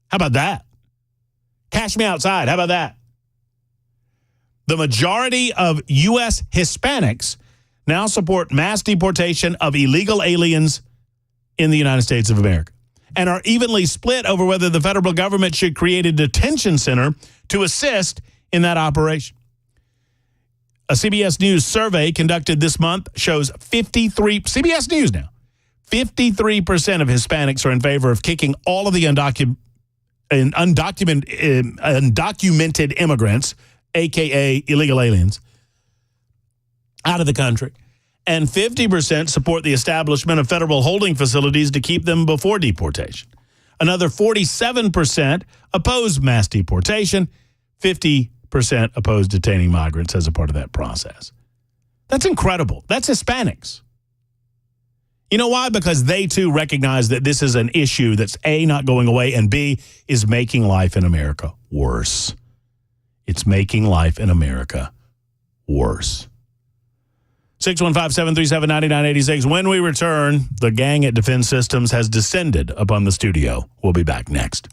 How about that? Cash me outside. How about that? The majority of U.S. Hispanics now support mass deportation of illegal aliens in the United States of America, and are evenly split over whether the federal government should create a detention center to assist in that operation. A CBS News survey conducted this month shows 53% of Hispanics are in favor of kicking all of the undocumented immigrants, aka illegal aliens, out of the country. And 50% support the establishment of federal holding facilities to keep them before deportation. Another 47% oppose mass deportation. 50% oppose detaining migrants as a part of that process. That's incredible. That's Hispanics. You know why? Because they, too, recognize that this is an issue that's, A, not going away, and B, is making life in America worse. It's making life in America worse. 615-737-9986. When we return, the gang at Defense Systems has descended upon the studio. We'll be back next.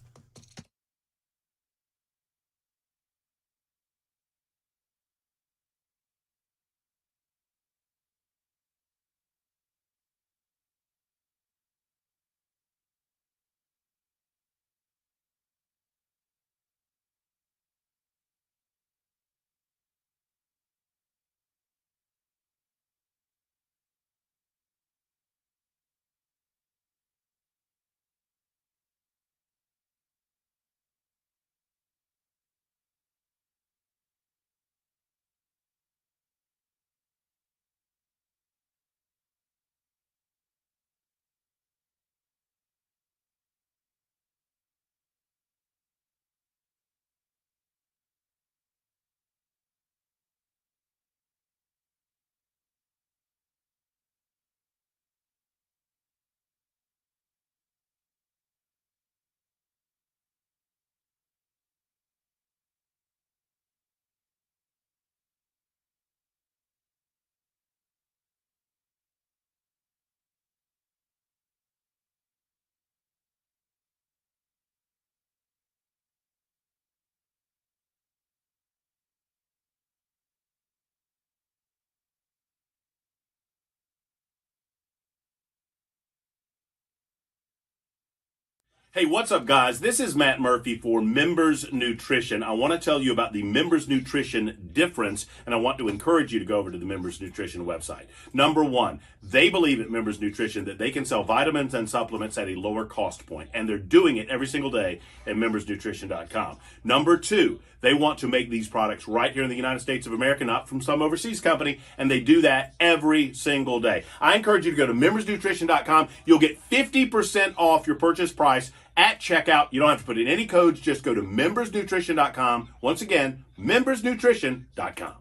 Hey, what's up, guys? This is Matt Murphy for Members Nutrition. I want to tell you about the Members Nutrition difference, and I want to encourage you to go over to the Members Nutrition website. Number one, they believe at Members Nutrition that they can sell vitamins and supplements at a lower cost point, and they're doing it every single day at membersnutrition.com. Number two, they want to make these products right here in the United States of America, not from some overseas company, and they do that every single day. I encourage you to go to membersnutrition.com. You'll get 50% off your purchase price at checkout. You don't have to put in any codes. Just go to membersnutrition.com. Once again, membersnutrition.com.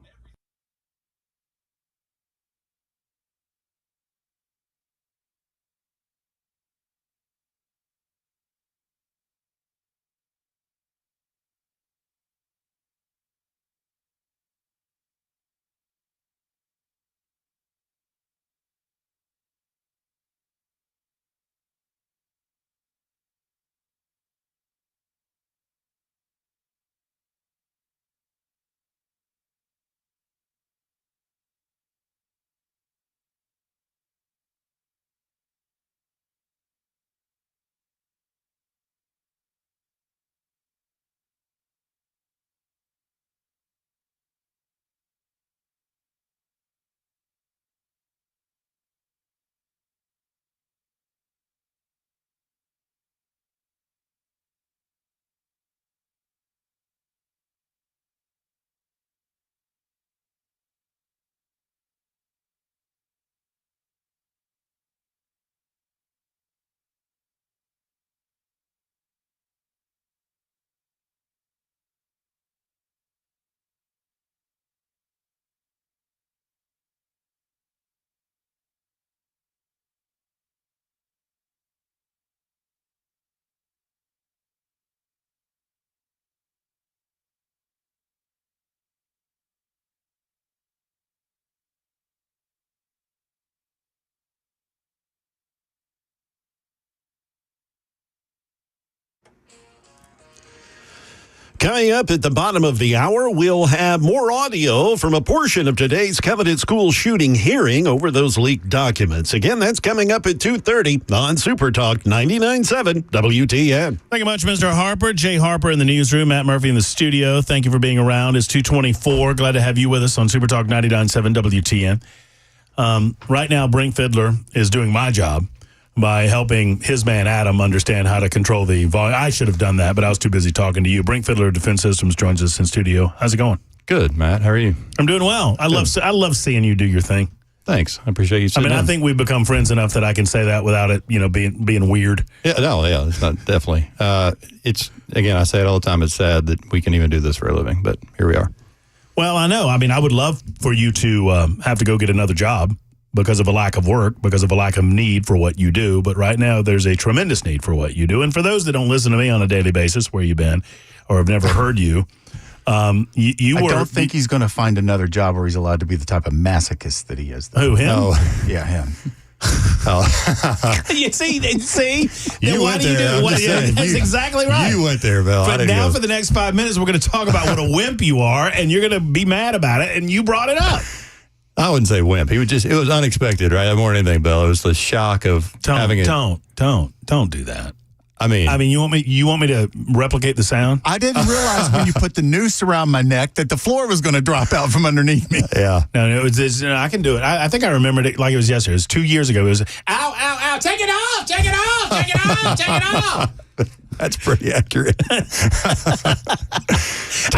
Coming up at the bottom of the hour, we'll have more audio from a portion of today's Covenant School shooting hearing over those leaked documents. Again, that's coming up at 2:30 on Super Talk 99.7 WTN. Thank you much, Mr. Harper. Jay Harper in the newsroom, Matt Murphy in the studio. Thank you for being around. It's 2:24. Glad to have you with us on Super Talk 99.7 WTN. Right now, Brink Fiddler is doing my job by helping his man Adam understand how to control the volume. I should have done that, but I was too busy talking to you. Brink Fiddler of Defense Systems joins us in studio. How's it going? Good, Matt. How are you? I'm doing well. I love seeing you do your thing. Thanks. I appreciate you. I think we've become friends enough that I can say that without it, being weird. Yeah, it's not definitely. It's again, I say it all the time. It's sad that we can even do this for a living, but here we are. Well, I know. I would love for you to have to go get another job. because of a lack of work, because of a lack of need for what you do. But right now, there's a tremendous need for what you do. And for those that don't listen to me on a daily basis, where you been, or have never heard you, I don't think he's going to find another job where he's allowed to be the type of masochist that he is. Who, him? No. Yeah, him. You see? You went there. That's exactly right. You went there, Bill. But now for the next 5 minutes, we're going to talk about what a wimp you are, and you're going to be mad about it, and you brought it up. I wouldn't say wimp. It was unexpected, right? More than anything, Bill. It was the shock of having it. Don't do that. I mean, you want me to replicate the sound? I didn't realize when you put the noose around my neck that the floor was going to drop out from underneath me. Yeah. No, I can do it. I think I remembered it like it was yesterday. It was 2 years ago. It was, ow, ow, ow, take it off, take it off, take it off, take it off. That's pretty accurate. I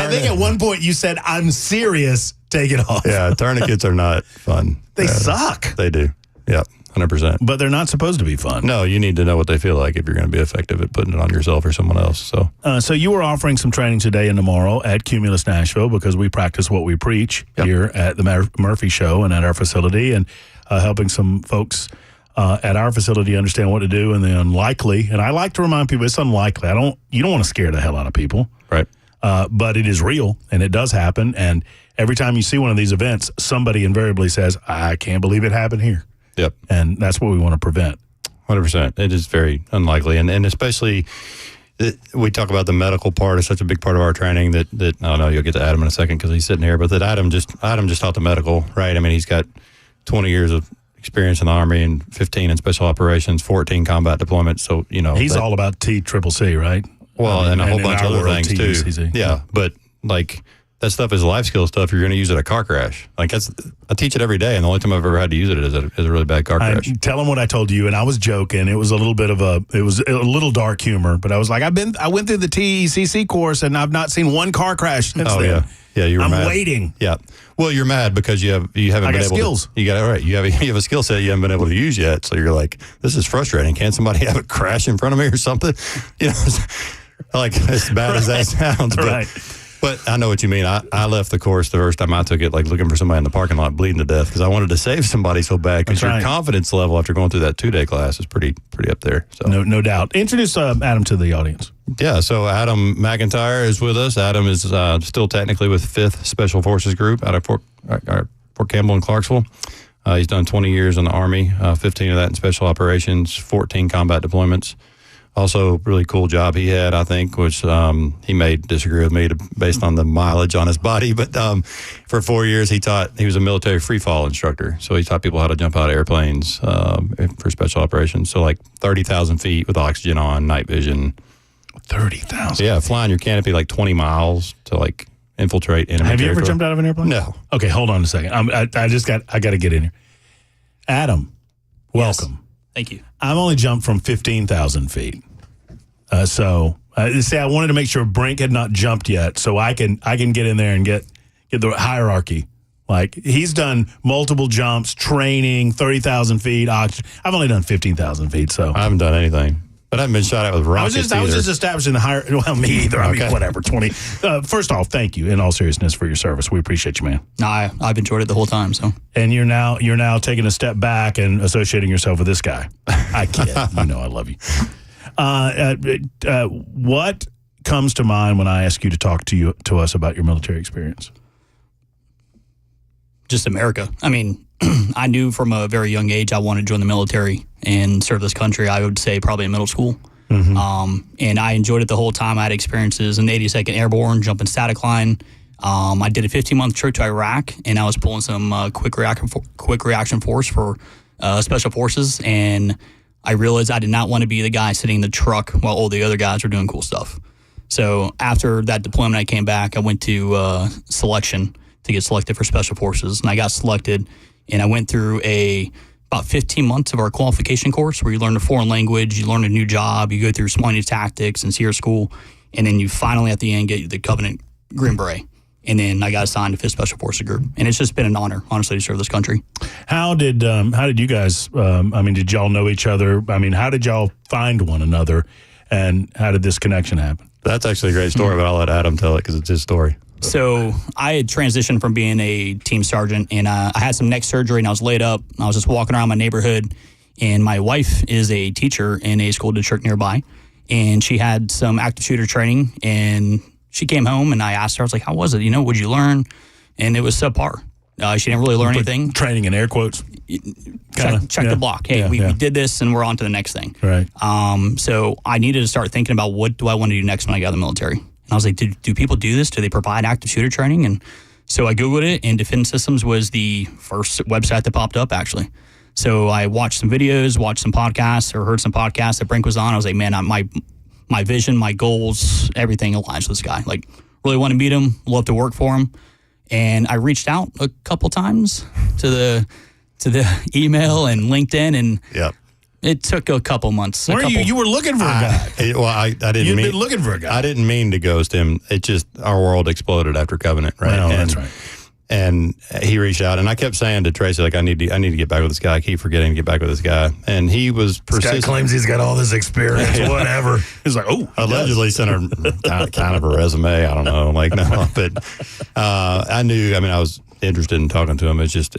think at one point you said, I'm serious, take it off. Yeah, tourniquets are not fun. They suck. They do. Yep, 100%. But they're not supposed to be fun. No, you need to know what they feel like if you're going to be effective at putting it on yourself or someone else. So you were offering some training today and tomorrow at Cumulus Nashville because we practice what we preach here at the Murphy Show and at our facility, and helping some folks at our facility understand what to do and the unlikely. And I like to remind people it's unlikely. You don't want to scare the hell out of people. Right. But it is real and it does happen. And every time you see one of these events, somebody invariably says, I can't believe it happened here. Yep. And that's what we want to prevent. 100%. It is very unlikely. And especially we talk about the medical part is such a big part of our training that I don't know, you'll get to Adam in a second because he's sitting here, but that Adam just taught the medical, right? I mean, he's got 20 years of experience in the Army and 15 in special operations, 14 combat deployments. So, he's all about TCCC, right? Well, and a whole bunch of other things too. Yeah. But like that stuff is life skill stuff. You're going to use it at a car crash. Like I teach it every day. And the only time I've ever had to use it is a really bad car crash. Tell him what I told you. And I was joking. It was a little bit of a little dark humor, but I was like, I went through the TCCC course and I've not seen one car crash since then. Yeah. Yeah, you're mad. I'm waiting. Yeah. Well, you're mad because you haven't been able skills. You got it right. You have a skill set you haven't been able to use yet. So you're like, this is frustrating. Can't somebody have a crash in front of me or something? Like as bad as that sounds. But I know what you mean. I left the course the first time I took it, like looking for somebody in the parking lot bleeding to death because I wanted to save somebody so bad because your confidence level after going through that 2-day class is pretty up there. So no doubt. Introduce Adam to the audience. Yeah, so Adam McIntyre is with us. Adam is still technically with 5th Special Forces Group out of Fort Campbell in Clarksville. He's done 20 years in the Army, 15 of that in special operations, 14 combat deployments. Also, really cool job he had, I think, which he may disagree with me based on the mileage on his body. But for 4 years, he was a military free fall instructor. So he taught people how to jump out of airplanes for special operations. So like 30,000 feet with oxygen on, night vision. 30,000. Yeah, flying your canopy like 20 miles to like infiltrate enemy Have you territory. ever jumped out of an airplane? No. Okay, hold on a second. I got to get in here. Adam, welcome. Thank you. I've only jumped from 15,000 feet. I wanted to make sure Brink had not jumped yet, so I can get in there and get the hierarchy. Like he's done multiple jumps, training, 30,000 feet. I've only done 15,000 feet, so I haven't done anything. But I haven't been shot at with rockets I was just establishing the higher. Well, me either. I mean, whatever. 20. First off, thank you in all seriousness for your service. We appreciate you, man. No, I've enjoyed it the whole time. So. And you're now taking a step back and associating yourself with this guy. I kid. I love you. What comes to mind when I ask you to talk to us about your military experience? Just America. I mean, I knew from a very young age I wanted to join the military and serve this country. I would say probably in middle school. Mm-hmm. And I enjoyed it the whole time. I had experiences in the 82nd Airborne, jumping static line. I did a 15-month trip to Iraq, and I was pulling some quick reaction force for special forces. And I realized I did not want to be the guy sitting in the truck while all the other guys were doing cool stuff. So after that deployment, I came back. I went to selection to get selected for special forces, and I got selected. And I went through about 15 months of our qualification course where you learn a foreign language, you learn a new job, you go through Smiley tactics and SEER school, and then you finally at the end get the Covenant Green Beret. And then I got assigned to 5th Special Forces Group. And it's just been an honor, honestly, to serve this country. How did you guys, did y'all know each other? I mean, how did y'all find one another? And how did this connection happen? That's actually a great story, but I'll let Adam tell it because it's his story. So I had transitioned from being a team sergeant, and I had some neck surgery, and I was laid up. I was just walking around my neighborhood, and my wife is a teacher in a school district nearby, and she had some active shooter training, and she came home, and I asked her, I was like, how was it? What'd you learn? And it was subpar. She didn't really learn anything. Training in air quotes. Check the block. Hey, we did this, and we're on to the next thing. Right. So I needed to start thinking about what do I want to do next when I got out of the military. And I was like, do people do this? Do they provide active shooter training? And so I Googled it, and Defense Systems was the first website that popped up, actually. So I watched some videos, watched some podcasts, or heard some podcasts that Brink was on. I was like, man, my vision, my goals, everything aligns with this guy. Like, really want to meet him, love to work for him. And I reached out a couple times to the email and LinkedIn, and it took a couple months. You were looking for a guy. I didn't. You've been looking for a guy. I didn't mean to ghost him. It just, our world exploded after Covenant, right? No, that's right. And he reached out, and I kept saying to Tracy, like, I need to get back with this guy. I keep forgetting to get back with this guy. And he was persistent. This guy claims he's got all this experience, whatever. He's like, allegedly sent her kind of a resume. I don't know, like, no, but I knew. I mean, I was interested in talking to him. It's just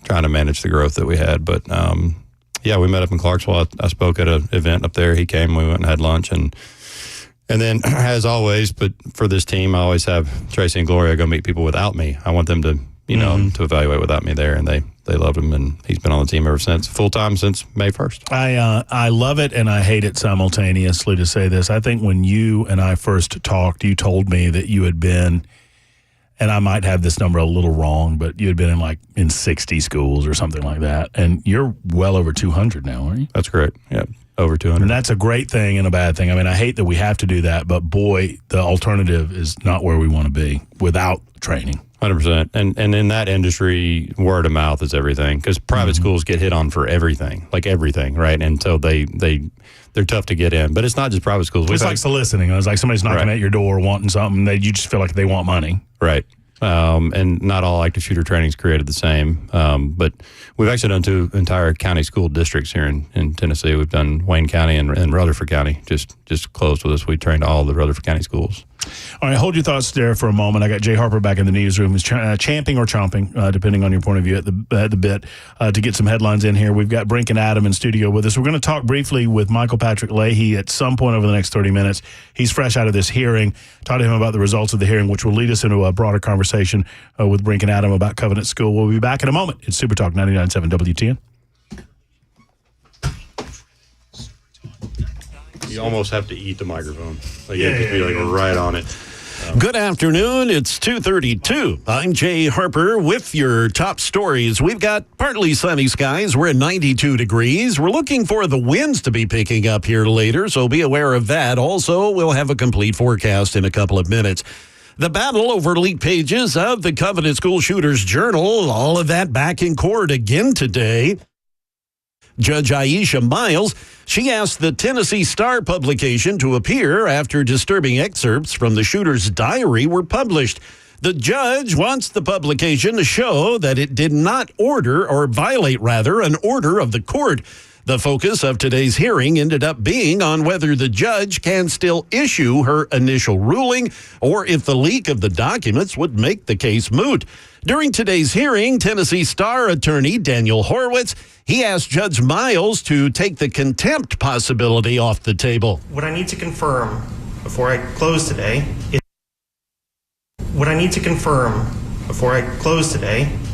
trying to manage the growth that we had. But we met up in Clarksville. I spoke at an event up there. He came. We went and had lunch, and then, as always, but for this team, I always have Tracy and Gloria go meet people without me. I want them to, to evaluate without me there, and they loved him, and he's been on the team ever since, full-time since May 1st. I love it, and I hate it simultaneously to say this. I think when you and I first talked, you told me that you had been, and I might have this number a little wrong, but you had been in 60 schools or something like that, and you're well over 200 now, aren't you? That's correct, yeah. Over 200. And that's a great thing and a bad thing. I mean, I hate that we have to do that, but boy, the alternative is not where we want to be without training. 100%. And in that industry, word of mouth is everything, because private schools get hit on for everything, right? And so they're tough to get in. But it's not just private schools. It's like soliciting. It's like somebody's knocking at your door wanting something. You just feel like they want money. Right. And not all active shooter training is created the same. But we've actually done 2 entire county school districts here in Tennessee. We've done Wayne County and Rutherford County, just closed with us. We trained all the Rutherford County schools. All right, hold your thoughts there for a moment. I got Jay Harper back in the newsroom. He's champing or chomping, depending on your point of view at the bit, to get some headlines in here. We've got Brink and Adam in studio with us. We're going to talk briefly with Michael Patrick Leahy at some point over the next 30 minutes. He's fresh out of this hearing. Talk to him about the results of the hearing, which will lead us into a broader conversation with Brink and Adam about Covenant School. We'll be back in a moment. It's Super Talk 99.7 WTN. You almost have to eat the microphone. Like, you have to be right on it. Good afternoon. It's 2:32. I'm Jay Harper with your top stories. We've got partly sunny skies. We're at 92 degrees. We're looking for the winds to be picking up here later, so be aware of that. Also, we'll have a complete forecast in a couple of minutes. The battle over leaked pages of the Covenant School Shooters Journal, all of that back in court again today. Judge Aisha Miles, she asked the Tennessee Star publication to appear after disturbing excerpts from the shooter's diary were published. The judge wants the publication to show that it did not violate an order of the court. The focus of today's hearing ended up being on whether the judge can still issue her initial ruling or if the leak of the documents would make the case moot. During today's hearing, Tennessee Star attorney Daniel Horowitz, he asked Judge Miles to take the contempt possibility off the table. What I need to confirm before I close today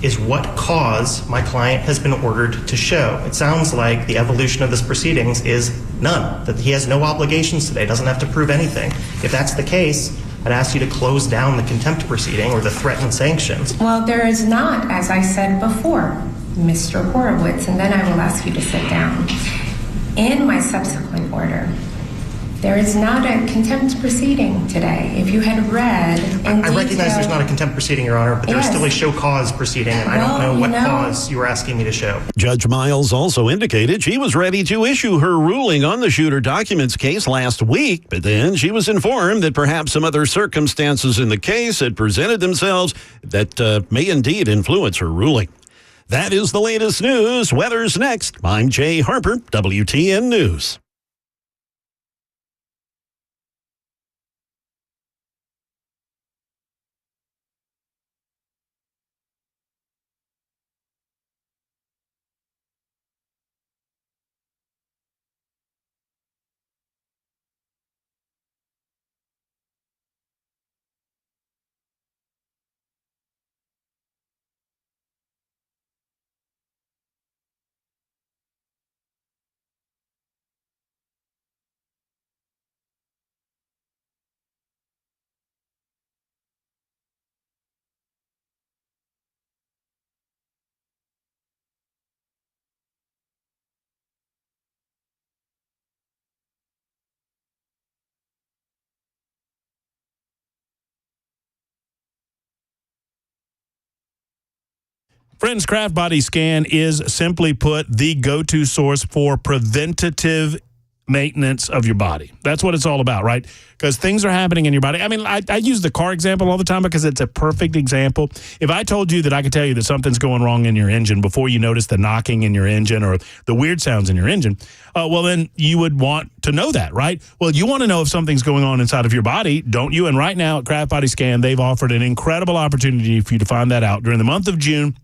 is what cause my client has been ordered to show. It sounds like the evolution of this proceedings is none, that he has no obligations today, doesn't have to prove anything. If that's the case, I'd ask you to close down the contempt proceeding or the threatened sanctions. Well, there is not, as I said before, Mr. Horowitz, and then I will ask you to sit down. In my subsequent order, there is not a contempt proceeding today. If you had read in I recognize there's not a contempt proceeding, Your Honor, but there's still a show cause proceeding, and I don't know what cause you were asking me to show. Judge Miles also indicated she was ready to issue her ruling on the shooter documents case last week, but then she was informed that perhaps some other circumstances in the case had presented themselves that may indeed influence her ruling. That is the latest news. Weather's next. I'm Jay Harper, WTN News. Friends, Craft Body Scan is, simply put, the go-to source for preventative maintenance of your body. That's what it's all about, right? Because things are happening in your body. I mean, I use the car example all the time because it's a perfect example. If I told you that I could tell you that something's going wrong in your engine before you notice the knocking in your engine or the weird sounds in your engine, well, then you would want to know that, right? Well, you want to know if something's going on inside of your body, don't you? And right now at Craft Body Scan, they've offered an incredible opportunity for you to find that out during the month of June.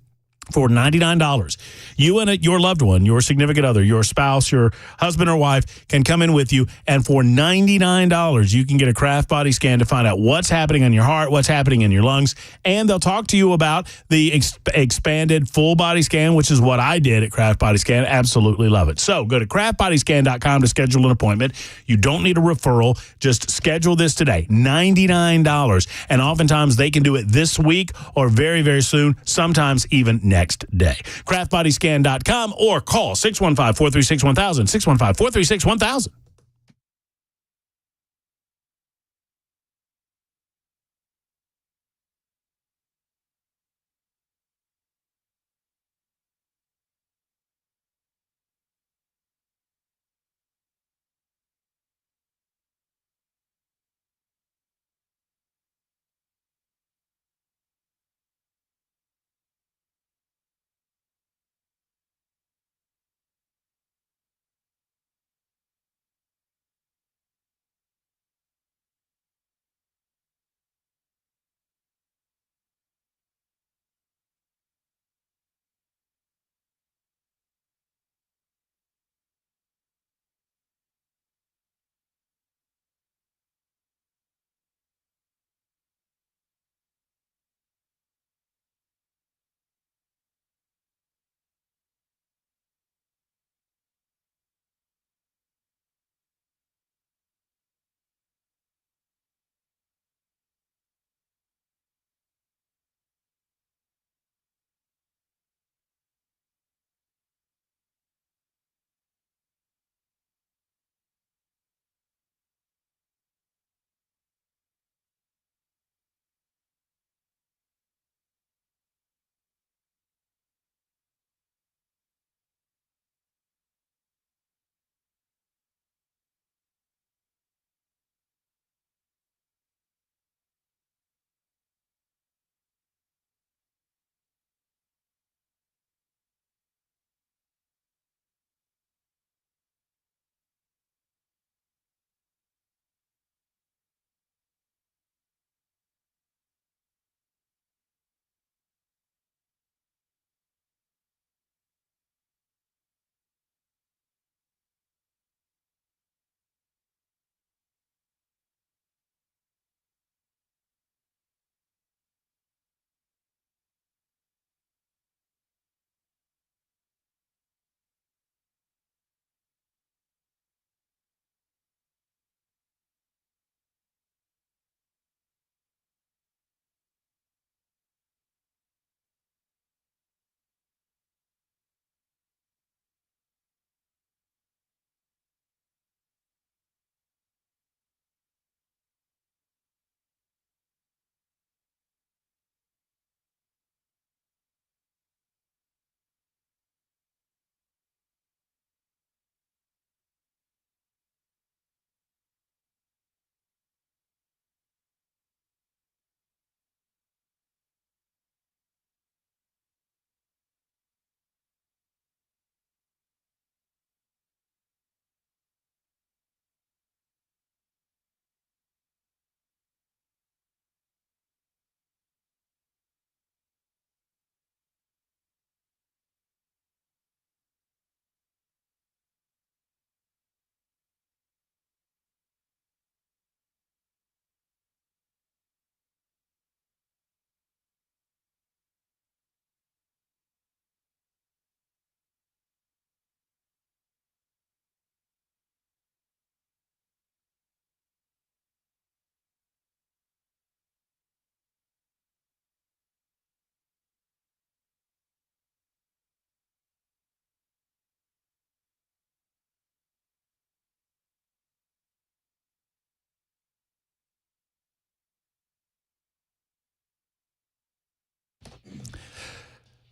For $99, you and your loved one, your significant other, your spouse, your husband or wife can come in with you, and for $99, you can get a Craft Body Scan to find out what's happening in your heart, what's happening in your lungs, and they'll talk to you about the expanded full body scan, which is what I did at Craft Body Scan. Absolutely love it. So go to craftbodyscan.com to schedule an appointment. You don't need a referral. Just schedule this today. $99, and oftentimes they can do it this week or very, very soon, sometimes even next day. Craftbodyscan.com or call 615-436-1000, 615-436-1000.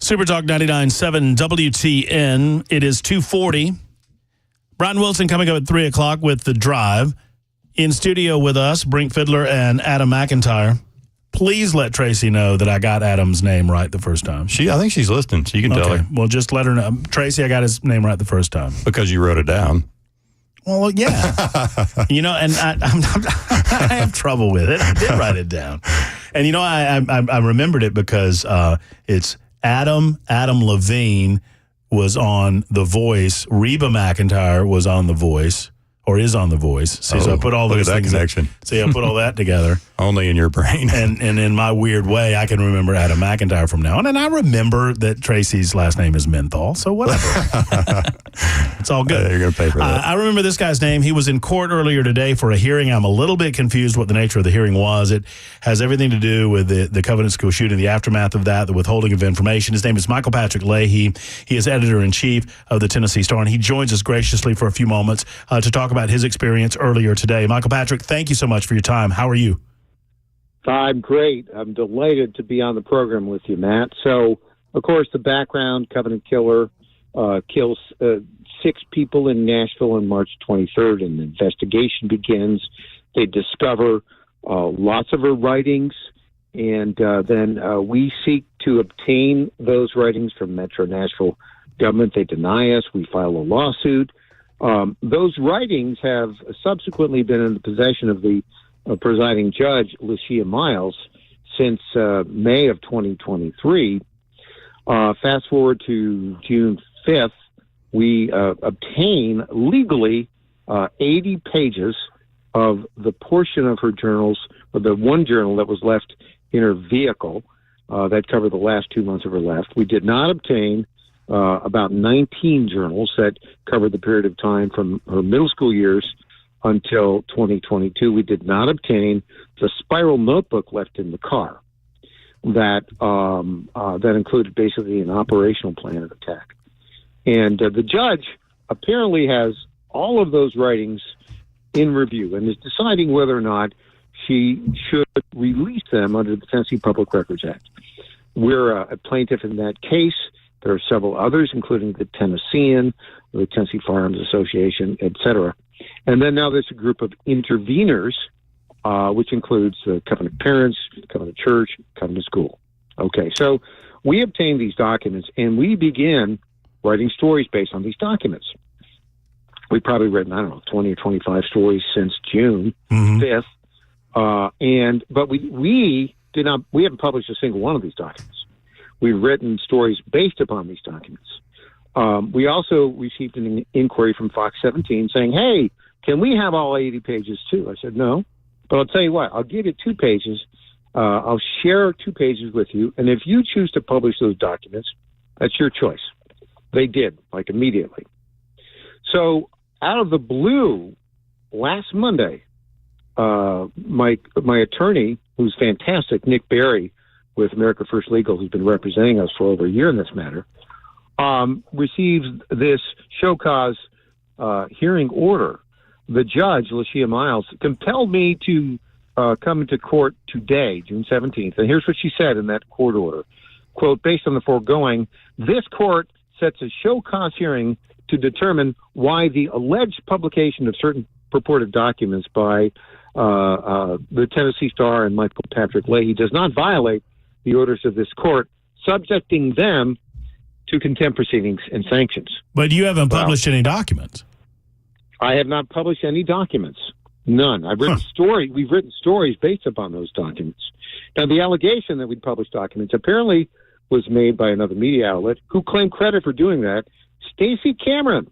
Super Talk 99.7 WTN. It is 2:40. Brian Wilson coming up at 3 o'clock with The Drive. In studio with us, Brink Fiddler and Adam McIntyre. Please let Tracy know that I got Adam's name right the first time. I think she's listening, so you can tell her. Well, just let her know. Tracy, I got his name right the first time. Because you wrote it down. Well, yeah. And I have trouble with it. I did write it down. And, I remembered it because it's Adam Levine was on The Voice. Reba McEntire was on The Voice, or is on The Voice. So I put all those things connection. I put all that together. Only in your brain. And in my weird way, I can remember Adam McIntyre from now on. And I remember that Tracy's last name is Menthol, so whatever. It's all good. You're going to pay for that. I remember this guy's name. He was in court earlier today for a hearing. I'm a little bit confused what the nature of the hearing was. It has everything to do with the Covenant School shooting, the aftermath of that, the withholding of information. His name is Michael Patrick Ley. He is editor-in-chief of the Tennessee Star, and he joins us graciously for a few moments to talk about his experience earlier today. Michael Patrick, thank you so much for your time. How are you? I'm great. I'm delighted to be on the program with you, Matt. So, of course, the background, Covenant killer kills 6 people in Nashville on March 23rd, and the investigation begins. They discover lots of her writings, and then we seek to obtain those writings from Metro Nashville government. They deny us. We file a lawsuit. Those writings have subsequently been in the possession of the presiding judge, Lucia Miles, since May of 2023. Fast forward to June 5th, we obtain legally 80 pages of the portion of her journals, or the one journal that was left in her vehicle that covered the last 2 months of her life. We did not obtain about 19 journals that covered the period of time from her middle school years until 2022. We did not obtain the spiral notebook left in the car that included basically an operational plan of attack. And the judge apparently has all of those writings in review and is deciding whether or not she should release them under the Tennessee Public Records Act. We're a plaintiff in that case. There are several others, including the Tennessean, the Tennessee Firearms Association, etc. And then now there's a group of interveners, which includes the Covenant Parents, Covenant Church, Covenant School. Okay, so we obtain these documents, and we begin writing stories based on these documents. We've probably written, 20 or 25 stories since June 5th. But we haven't published a single one of these documents. We've written stories based upon these documents. We also received an inquiry from Fox 17 saying, hey, can we have all 80 pages too? I said, no, but I'll tell you what, I'll give you 2 pages. I'll share 2 pages with you. And if you choose to publish those documents, that's your choice. They did, immediately. So out of the blue, last Monday, my attorney, who's fantastic, Nick Berry, with America First Legal, who's been representing us for over a year in this matter, receives this show cause hearing order. The judge, Lucia Miles, compelled me to come into court today, June 17th. And here's what she said in that court order. Quote, based on the foregoing, this court sets a show cause hearing to determine why the alleged publication of certain purported documents by the Tennessee Star and Michael Patrick Ley does not violate the orders of this court, subjecting them to contempt proceedings and sanctions. But you haven't published any documents. I have not published any documents. None. I've written stories. We've written stories based upon those documents. Now, the allegation that we'd published documents apparently was made by another media outlet who claimed credit for doing that. Stacey Cameron,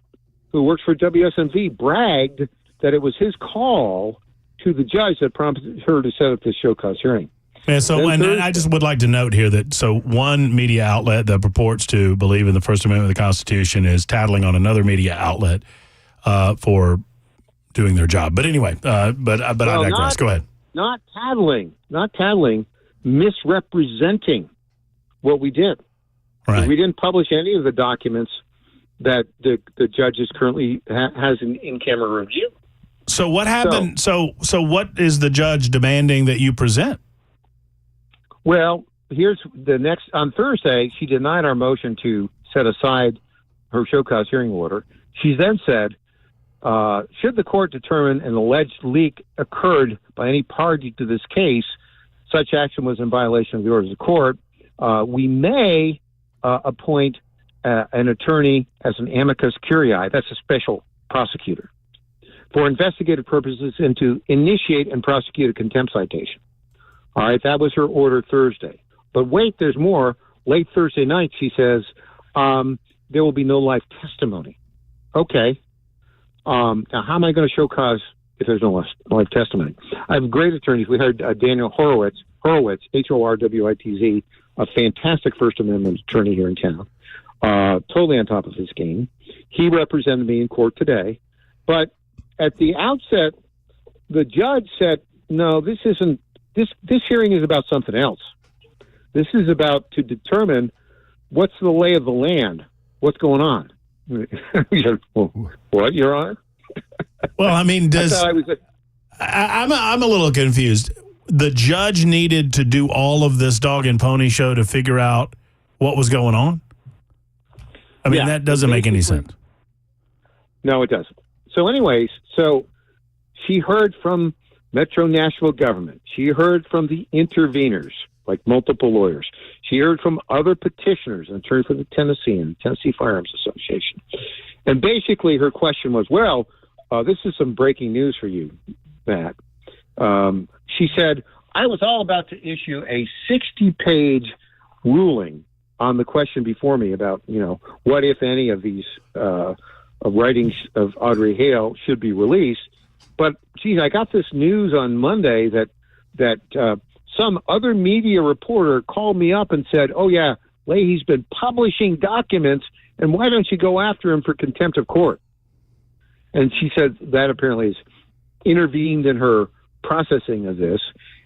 who works for WSMV, bragged that it was his call to the judge that prompted her to set up this show cause hearing. Yeah, so and I just would like to note here that one media outlet that purports to believe in the First Amendment of the Constitution is tattling on another media outlet for doing their job. But anyway, but I digress. Go ahead. Not tattling, misrepresenting what we did. Right. We didn't publish any of the documents that the judge is currently has in camera review. So what happened? So what is the judge demanding that you present? Well, here's the next. On Thursday, she denied our motion to set aside her show cause hearing order. She then said, should the court determine an alleged leak occurred by any party to this case, such action was in violation of the orders of the court, we may appoint an attorney as an amicus curiae, that's a special prosecutor, for investigative purposes and to initiate and prosecute a contempt citation. All right, that was her order Thursday. But wait, there's more. Late Thursday night, she says, there will be no live testimony. Okay. Now, how am I going to show cause if there's no live testimony? I have great attorneys. We heard Daniel Horowitz, Horwitz, a fantastic First Amendment attorney here in town, totally on top of his game. He represented me in court today. But at the outset, the judge said, no, this isn't, this hearing is about something else. This is about to determine what's the lay of the land, what's going on. Well, what, Your Honor? Well, I mean, I'm a little confused. The judge needed to do all of this dog and pony show to figure out what was going on? I mean, that doesn't make any sense. No, it doesn't. So anyways, she heard from Metro Nashville government. She heard from the interveners, like multiple lawyers. She heard from other petitioners, an attorney for the Tennessee Firearms Association. And basically her question was, well, this is some breaking news for you, Matt. She said, I was all about to issue a 60-page ruling on the question before me about, what, if any, of these writings of Audrey Hale should be released. But, geez, I got this news on Monday that some other media reporter called me up and said, oh, yeah, Leahy's been publishing documents, and why don't you go after him for contempt of court? And she said that apparently has intervened in her processing of this.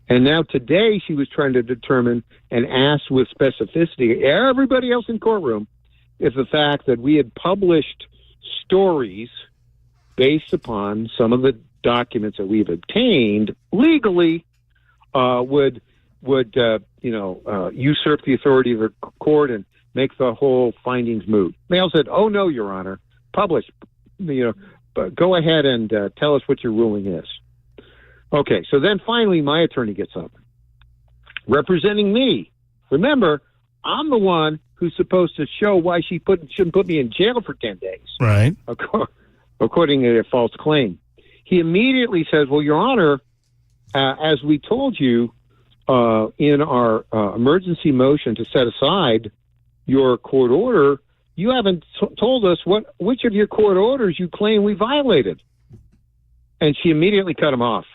And now today she was trying to determine and ask with specificity everybody else in courtroom if the fact that we had published stories based upon some of the documents that we've obtained legally would usurp the authority of the court and make the whole findings moot. Mail said, oh, no, Your Honor, publish, but go ahead and tell us what your ruling is. Okay, so then finally my attorney gets up, representing me. Remember, I'm the one who's supposed to show why she shouldn't put me in jail for 10 days. Right. According to a false claim. He immediately says, well, Your Honor, as we told you in our emergency motion to set aside your court order, you haven't told us which of your court orders you claim we violated. And she immediately cut him off.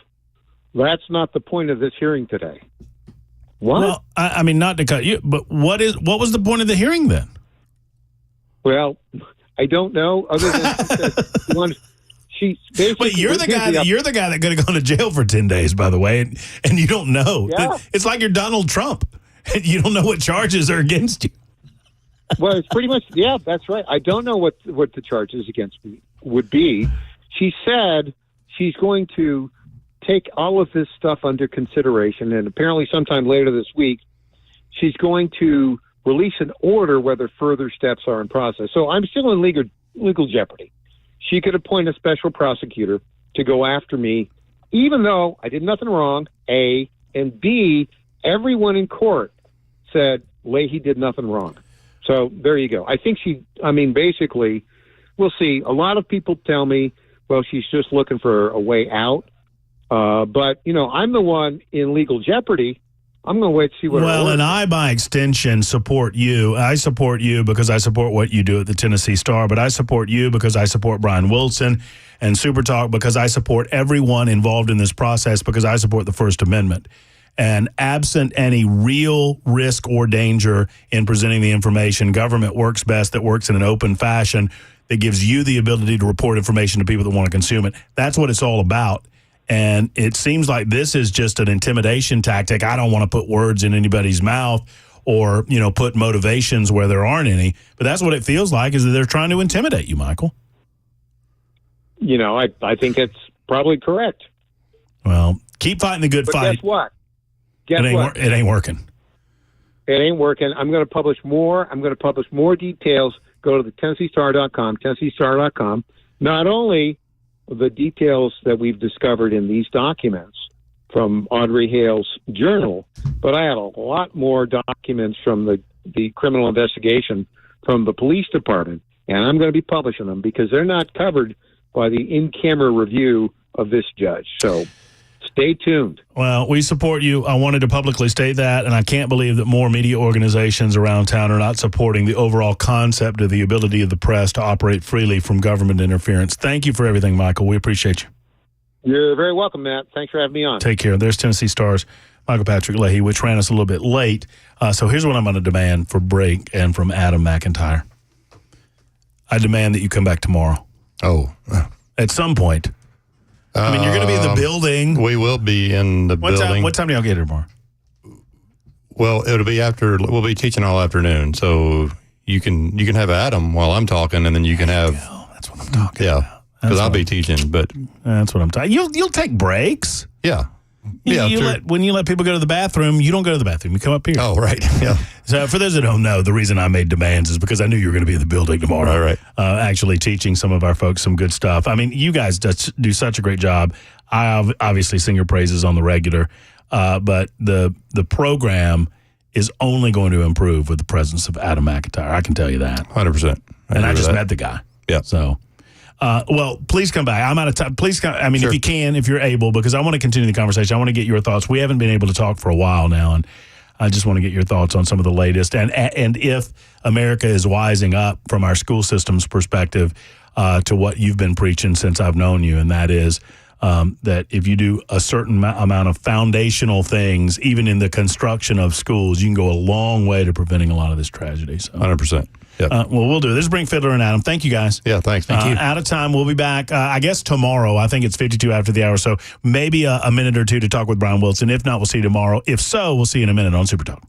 That's not the point of this hearing today. What? Well, I mean, not to cut you, but what was the point of the hearing then? Well, I don't know. Other than she basically. But you're the guy that could have gone to jail for 10 days, by the way, and you don't know. Yeah. It's like you're Donald Trump, and you don't know what charges are against you. Well, it's pretty much, yeah, that's right. I don't know what the charges against me would be. She said she's going to take all of this stuff under consideration, and apparently sometime later this week, she's going to release an order whether further steps are in process. So I'm still in legal jeopardy. She could appoint a special prosecutor to go after me, even though I did nothing wrong, A, and B, everyone in court said Leahy did nothing wrong. So there you go. I think basically, we'll see. A lot of people tell me, well, she's just looking for a way out. But, I'm the one in legal jeopardy. I'm going to wait to see what. Well, and I, by extension, support you. I support you because I support what you do at the Tennessee Star, but I support you because I support Brian Wilson and Super Talk because I support everyone involved in this process because I support the First Amendment. And absent any real risk or danger in presenting the information, government works best that works in an open fashion that gives you the ability to report information to people that want to consume it. That's what it's all about. And it seems like this is just an intimidation tactic. I don't want to put words in anybody's mouth or, put motivations where there aren't any. But that's what it feels like, is that they're trying to intimidate you, Michael. I think it's probably correct. Well, keep fighting the good fight. Guess what? It ain't working. It ain't working. I'm going to publish more. I'm going to publish more details. Go to the TennesseeStar.com, TennesseeStar.com. Not only the details that we've discovered in these documents from Audrey Hale's journal, but I had a lot more documents from the criminal investigation from the police department, and I'm going to be publishing them because they're not covered by the in-camera review of this judge. So stay tuned. Well, we support you. I wanted to publicly state that, and I can't believe that more media organizations around town are not supporting the overall concept of the ability of the press to operate freely from government interference. Thank you for everything, Michael. We appreciate you. You're very welcome, Matt. Thanks for having me on. Take care. There's Tennessee Star's Michael Patrick Leahy, which ran us a little bit late. So here's what I'm going to demand for break and from Adam McIntyre. I demand that you come back tomorrow. Oh. At some point. I mean, you're going to be in the building. We will be in the building. What time do y'all get here tomorrow? Well, it'll be after. We'll be teaching all afternoon, so you can have Adam while I'm talking, and then you can have. That's what I'm talking about. about. Because I'll be teaching, but that's what I'm talking. You'll take breaks. Yeah. When you let people go to the bathroom, you don't go to the bathroom. You come up here. Oh, right. Yeah. So for those that don't know, the reason I made demands is because I knew you were going to be in the building tomorrow. Right. Actually teaching some of our folks some good stuff. I mean, you guys do such a great job. I obviously sing your praises on the regular, but the program is only going to improve with the presence of Adam McIntyre. I can tell you that. 100%. And I just met the guy. Yeah. So. Well, please come back. I'm out of time. Please come. I mean, Sure. if you can, if you're able, because I want to continue the conversation. I want to get your thoughts. We haven't been able to talk for a while now, and I just want to get your thoughts on some of the latest. And if America is wising up from our school system's perspective to what you've been preaching since I've known you, and that is that if you do a certain amount of foundational things, even in the construction of schools, you can go a long way to preventing a lot of this tragedy. So 100%. Yep. Well, we'll do it. This is Brink Fiddler and Adam. Thank you, guys. Yeah, thanks. Thank you. Out of time. We'll be back, I guess, tomorrow. I think it's 52 after the hour, so maybe a minute or two to talk with Brian Wilson. If not, we'll see you tomorrow. If so, we'll see you in a minute on Super Talk.